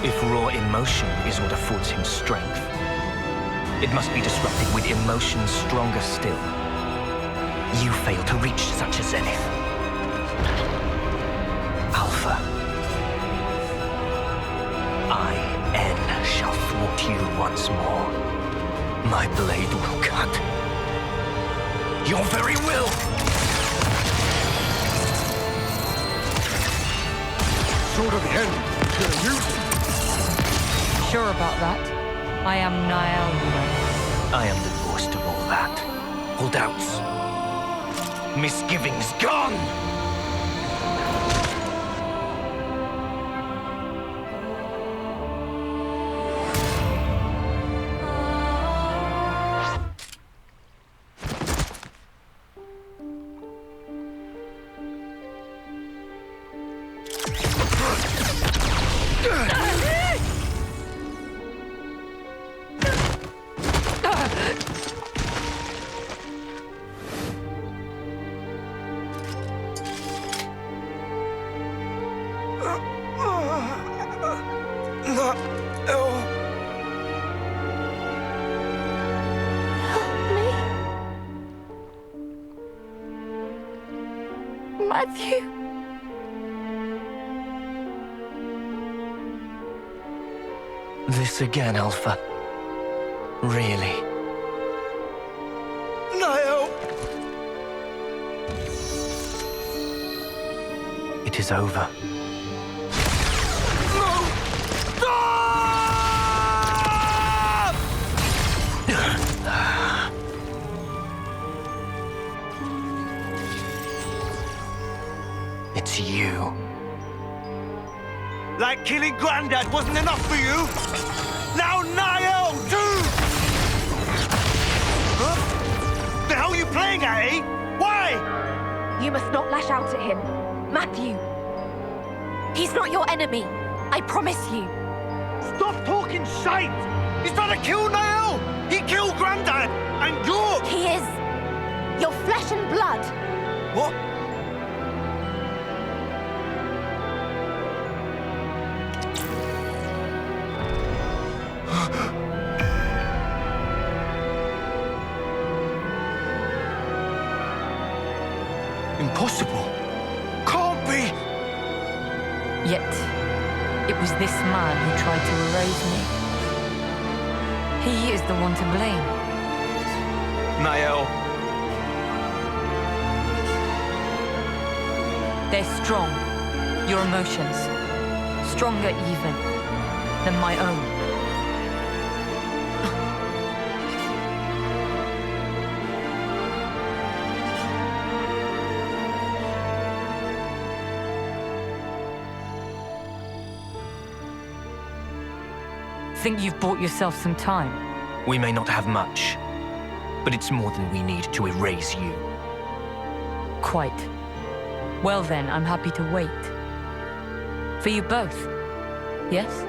If raw emotion is what affords him strength, it must be disrupted with emotions stronger still. You fail to reach such a zenith. Alpha. I, N, shall thwart you once more. My blade will cut your very will! Sword of the end. You're using. Sure about that? I am Nael, you know. I am divorced of all that. All doubts. Misgivings gone! Matthew! This again, Alpha. Really? Niall! It is over. It's you. Like killing Grandad wasn't enough for you? Now Niall, too! Huh? The hell are you playing at, eh? Why? You must not lash out at him. Matthew. He's not your enemy. I promise you. Stop talking shite! He's trying to kill Niall! He killed Grandad! And you're... He is. Your flesh and blood. What? Impossible. Can't be! Yet, it was this man who tried to erase me. He is the one to blame. Niall. They're strong. Your emotions. Stronger even than my own. Think you've bought yourself some time? We may not have much, but it's more than we need to erase you. Quite. Well then, I'm happy to wait. For you both, yes?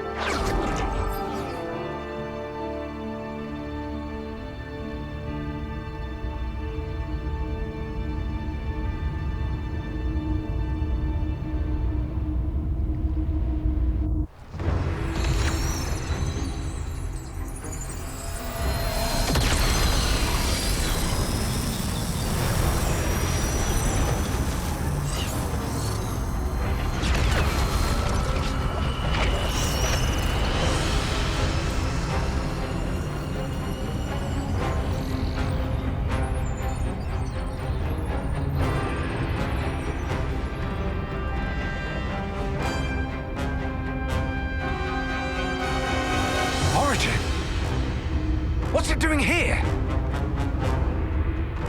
What's it doing here?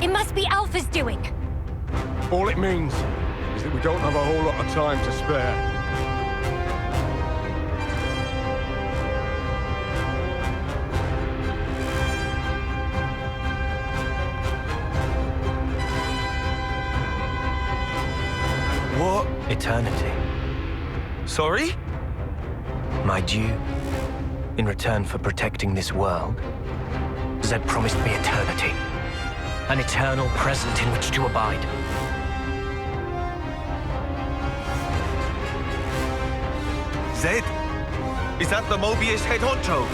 It must be Alpha's doing. All it means is that we don't have a whole lot of time to spare. What? Eternity. Sorry? My due, in return for protecting this world, Zed promised me eternity. An eternal present in which to abide. Zed? Is that the Mobius head honcho?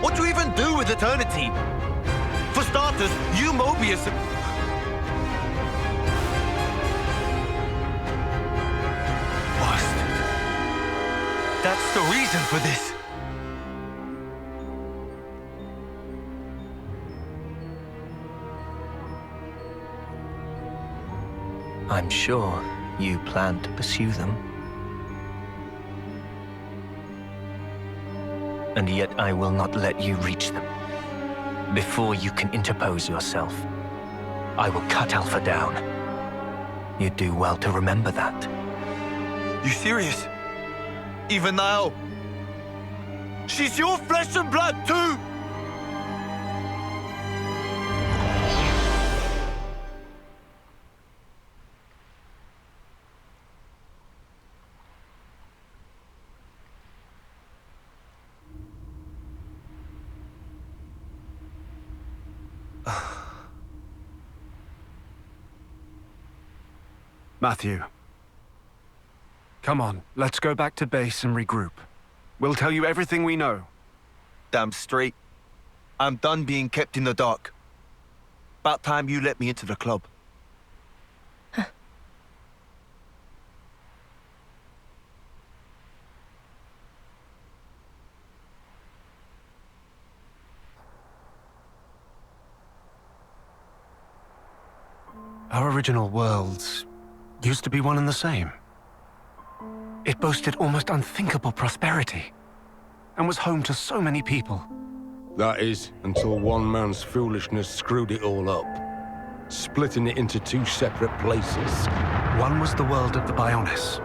What do you even do with eternity? For starters, you Mobius... Bastard. That's the reason for this. I'm sure you plan to pursue them. And yet I will not let you reach them. Before you can interpose yourself, I will cut Alpha down. You do well to remember that. You serious? Even now? She's your flesh and blood too! Matthew. Come on, let's go back to base and regroup. We'll tell you everything we know. Damn straight. I'm done being kept in the dark. About time you let me into the club. Our original worlds used to be one and the same. It boasted almost unthinkable prosperity and was home to so many people. That is, until one man's foolishness screwed it all up, splitting it into two separate places. One was the world of the Bionis,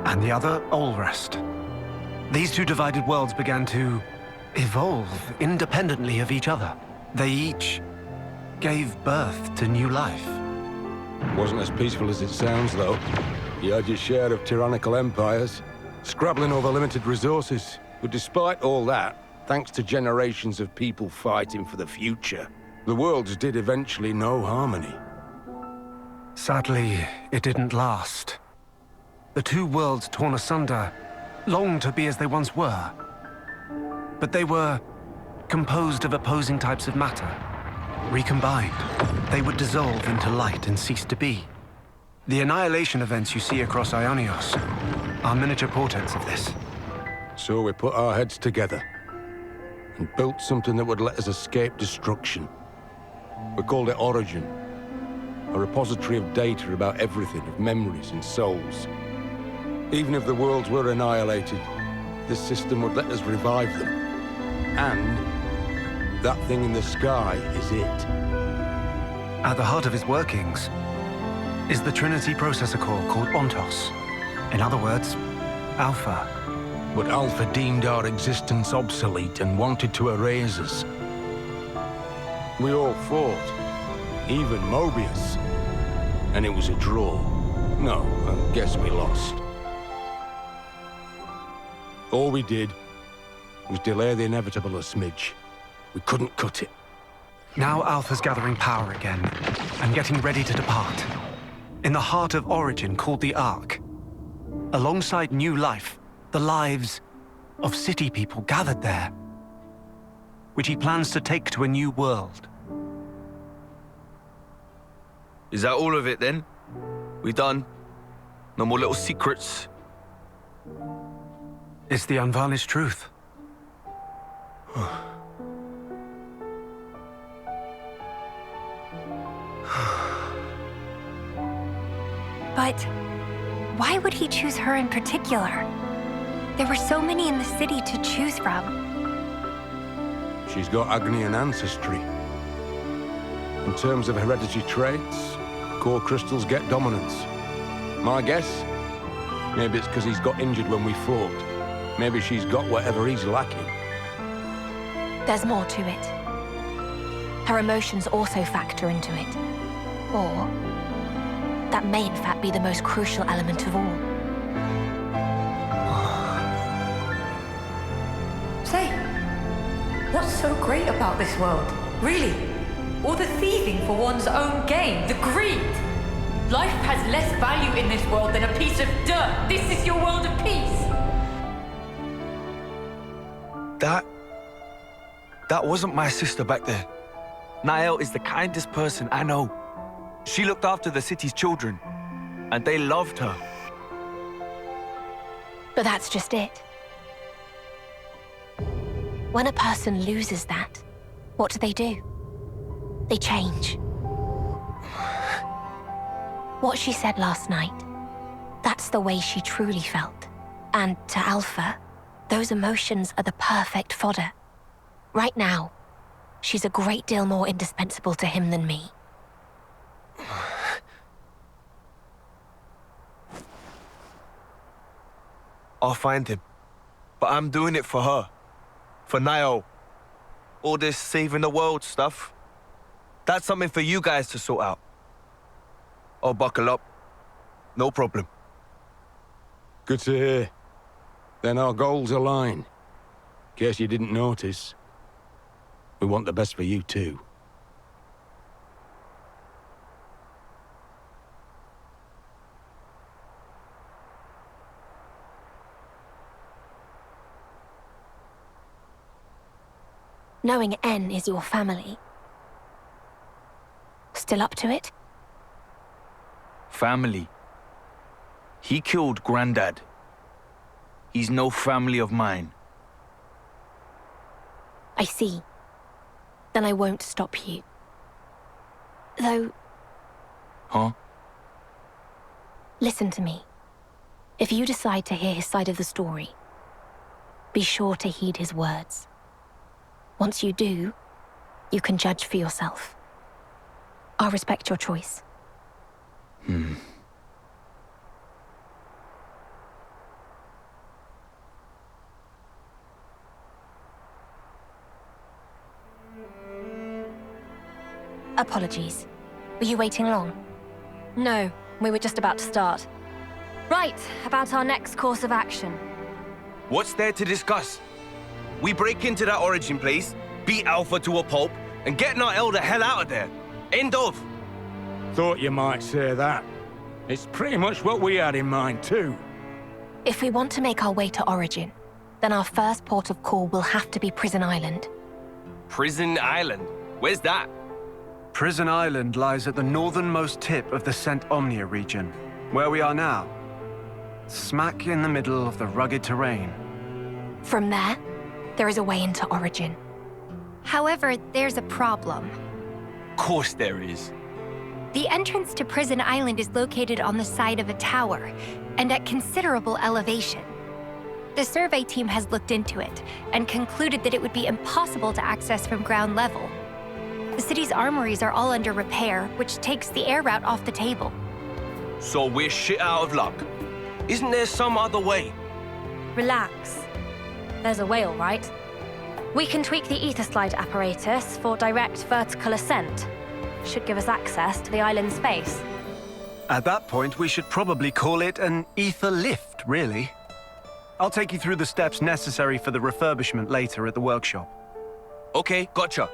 and the other, Olrest. These two divided worlds began to evolve independently of each other. They each gave birth to new life. Wasn't as peaceful as it sounds, though. You had your share of tyrannical empires, scrabbling over limited resources. But despite all that, thanks to generations of people fighting for the future, the worlds did eventually know harmony. Sadly, it didn't last. The two worlds torn asunder longed to be as they once were. But they were composed of opposing types of matter. Recombined, they would dissolve into light and cease to be. The annihilation events you see across Ionios are miniature portents of this. So we put our heads together and built something that would let us escape destruction. We called it Origin, a repository of data about everything, of memories and souls. Even if the worlds were annihilated, this system would let us revive them. And that thing in the sky is it. At the heart of its workings is the Trinity processor core called Ontos. In other words, Alpha. But Alpha deemed our existence obsolete and wanted to erase us. We all fought, even Mobius. And it was a draw. No, I guess we lost. All we did was delay the inevitable a smidge. We couldn't cut it. Now Alpha's gathering power again, and getting ready to depart. In the heart of Origin called the Ark. Alongside new life, the lives of city people gathered there, which he plans to take to a new world. Is that all of it then? We done? No more little secrets? It's the unvarnished truth. But why would he choose her in particular? There were so many in the city to choose from. She's got Agnian ancestry. In terms of hereditary traits, core crystals get dominance. My guess? Maybe it's because he's got injured when we fought. Maybe she's got whatever he's lacking. There's more to it. Her emotions also factor into it. Or that may in fact be the most crucial element of all. Say, what's so great about this world? Really? All the thieving for one's own gain, the greed. Life has less value in this world than a piece of dirt. This is your world of peace. That wasn't my sister back there. Nael is the kindest person I know. She looked after the city's children, and they loved her. But that's just it. When a person loses that, what do? They change. What she said last night, that's the way she truly felt. And to Alpha, those emotions are the perfect fodder. Right now, she's a great deal more indispensable to him than me. I'll find him. But I'm doing it for her. For Nael. All this saving the world stuff. That's something for you guys to sort out. I'll buckle up. No problem. Good to hear. Then our goals align. In case you didn't notice. We want the best for you too. Knowing N is your family. Still up to it? Family. He killed Grandad. He's no family of mine. I see. Then I won't stop you. Though, Huh? Listen to me. If you decide to hear his side of the story, be sure to heed his words. Once you do, you can judge for yourself. I'll respect your choice. Apologies. Were you waiting long? No, we were just about to start. Right, about our next course of action. What's there to discuss? We break into that origin place, beat Alpha to a pulp, and get Nael the hell out of there. End of. Thought you might say that. It's pretty much what we had in mind too. If we want to make our way to Origin, then our first port of call will have to be Prison Island. Prison Island? Where's that? Prison Island lies at the northernmost tip of the Saint Omnia region, where we are now. Smack in the middle of the rugged terrain. From there, there is a way into Origin. However, there's a problem. Of course there is. The entrance to Prison Island is located on the side of a tower, and at considerable elevation. The survey team has looked into it, and concluded that it would be impossible to access from ground level. The city's armories are all under repair, which takes the air route off the table. So we're shit out of luck. Isn't there some other way? Relax. There's a way, all right. We can tweak the ether slide apparatus for direct vertical ascent. Should give us access to the island's face. At that point, we should probably call it an ether lift, really. I'll take you through the steps necessary for the refurbishment later at the workshop. Okay, gotcha.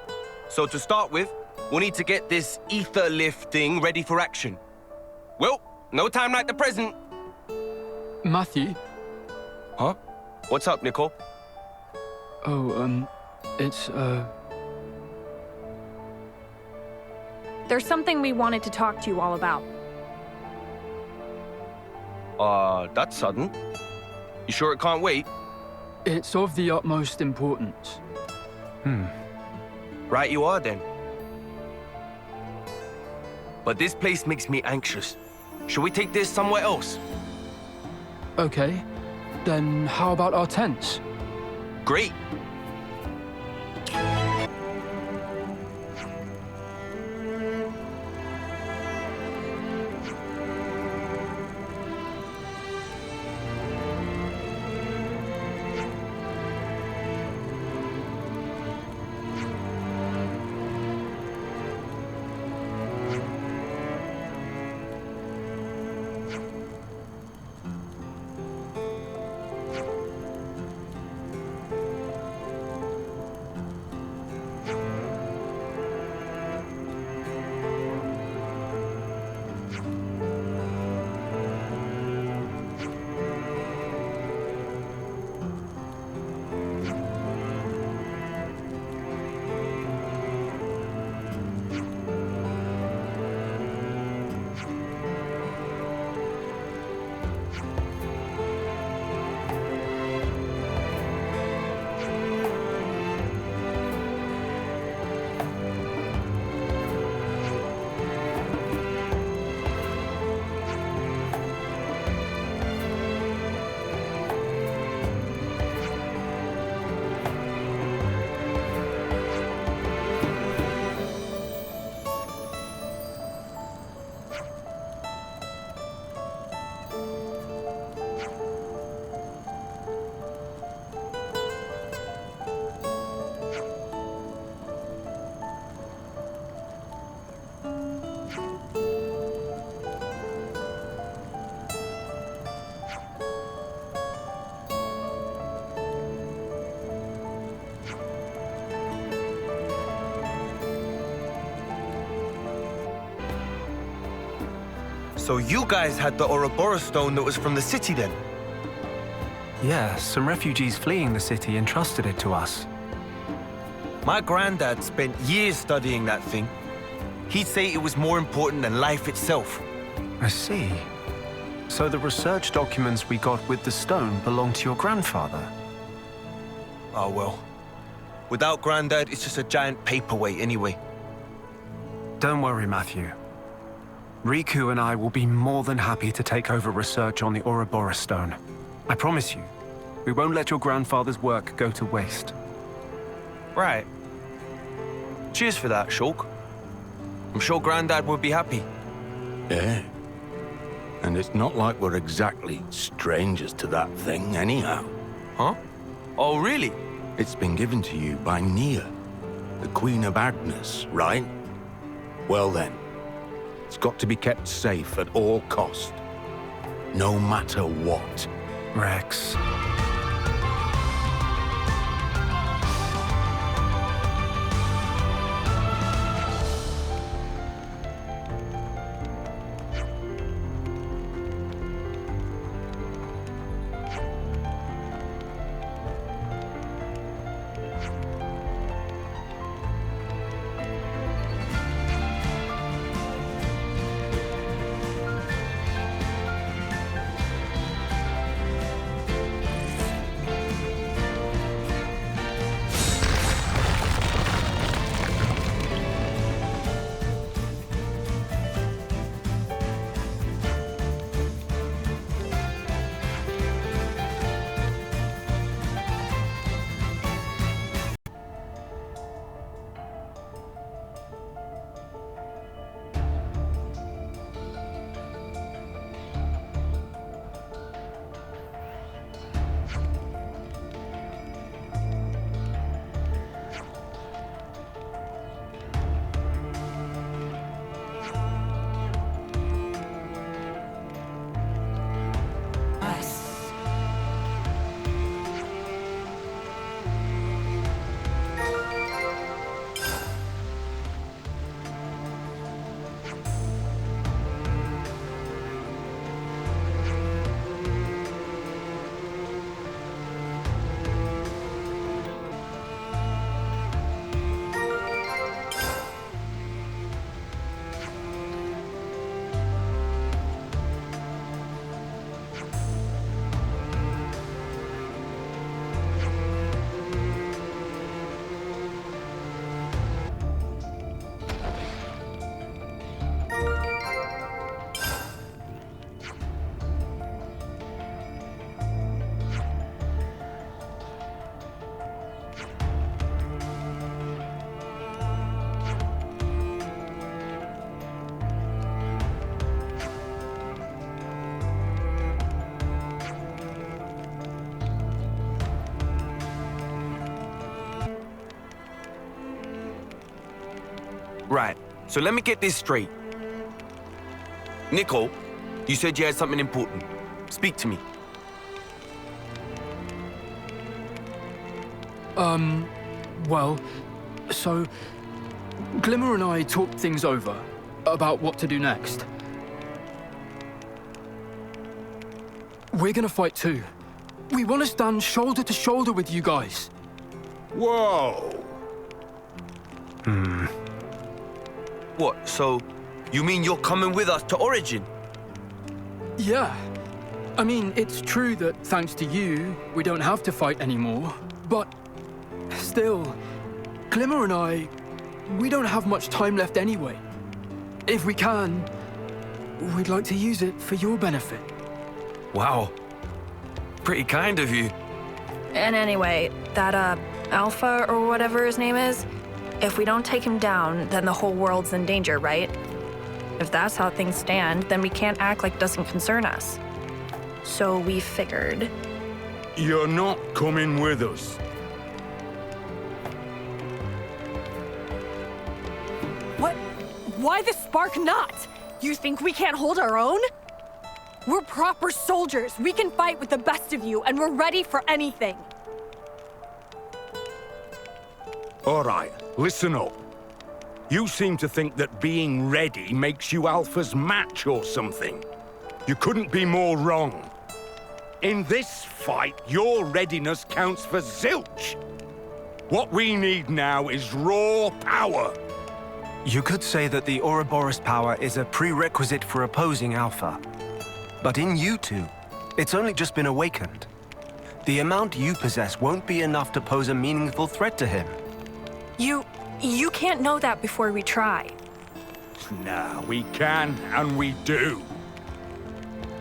So to start with, we'll need to get this ether lift thing ready for action. Well, no time like the present. Matthew? Huh? What's up, Nicole? Oh, it's, There's something we wanted to talk to you all about. That's sudden. You sure it can't wait? It's of the utmost importance. Right you are, then. But this place makes me anxious. Should we take this somewhere else? Okay. Then how about our tents? Great. So you guys had the Ouroboros stone that was from the city then? Yeah, some refugees fleeing the city entrusted it to us. My granddad spent years studying that thing. He'd say it was more important than life itself. I see. So the research documents we got with the stone belong to your grandfather? Oh well. Without Granddad, it's just a giant paperweight anyway. Don't worry, Matthew. Riku and I will be more than happy to take over research on the Ouroboros stone. I promise you, we won't let your grandfather's work go to waste. Right. Cheers for that, Shulk. I'm sure Grandad would be happy. Yeah. And it's not like we're exactly strangers to that thing anyhow. Huh? Oh, really? It's been given to you by Nia, the Queen of Agnes, right? Well then, it's got to be kept safe at all cost. No matter what. Rex. Right, so let me get this straight. Nicole, you said you had something important. Speak to me. Well, so Glimmer and I talked things over about what to do next. We're gonna fight too. We want to stand shoulder to shoulder with you guys. Whoa! What, so you mean you're coming with us to Origin? Yeah. I mean, it's true that thanks to you, we don't have to fight anymore, but still, Glimmer and I, we don't have much time left anyway. If we can, we'd like to use it for your benefit. Wow. Pretty kind of you. And anyway, that, Alpha or whatever his name is, if we don't take him down, then the whole world's in danger, right? If that's how things stand, then we can't act like it doesn't concern us. So we figured. You're not coming with us. What? Why the spark not? You think we can't hold our own? We're proper soldiers. We can fight with the best of you, and we're ready for anything. All right, listen up. You seem to think that being ready makes you Alpha's match or something. You couldn't be more wrong. In this fight, your readiness counts for zilch. What we need now is raw power. You could say that the Ouroboros power is a prerequisite for opposing Alpha. But in you two, it's only just been awakened. The amount you possess won't be enough to pose a meaningful threat to him. You can't know that before we try. Nah, we can and we do.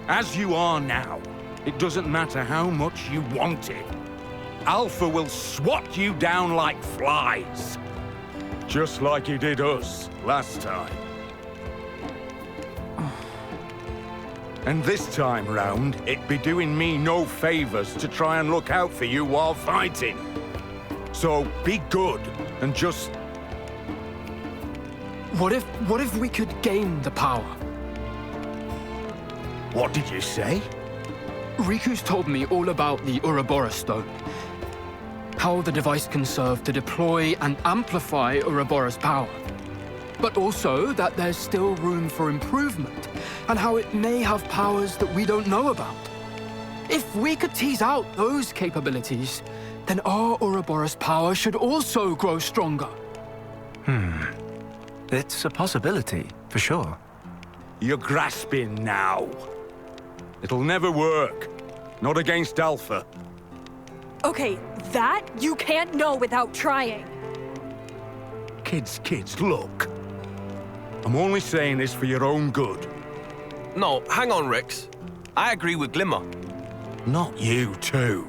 As you are now, it doesn't matter how much you want it. Alpha will swat you down like flies. Just like he did us last time. And this time round, it'd be doing me no favors to try and look out for you while fighting. So be good and just... What if we could gain the power? What did you say? Riku's told me all about the Ouroboros Stone. How the device can serve to deploy and amplify Ouroboros power. But also that there's still room for improvement, and how it may have powers that we don't know about. If we could tease out those capabilities, then our Ouroboros power should also grow stronger. It's a possibility, for sure. You're grasping now. It'll never work. Not against Alpha. Okay, that you can't know without trying. Kids, look. I'm only saying this for your own good. No, hang on, Rex. I agree with Glimmer. Not you, too.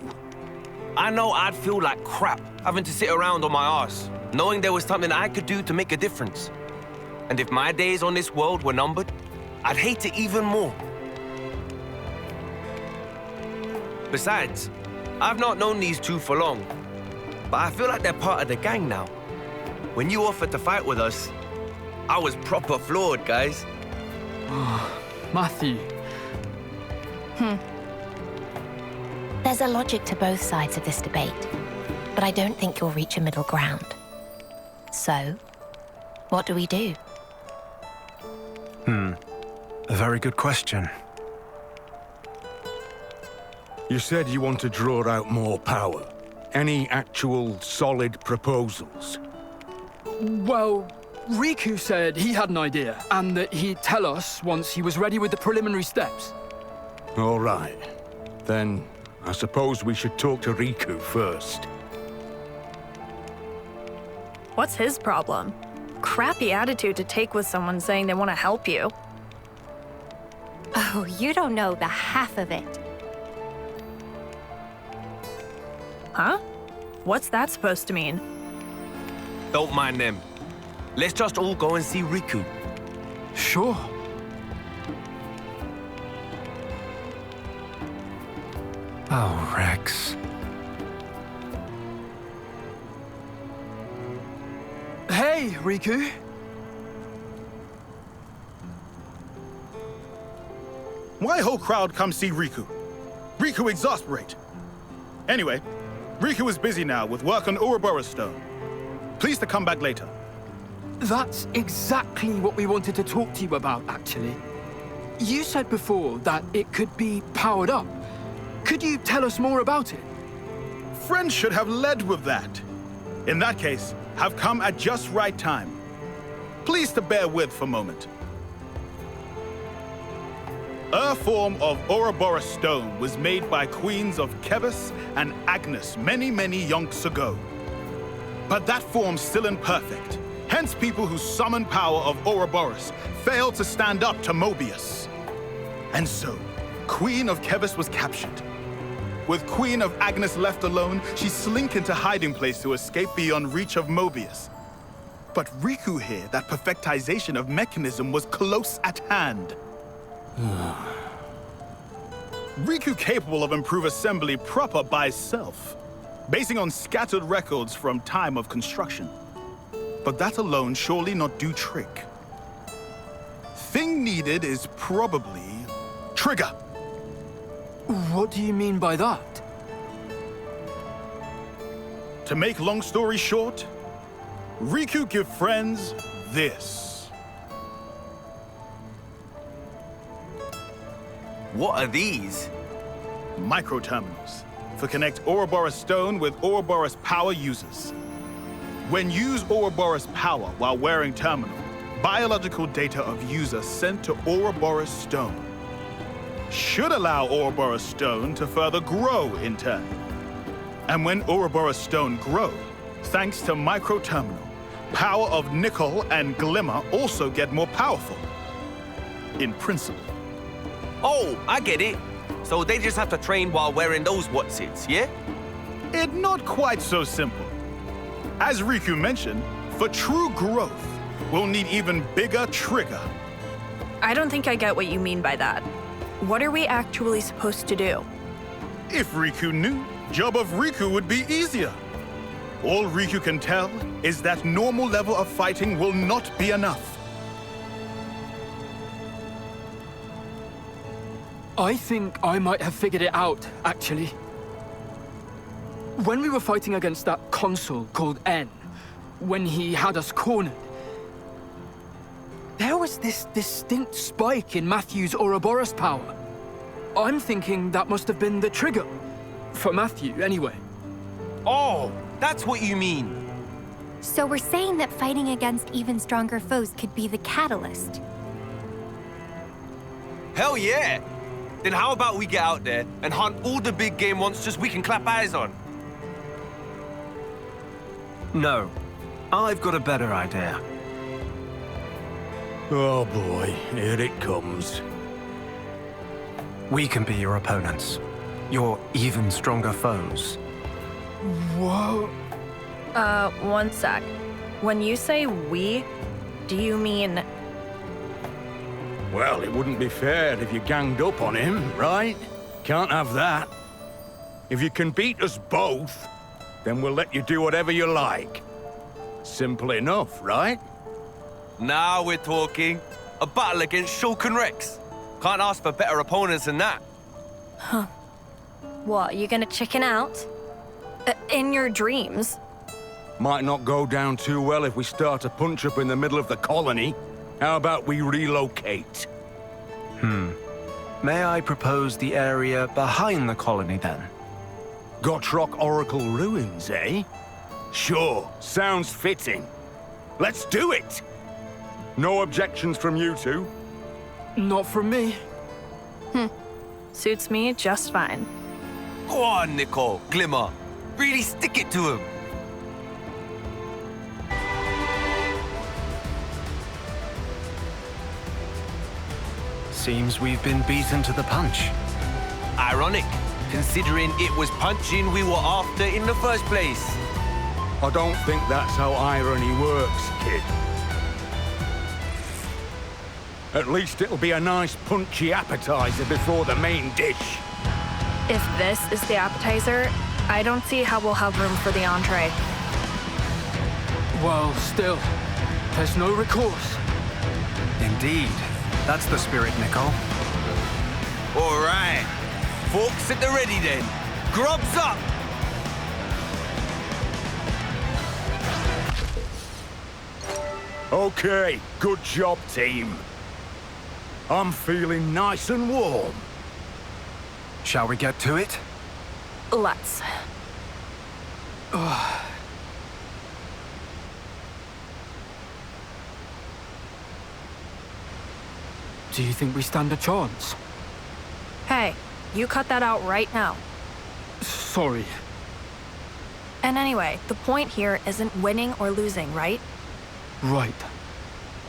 I know I'd feel like crap having to sit around on my arse, knowing there was something I could do to make a difference. And if my days on this world were numbered, I'd hate it even more. Besides, I've not known these two for long, but I feel like they're part of the gang now. When you offered to fight with us, I was proper floored, guys. Matthew. There's a logic to both sides of this debate, but I don't think you'll reach a middle ground. So, what do we do? A very good question. You said you want to draw out more power. Any actual solid proposals? Well, Riku said he had an idea, and that he'd tell us once he was ready with the preliminary steps. All right. Then, I suppose we should talk to Riku first. What's his problem? Crappy attitude to take with someone saying they want to help you. Oh, you don't know the half of it. Huh? What's that supposed to mean? Don't mind them. Let's just all go and see Riku. Sure. Oh, Rex. Hey, Riku. Why whole crowd come see Riku? Riku exasperate. Anyway, Riku is busy now with work on Ouroboros Stone. Please to come back later. That's exactly what we wanted to talk to you about, actually. You said before that it could be powered up. Could you tell us more about it? Friends should have led with that. In that case, have come at just right time. Please to bear with for a moment. A form of Ouroboros Stone was made by queens of Kebus and Agnes many yonks ago. But that form's still imperfect. Hence people who summon power of Ouroboros failed to stand up to Mobius. And so, Queen of Kebus was captured. With Queen of Agnes left alone, she slink into hiding place to escape beyond reach of Mobius. But Riku here, that perfectization of mechanism was close at hand. Riku capable of improved assembly proper by self, basing on scattered records from time of construction. But that alone surely not do trick. Thing needed is probably trigger. What do you mean by that? To make long story short, Riku give friends this. What are these? Micro-terminals for connect Ouroboros Stone with Ouroboros power users. When use Ouroboros power while wearing terminal, biological data of user sent to Ouroboros Stone should allow Ouroboros Stone to further grow in turn. And when Ouroboros Stone grow, thanks to micro-terminal, power of Nickel and Glimmer also get more powerful. In principle. Oh, I get it. So they just have to train while wearing those whatsits, yeah? It's not quite so simple. As Riku mentioned, for true growth, we'll need even bigger trigger. I don't think I get what you mean by that. What are we actually supposed to do? If Riku knew, job of Riku would be easier. All Riku can tell is that normal level of fighting will not be enough. I think I might have figured it out, actually. When we were fighting against that consul called N, when he had us cornered, there was this distinct spike in Matthew's Ouroboros power. I'm thinking that must have been the trigger. For Matthew, anyway. Oh, that's what you mean. So we're saying that fighting against even stronger foes could be the catalyst. Hell yeah! Then how about we get out there and hunt all the big game monsters we can clap eyes on? No. I've got a better idea. Oh boy, here it comes. We can be your opponents. Your even stronger foes. Whoa. One sec. When you say we, do you mean... Well, it wouldn't be fair if you ganged up on him, right? Can't have that. If you can beat us both, then we'll let you do whatever you like. Simple enough, right? Now we're talking. A battle against Shulk and Rex. Can't ask for better opponents than that. Huh. What, you gonna chicken out? In your dreams. Might not go down too well if we start a punch-up in the middle of the colony. How about we relocate? May I propose the area behind the colony, then? Gotrock Oracle Ruins, eh? Sure, sounds fitting. Let's do it! No objections from you two? Not from me. Suits me just fine. Go on, Nicole, Glimmer. Really stick it to him. Seems we've been beaten to the punch. Ironic, considering it was punching we were after in the first place. I don't think that's how irony works, kid. At least it'll be a nice punchy appetizer before the main dish. If this is the appetizer, I don't see how we'll have room for the entree. Well, still, there's no recourse. Indeed. That's the spirit, Nicole. All right. Forks at the ready then. Grubs up! Okay, good job, team. I'm feeling nice and warm. Shall we get to it? Let's. Do you think we stand a chance? Hey, you cut that out right now. Sorry. And anyway, the point here isn't winning or losing, right? Right.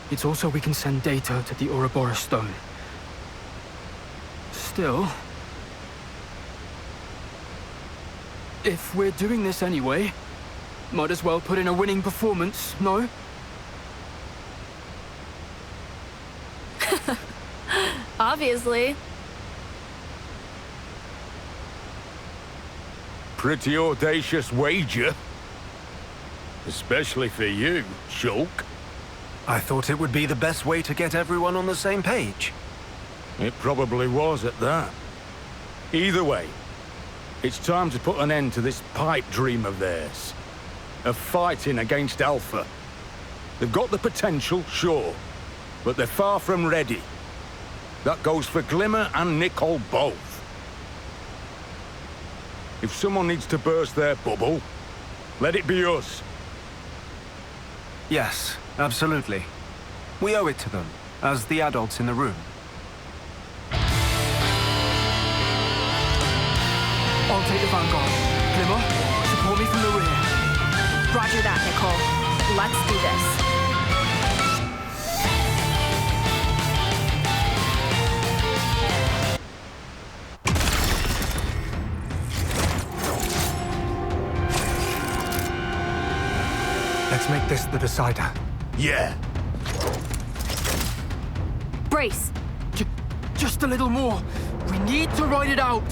It's also we can send data to the Ouroboros stone. Still... if we're doing this anyway, might as well put in a winning performance, no? Obviously. Pretty audacious wager. Especially for you, Shulk. I thought it would be the best way to get everyone on the same page. It probably was at that. Either way, it's time to put an end to this pipe dream of theirs. Of fighting against Alpha. They've got the potential, sure, but they're far from ready. That goes for Glimmer and Nicole both. If someone needs to burst their bubble, let it be us. Yes, absolutely. We owe it to them, as the adults in the room. I'll take the vanguard. Glimmer, support me from the rear. Roger that, Nicole. Let's do this. Let's make this the decider. Yeah. Brace. Just a little more. We need to ride it out.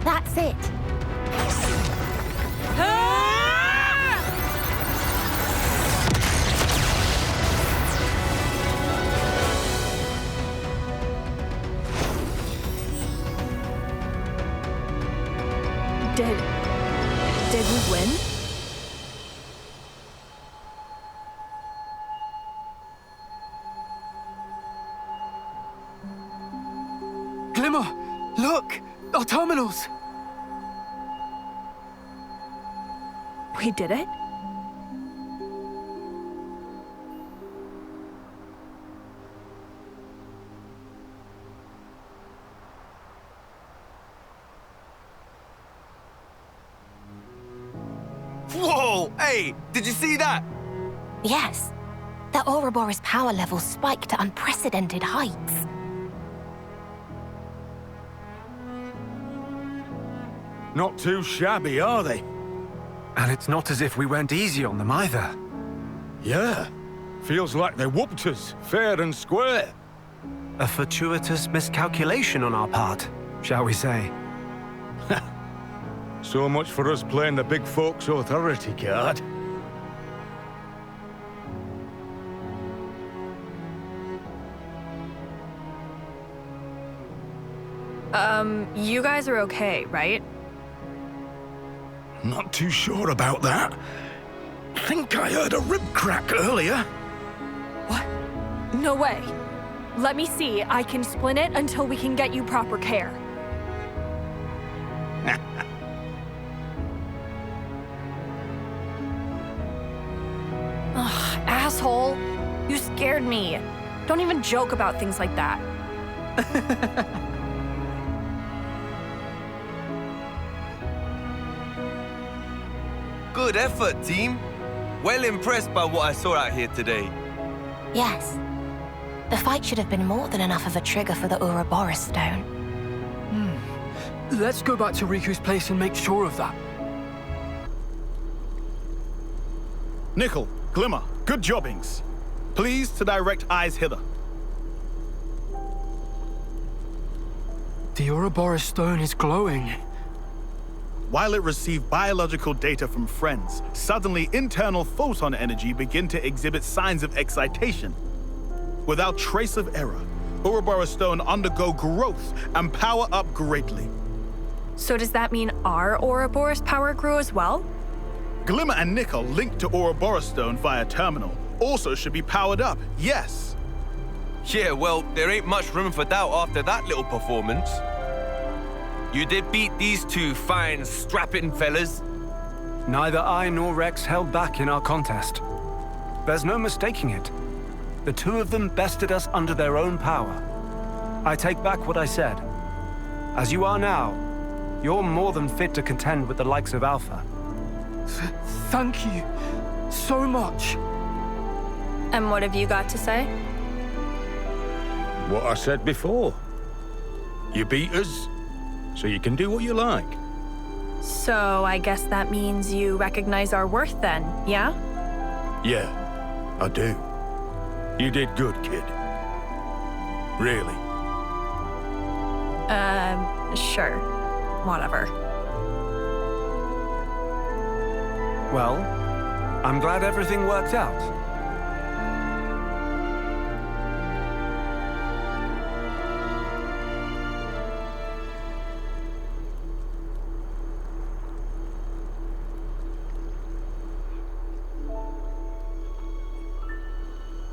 That's it. Did we win? Glimmer, look! Our terminals! We did it? Whoa! Hey, did you see that? Yes. The Ouroboros power levels spiked to unprecedented heights. Not too shabby, are they? And it's not as if we went easy on them either. Yeah. Feels like they whooped us, fair and square. A fortuitous miscalculation on our part, shall we say. So much for us playing the big folks' authority card. You guys are okay, right? Not too sure about that. Think I heard a rib crack earlier. What? No way. Let me see. I can splint it until we can get you proper care. Ugh, asshole. You scared me. Don't even joke about things like that. Good effort, team. Well impressed by what I saw out here today. Yes. The fight should have been more than enough of a trigger for the Ouroboros stone. Let's go back to Riku's place and make sure of that. Nickel, Glimmer, good jobbings. Please to direct eyes hither. The Ouroboros stone is glowing. While it received biological data from friends, suddenly internal photon energy began to exhibit signs of excitation. Without trace of error, Ouroboros stone undergo growth and power up greatly. So does that mean our Ouroboros power grew as well? Glimmer and Nickel linked to Ouroboros stone via terminal also should be powered up, yes. Yeah, well, there ain't much room for doubt after that little performance. You did beat these two fine, strapping fellas. Neither I nor Rex held back in our contest. There's no mistaking it. The two of them bested us under their own power. I take back what I said. As you are now, you're more than fit to contend with the likes of Alpha. Thank you so much. And what have you got to say? What I said before. You beat us, so you can do what you like. So I guess that means you recognize our worth then, yeah? Yeah, I do. You did good, kid. Really. Sure. Whatever. Well, I'm glad everything worked out.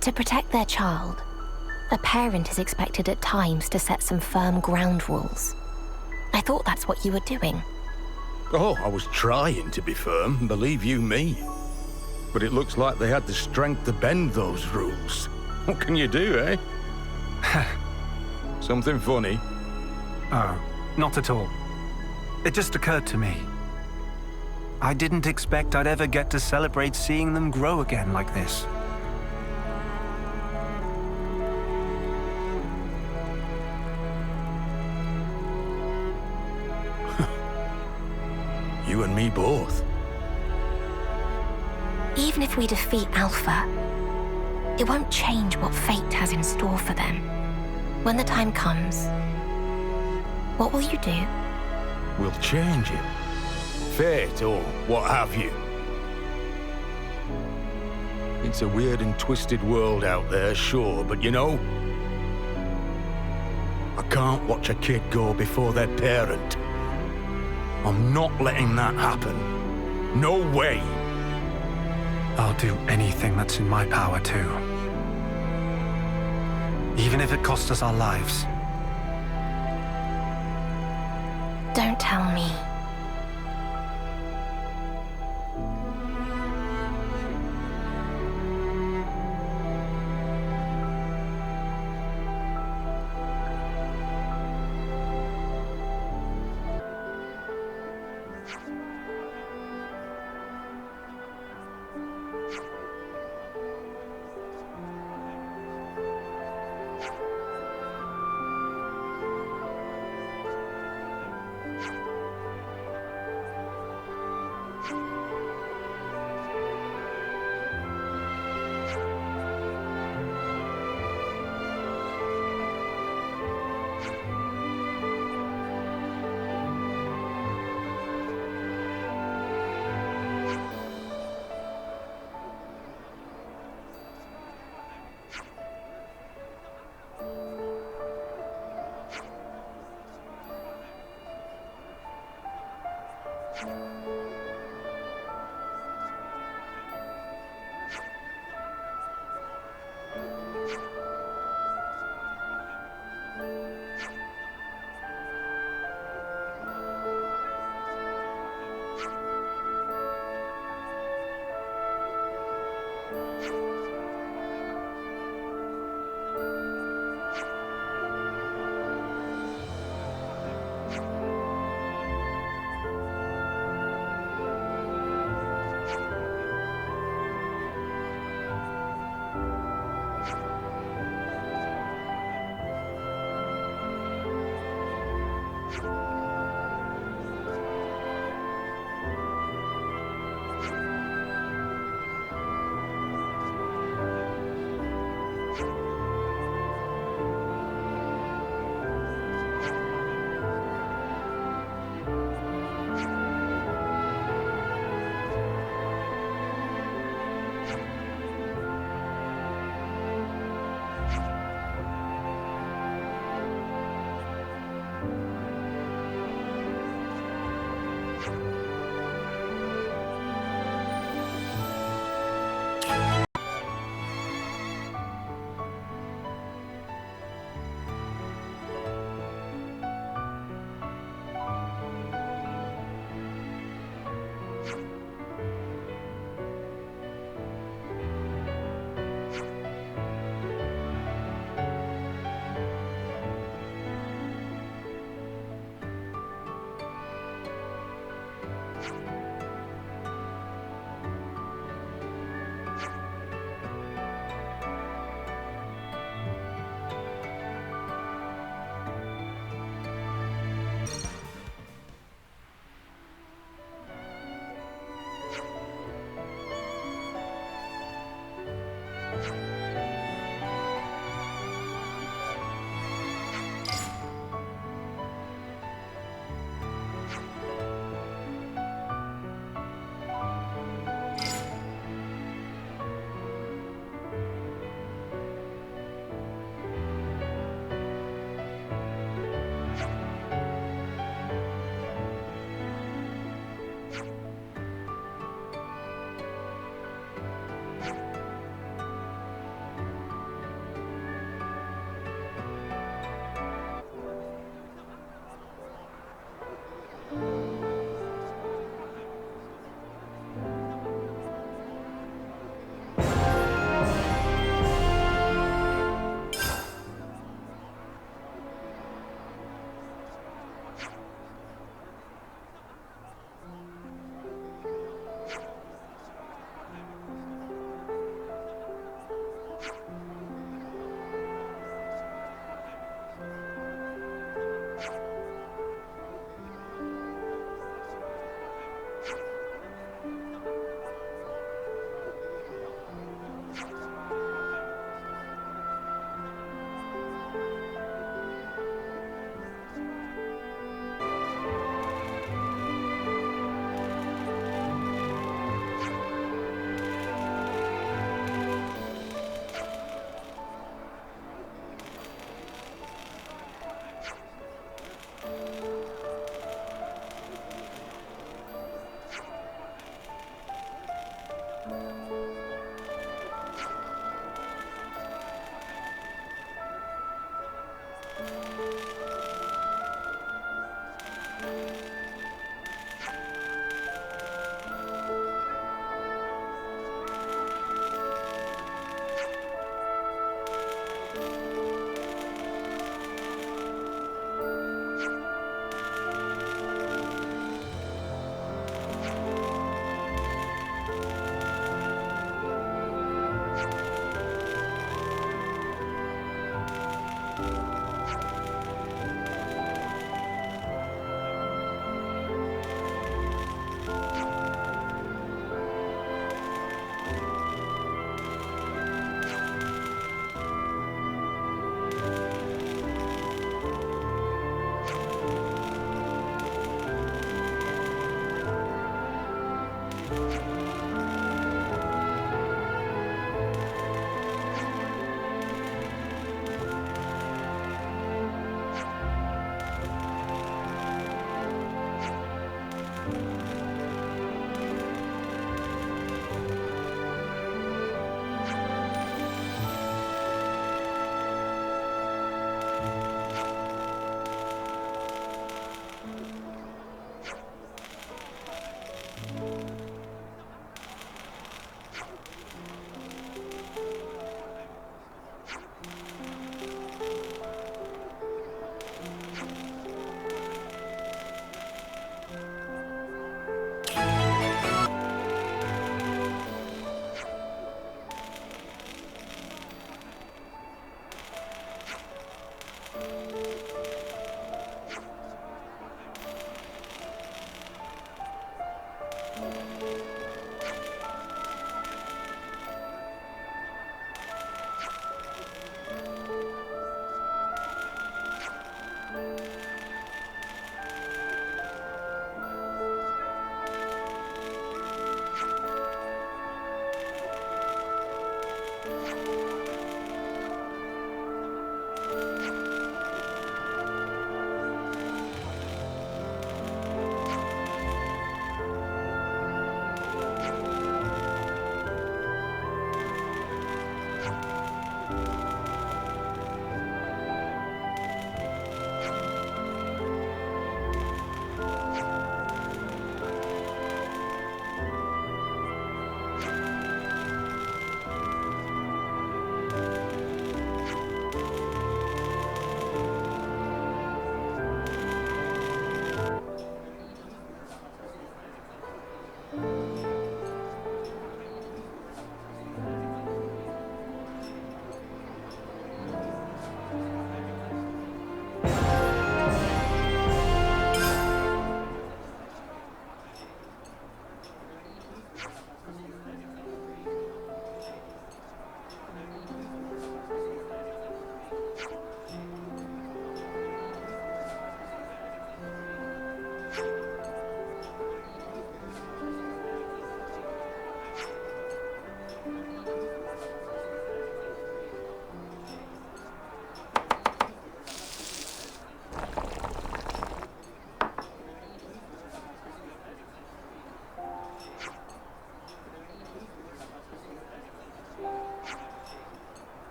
To protect their child, a parent is expected at times to set some firm ground rules. I thought that's what you were doing. Oh, I was trying to be firm, believe you me. But it looks like they had the strength to bend those rules. What can you do, eh? Something funny? Oh, not at all. It just occurred to me. I didn't expect I'd ever get to celebrate seeing them grow again like this. You and me both. Even if we defeat Alpha, it won't change what fate has in store for them. When the time comes, what will you do? We'll change it. Fate or what have you. It's a weird and twisted world out there, sure, but you know, I can't watch a kid go before their parent. I'm not letting that happen. No way. I'll do anything that's in my power too. Even if it costs us our lives. Don't tell me.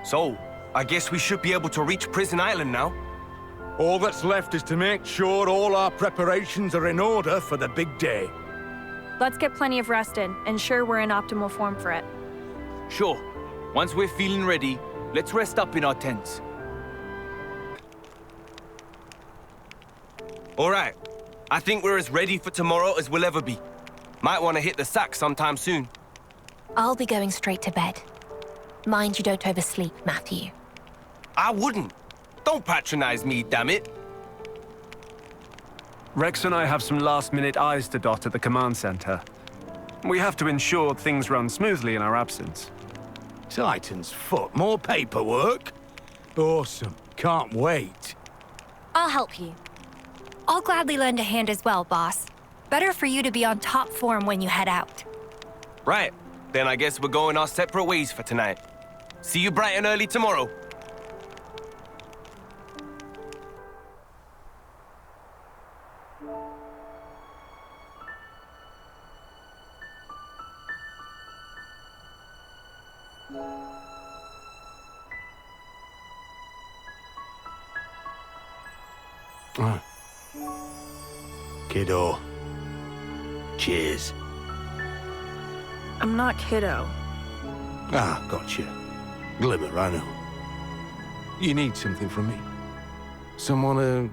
So, I guess we should be able to reach Prison Island now. All that's left is to make sure all our preparations are in order for the big day. Let's get plenty of rest in, ensure we're in optimal form for it. Sure. Once we're feeling ready, let's rest up in our tents. All right. I think we're as ready for tomorrow as we'll ever be. Might want to hit the sack sometime soon. I'll be going straight to bed. Mind you don't oversleep, Matthew. I wouldn't. Don't patronize me, damn it. Rex and I have some last-minute I's to dot at the command center. We have to ensure things run smoothly in our absence. Titan's foot, more paperwork? Awesome. Can't wait. I'll help you. I'll gladly lend a hand as well, boss. Better for you to be on top form when you head out. Right. Then I guess we're going our separate ways for tonight. See you bright and early tomorrow. Kiddo. Cheers. I'm not kiddo. Ah, gotcha. Glimmer, I know. You need something from me? Someone,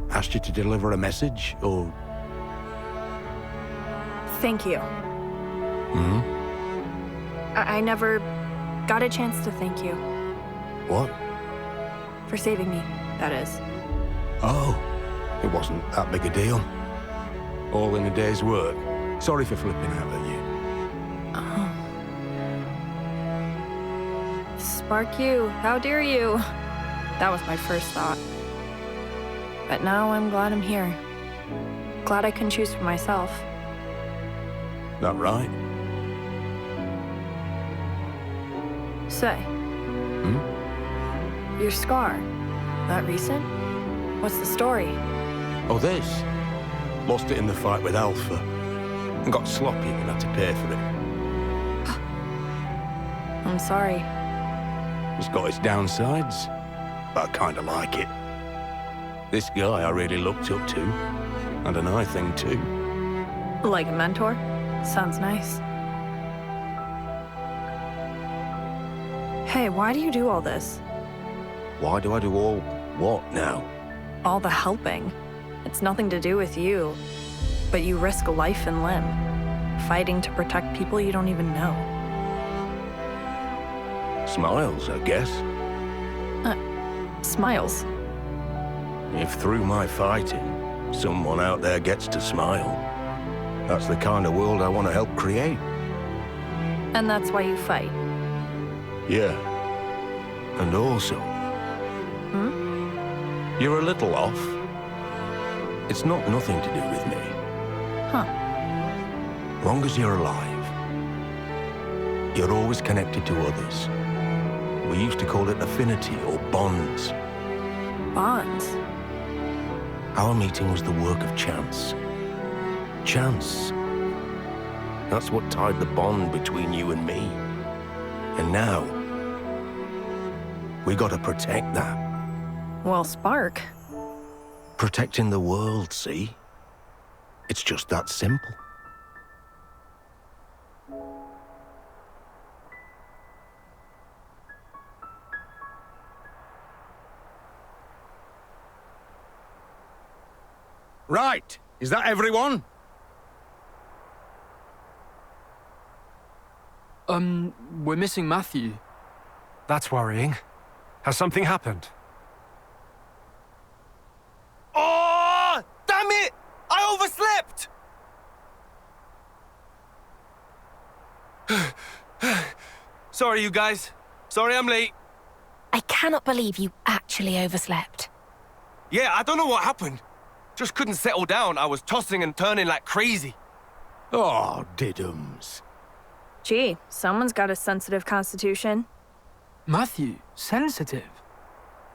asked you to deliver a message, or...? Thank you. Hmm? I never got a chance to thank you. What? For saving me, that is. Oh, it wasn't that big a deal. All in a day's work. Sorry for flipping out at you. Spark you, how dare you? That was my first thought. But now I'm glad I'm here. Glad I can choose for myself. That right? Say. Your scar. That recent? What's the story? Oh, this? Lost it in the fight with Alpha. And got sloppy and had to pay for it. I'm sorry. It's got its downsides, but I kinda like it. This guy I really looked up to. And an eye thing too. Like a mentor? Sounds nice. Hey, why do you do all this? Why do I do all what now? All the helping. It's nothing to do with you. But you risk life and limb, fighting to protect people you don't even know. Smiles, I guess. Smiles. If through my fighting, someone out there gets to smile, that's the kind of world I want to help create. And that's why you fight. Yeah. And also... You're a little off. It's not nothing to do with me. Huh. Long as you're alive, you're always connected to others. We used to call it affinity or bonds. Bonds? Our meeting was the work of chance. Chance. That's what tied the bond between you and me. And now, we gotta protect that. Well, Spark. Protecting the world, see? It's just that simple. Right. Is that everyone? We're missing Matthew. That's worrying. Has something happened? Oh, damn it! I overslept! Sorry, you guys. Sorry I'm late. I cannot believe you actually overslept. Yeah, I don't know what happened. Just couldn't settle down. I was tossing and turning like crazy. Oh, diddums. Gee, someone's got a sensitive constitution. Matthew, sensitive?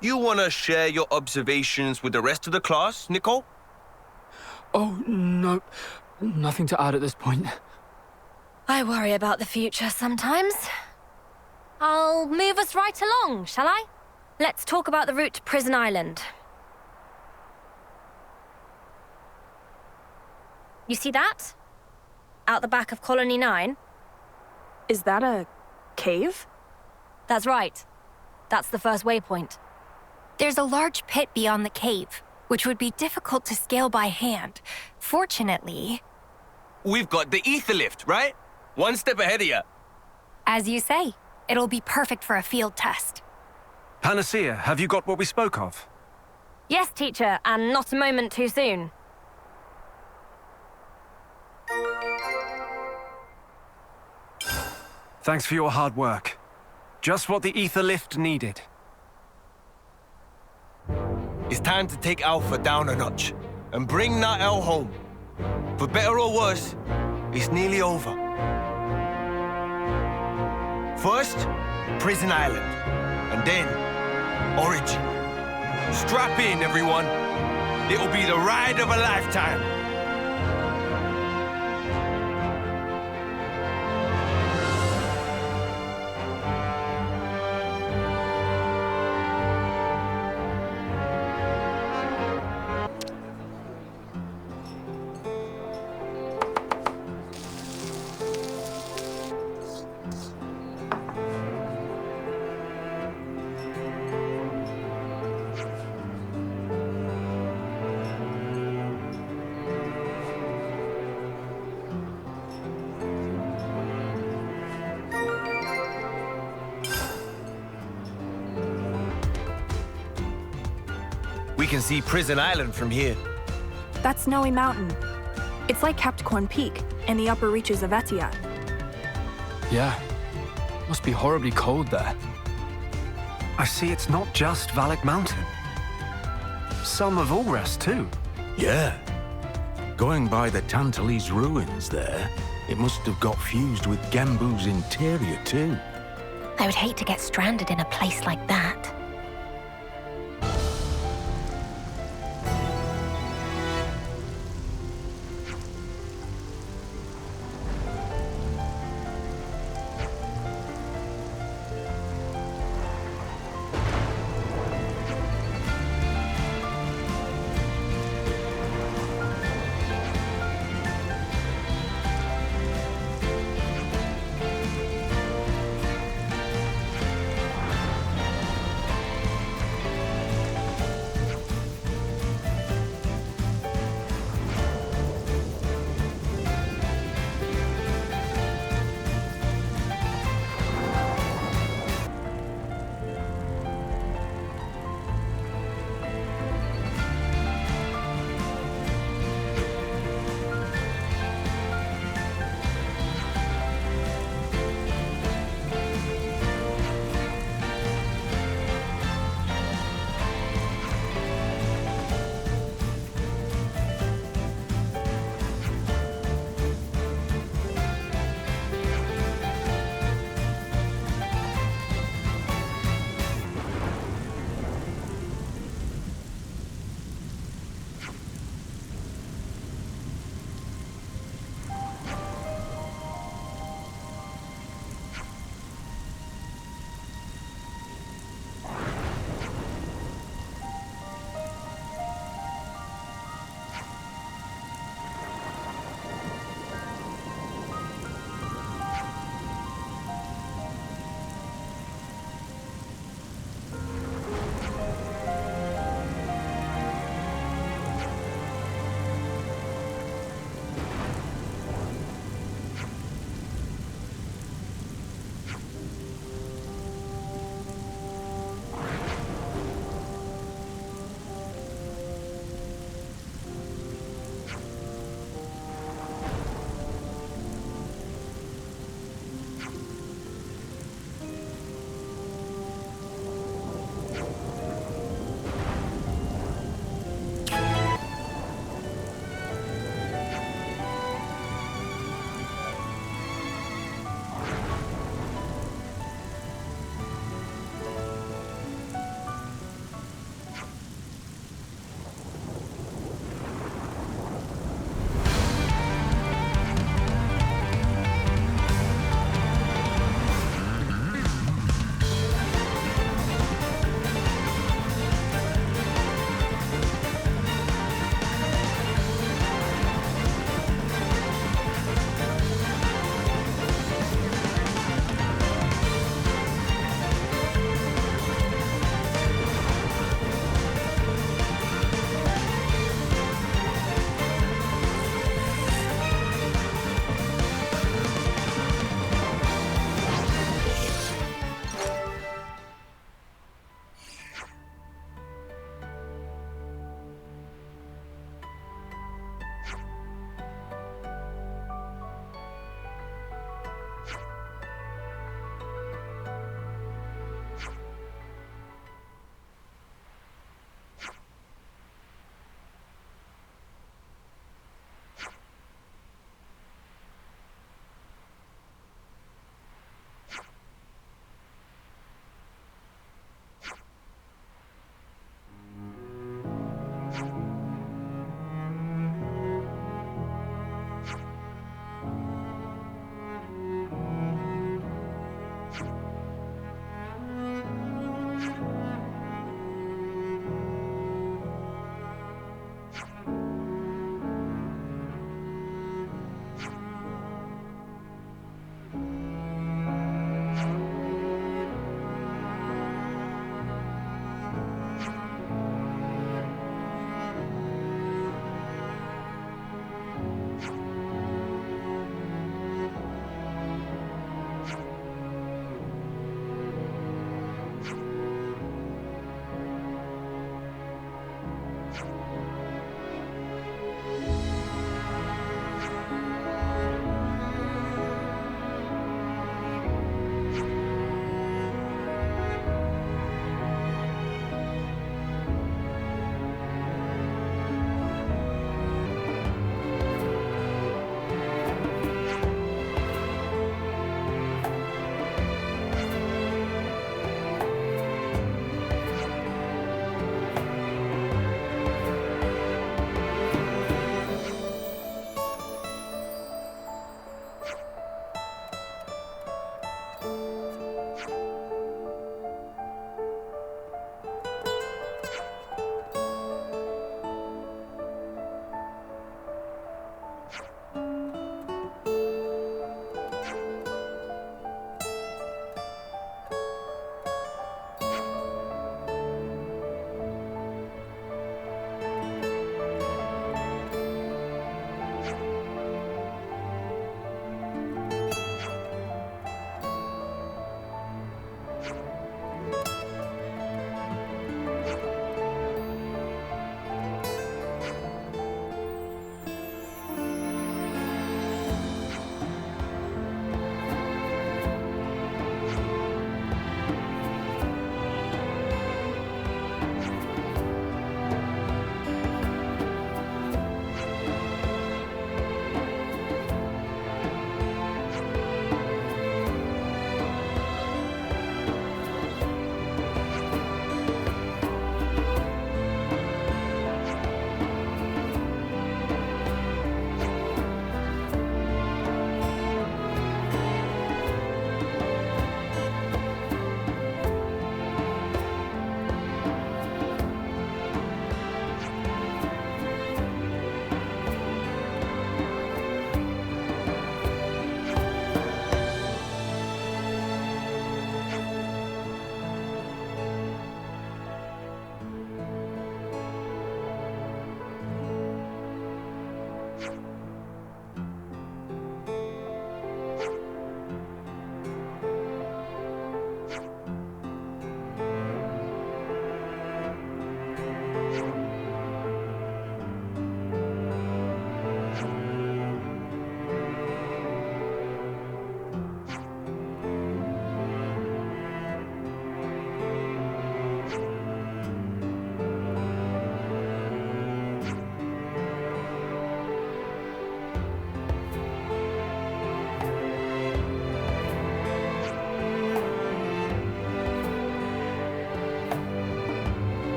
You wanna share your observations with the rest of the class, Nicole? Oh, no. Nothing to add at this point. I worry about the future sometimes. I'll move us right along, shall I? Let's talk about the route to Prison Island. You see that? Out the back of Colony 9? Is that a cave? That's right. That's the first waypoint. There's a large pit beyond the cave, which would be difficult to scale by hand. Fortunately... We've got the ether lift, right? One step ahead of you. As you say, it'll be perfect for a field test. Panacea, have you got what we spoke of? Yes, teacher, and not a moment too soon. Thanks for your hard work. Just what the ether lift needed. It's time to take Alpha down a notch and bring Nael home. For better or worse, it's nearly over. First, Prison Island, and then Origin. Strap in, everyone. It'll be the ride of a lifetime. We can see Prison Island from here. That's Snowy Mountain. It's like Capricorn Peak in the upper reaches of Etiat. Yeah. Must be horribly cold there. I see it's not just Valak Mountain. Some of Ulrest, too. Yeah. Going by the Tantalese ruins there, it must have got fused with Gembu's interior, too. I would hate to get stranded in a place like that.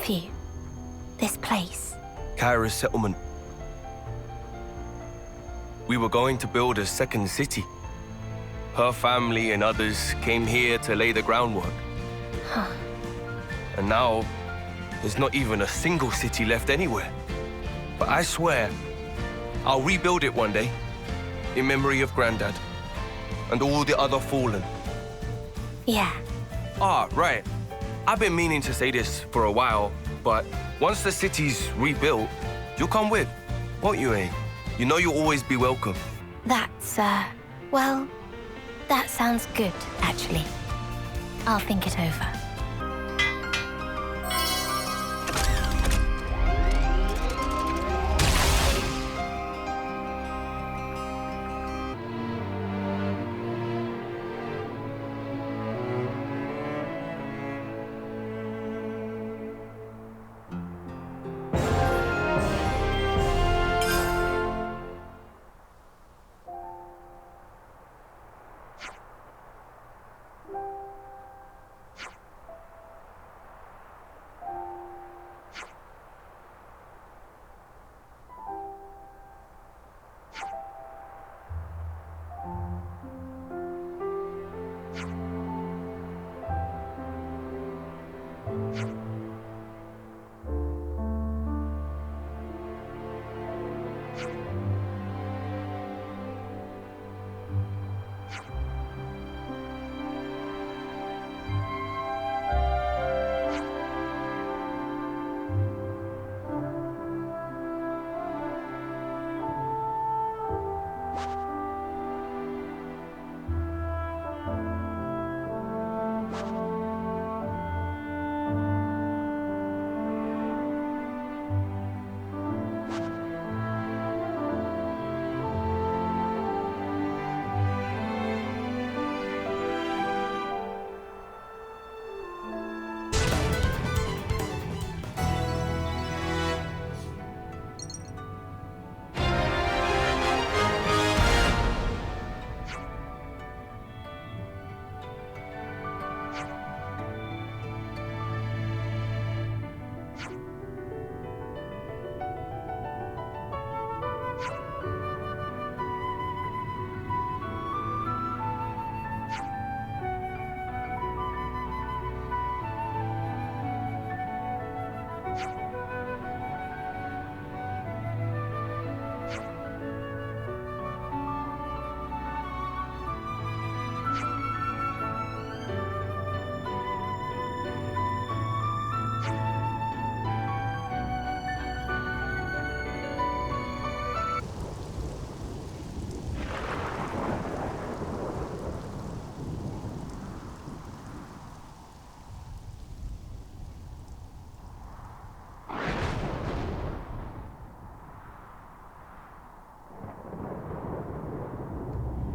Matthew, this place. Kyra's settlement. We were going to build a second city. Her family and others came here to lay the groundwork. Huh. And now, there's not even a single city left anywhere. But I swear, I'll rebuild it one day, in memory of Grandad, and all the other fallen. Yeah. Ah, right. I've been meaning to say this for a while, but once the city's rebuilt, you'll come with, won't you, eh? You know you'll always be welcome. That's, well, that sounds good, actually. I'll think it over.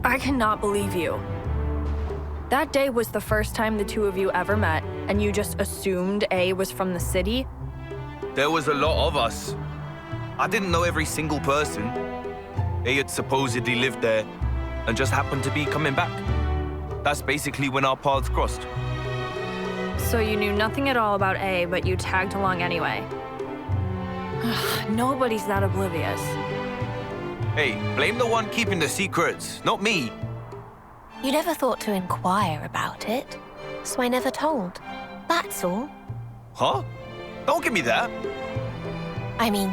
I cannot believe you. That day was the first time the two of you ever met, and you just assumed A was from the city? There was a lot of us. I didn't know every single person. A had supposedly lived there and just happened to be coming back. That's basically when our paths crossed. So you knew nothing at all about A, but you tagged along anyway. Nobody's that oblivious. Hey, blame the one keeping the secrets, not me. You never thought to inquire about it, so I never told. That's all. Huh? Don't give me that. I mean,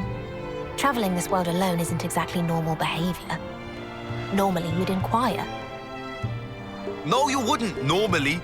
traveling this world alone isn't exactly normal behavior. Normally, you'd inquire. No, you wouldn't, normally.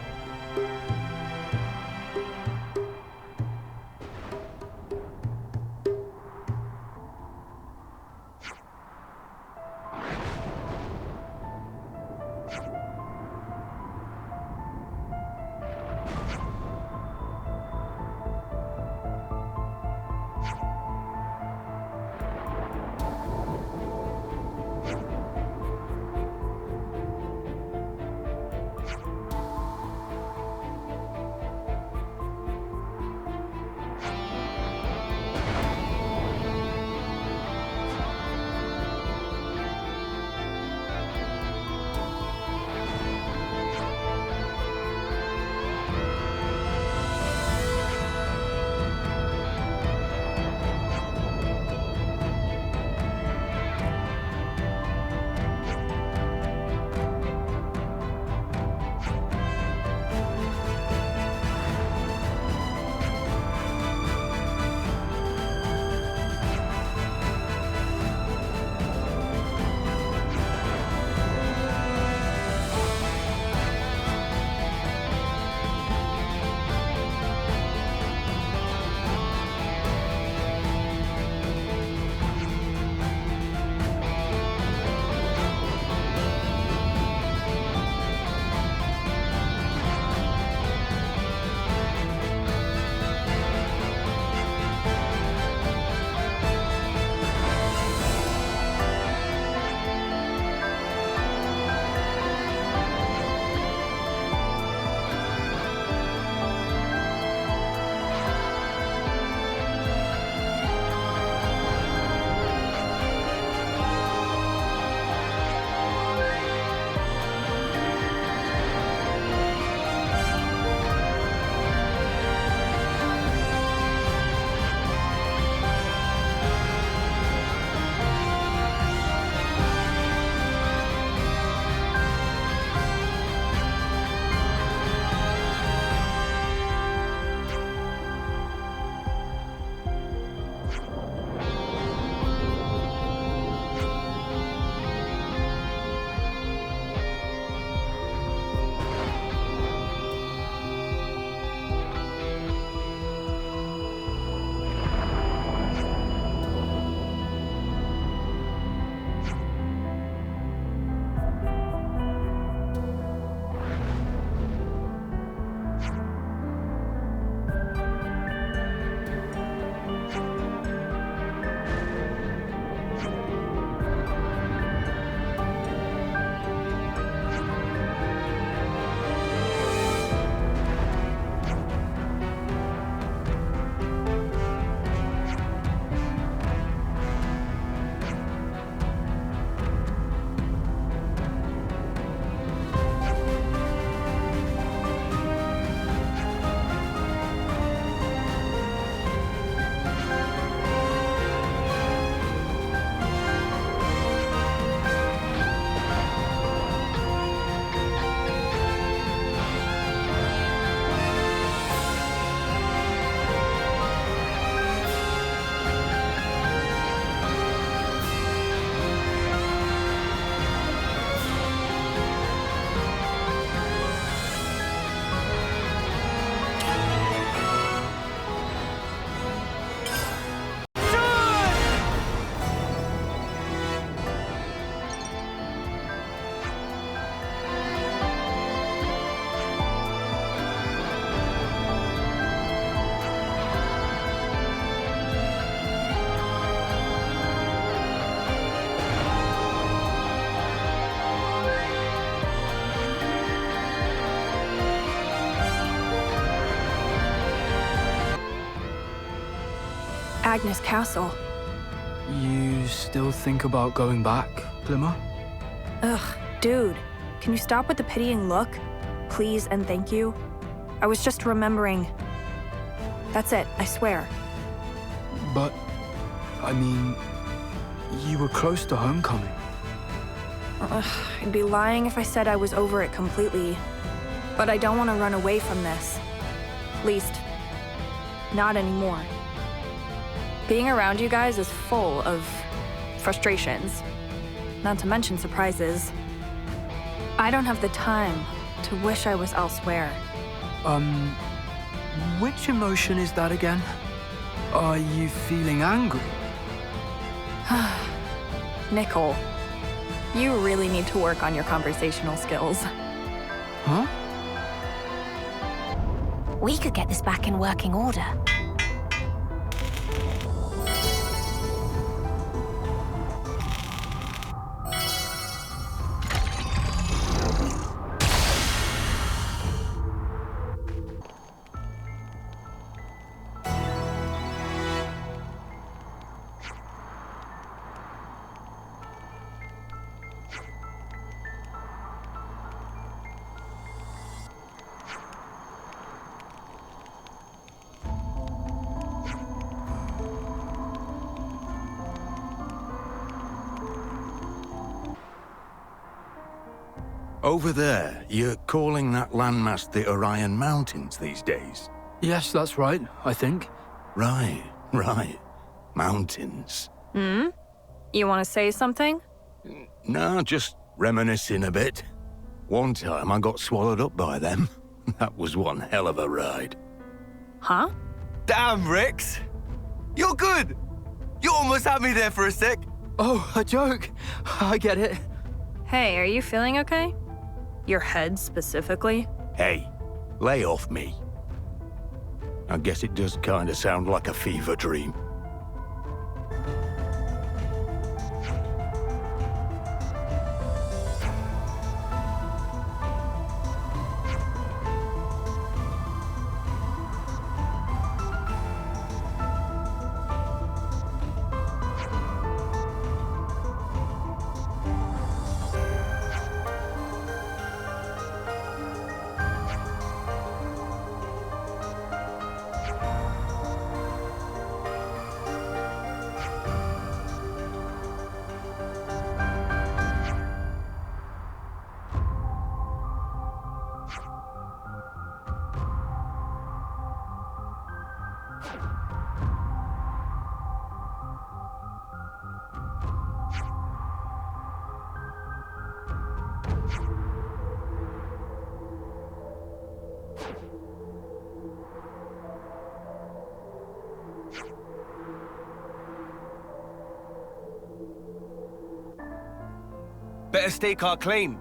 Agnes Castle. You still think about going back, Glimmer? Ugh, dude. Can you stop with the pitying look? Please and thank you. I was just remembering. That's it, I swear. But, I mean, you were close to homecoming. I'd be lying if I said I was over it completely. But I don't want to run away from this. At least, not anymore. Being around you guys is full of frustrations. Not to mention surprises. I don't have the time to wish I was elsewhere. Which emotion is that again? Are you feeling angry? Nicole, you really need to work on your conversational skills. Huh? We could get this back in working order. Over there, you're calling that landmass the Orion Mountains these days? Yes, that's right, I think. Right. Mountains. Hmm? You want to say something? No, just reminiscing a bit. One time I got swallowed up by them. That was one hell of a ride. Huh? Damn, Rex! You're good! You almost had me there for a sec. Oh, a joke. I get it. Hey, are you feeling okay? Your head specifically? Hey, lay off me. I guess it does kind of sound like a fever dream. Better stake our claim.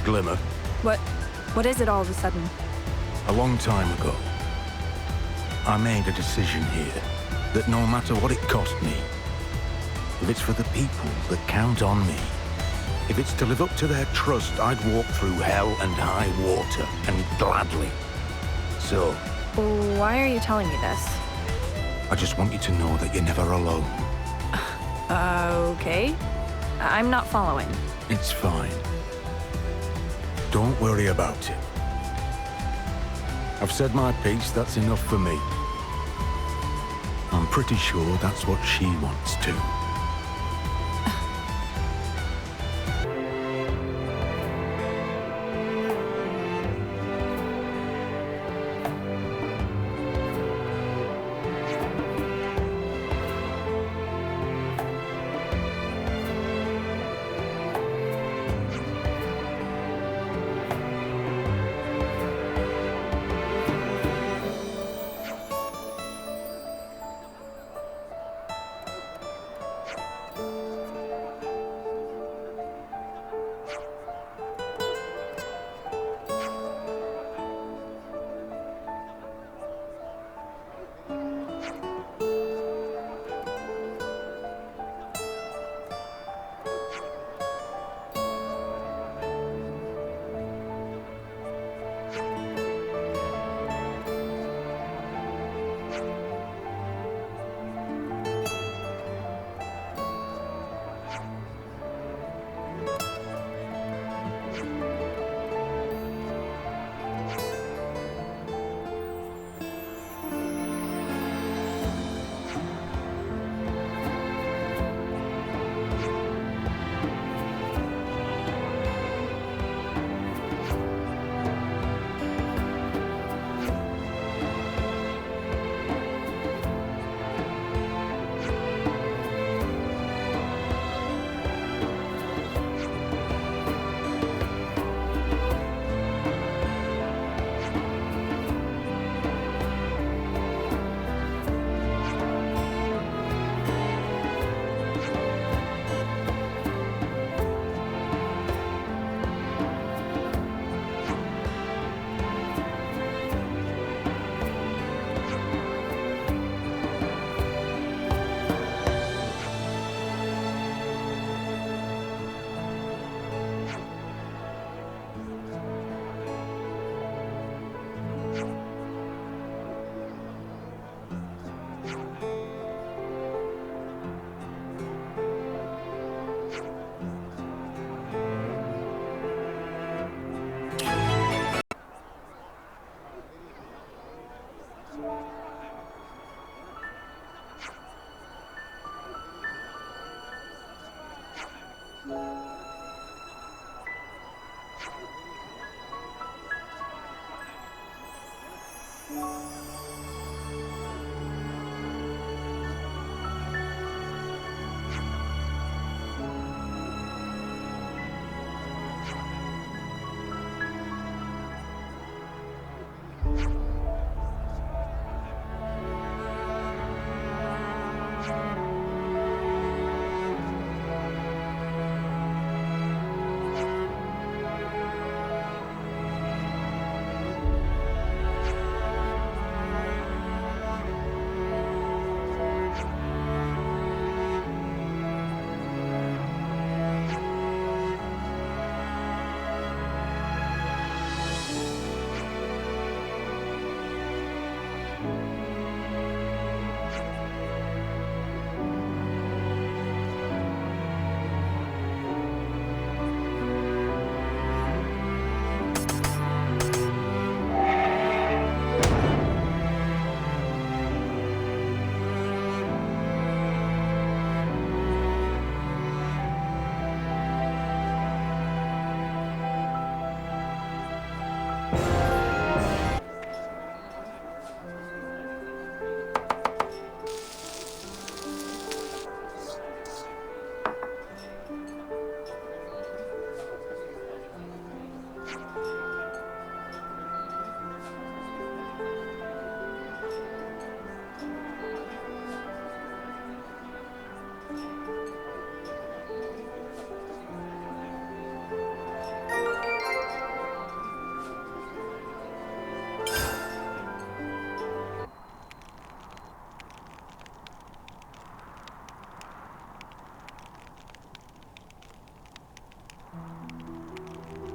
Glimmer. What is it all of a sudden? A long time ago, I made a decision here that no matter what it cost me, if it's for the people that count on me, if it's to live up to their trust, I'd walk through hell and high water, and gladly. So, Why are you telling me this? I just want you to know that you're never alone. Okay. I'm not following. It's fine. Don't worry about it. I've said my piece, that's enough for me. I'm pretty sure that's what she wants too.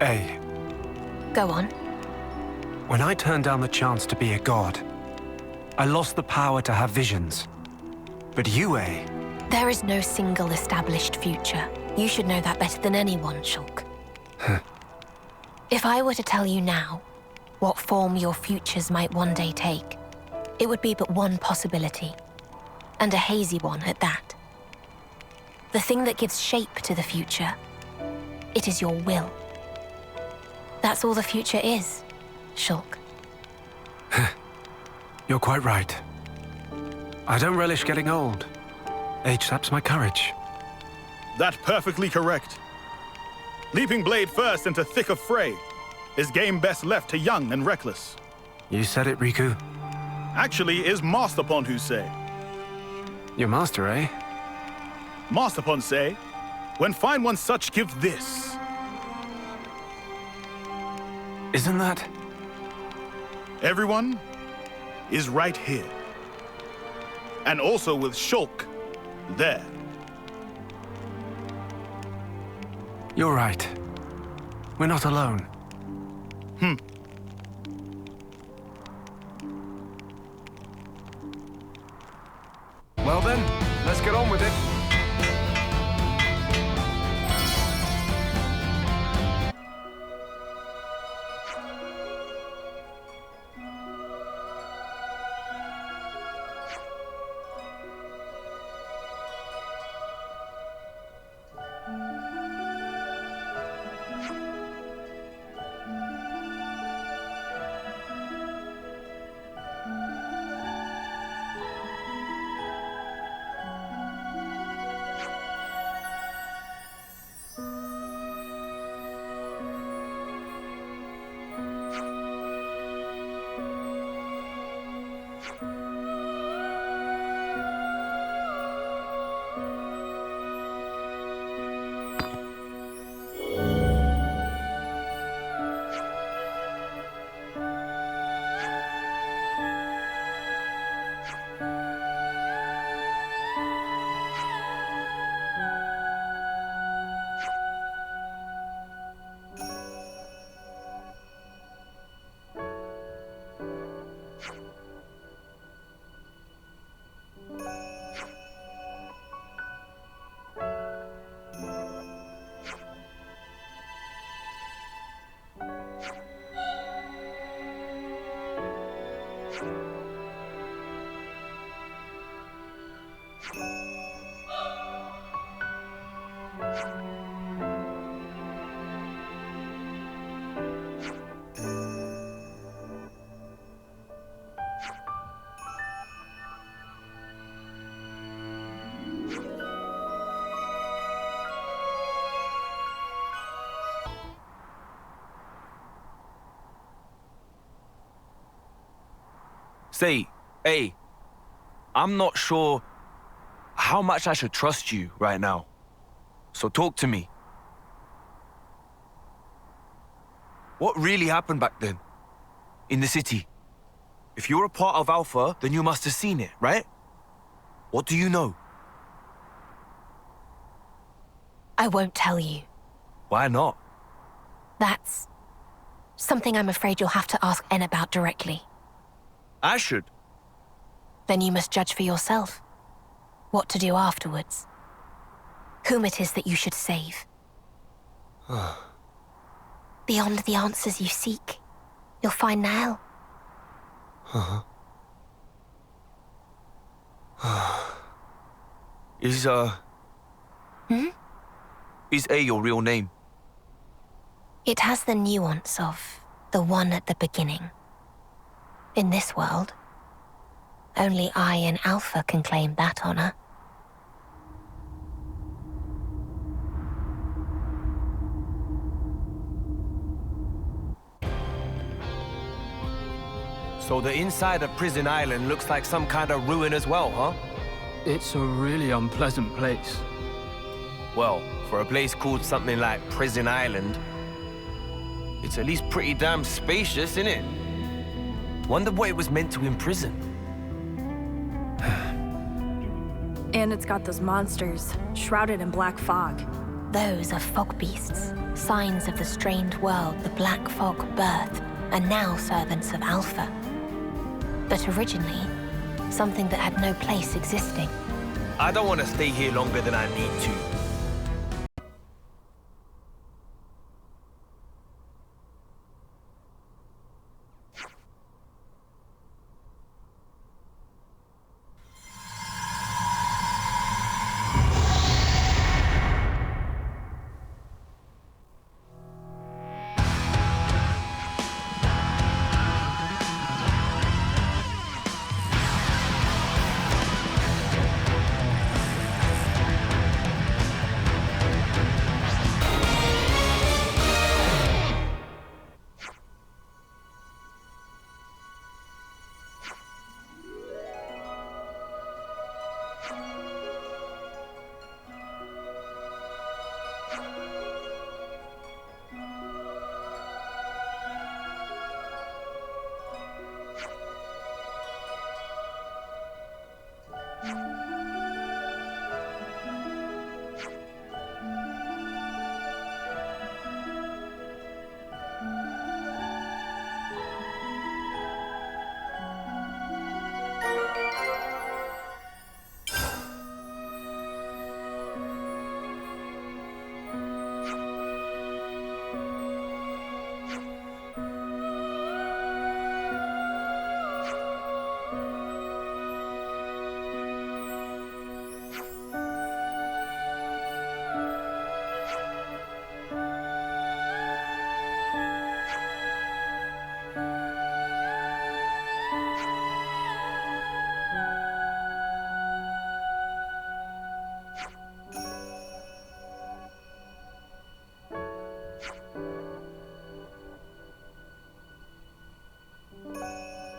A. Go on. When I turned down the chance to be a god, I lost the power to have visions. But you, A. There is no single established future. You should know that better than anyone, Shulk. If I were to tell you now what form your futures might one day take, it would be but one possibility, and a hazy one at that. The thing that gives shape to the future, it is your will. That's all the future is, Shulk. You're quite right. I don't relish getting old. Age saps my courage. That's perfectly correct. Leaping blade first into thick of fray is game best left to young and reckless. You said it, Riku. Actually, is Masterpon who say. Your master, eh? Masterpon say, when find one such, give this. Isn't that? Everyone is right here. And also with Shulk there. You're right. We're not alone. Well then, let's get on with it. Say, hey, I'm not sure how much I should trust you right now. So talk to me. What really happened back then? In the city? If you're a part of Alpha, then you must have seen it, right? What do you know? I won't tell you. Why not? That's something I'm afraid you'll have to ask En about directly. I should. Then you must judge for yourself. What to do afterwards. Whom it is that you should save. Beyond the answers you seek, you'll find Nael. Is A your real name? It has the nuance of the one at the beginning. In this world, only I and Alpha can claim that honor. So the inside of Prison Island looks like some kind of ruin as well, huh? It's a really unpleasant place. Well, for a place called something like Prison Island, it's at least pretty damn spacious, innit? Wonder what it was meant to imprison. And it's got those monsters, shrouded in black fog. those are fog beasts, signs of the strained world the Black Fog birthed, and now servants of Alpha. But originally, something that had no place existing. I don't want to stay here longer than I need to.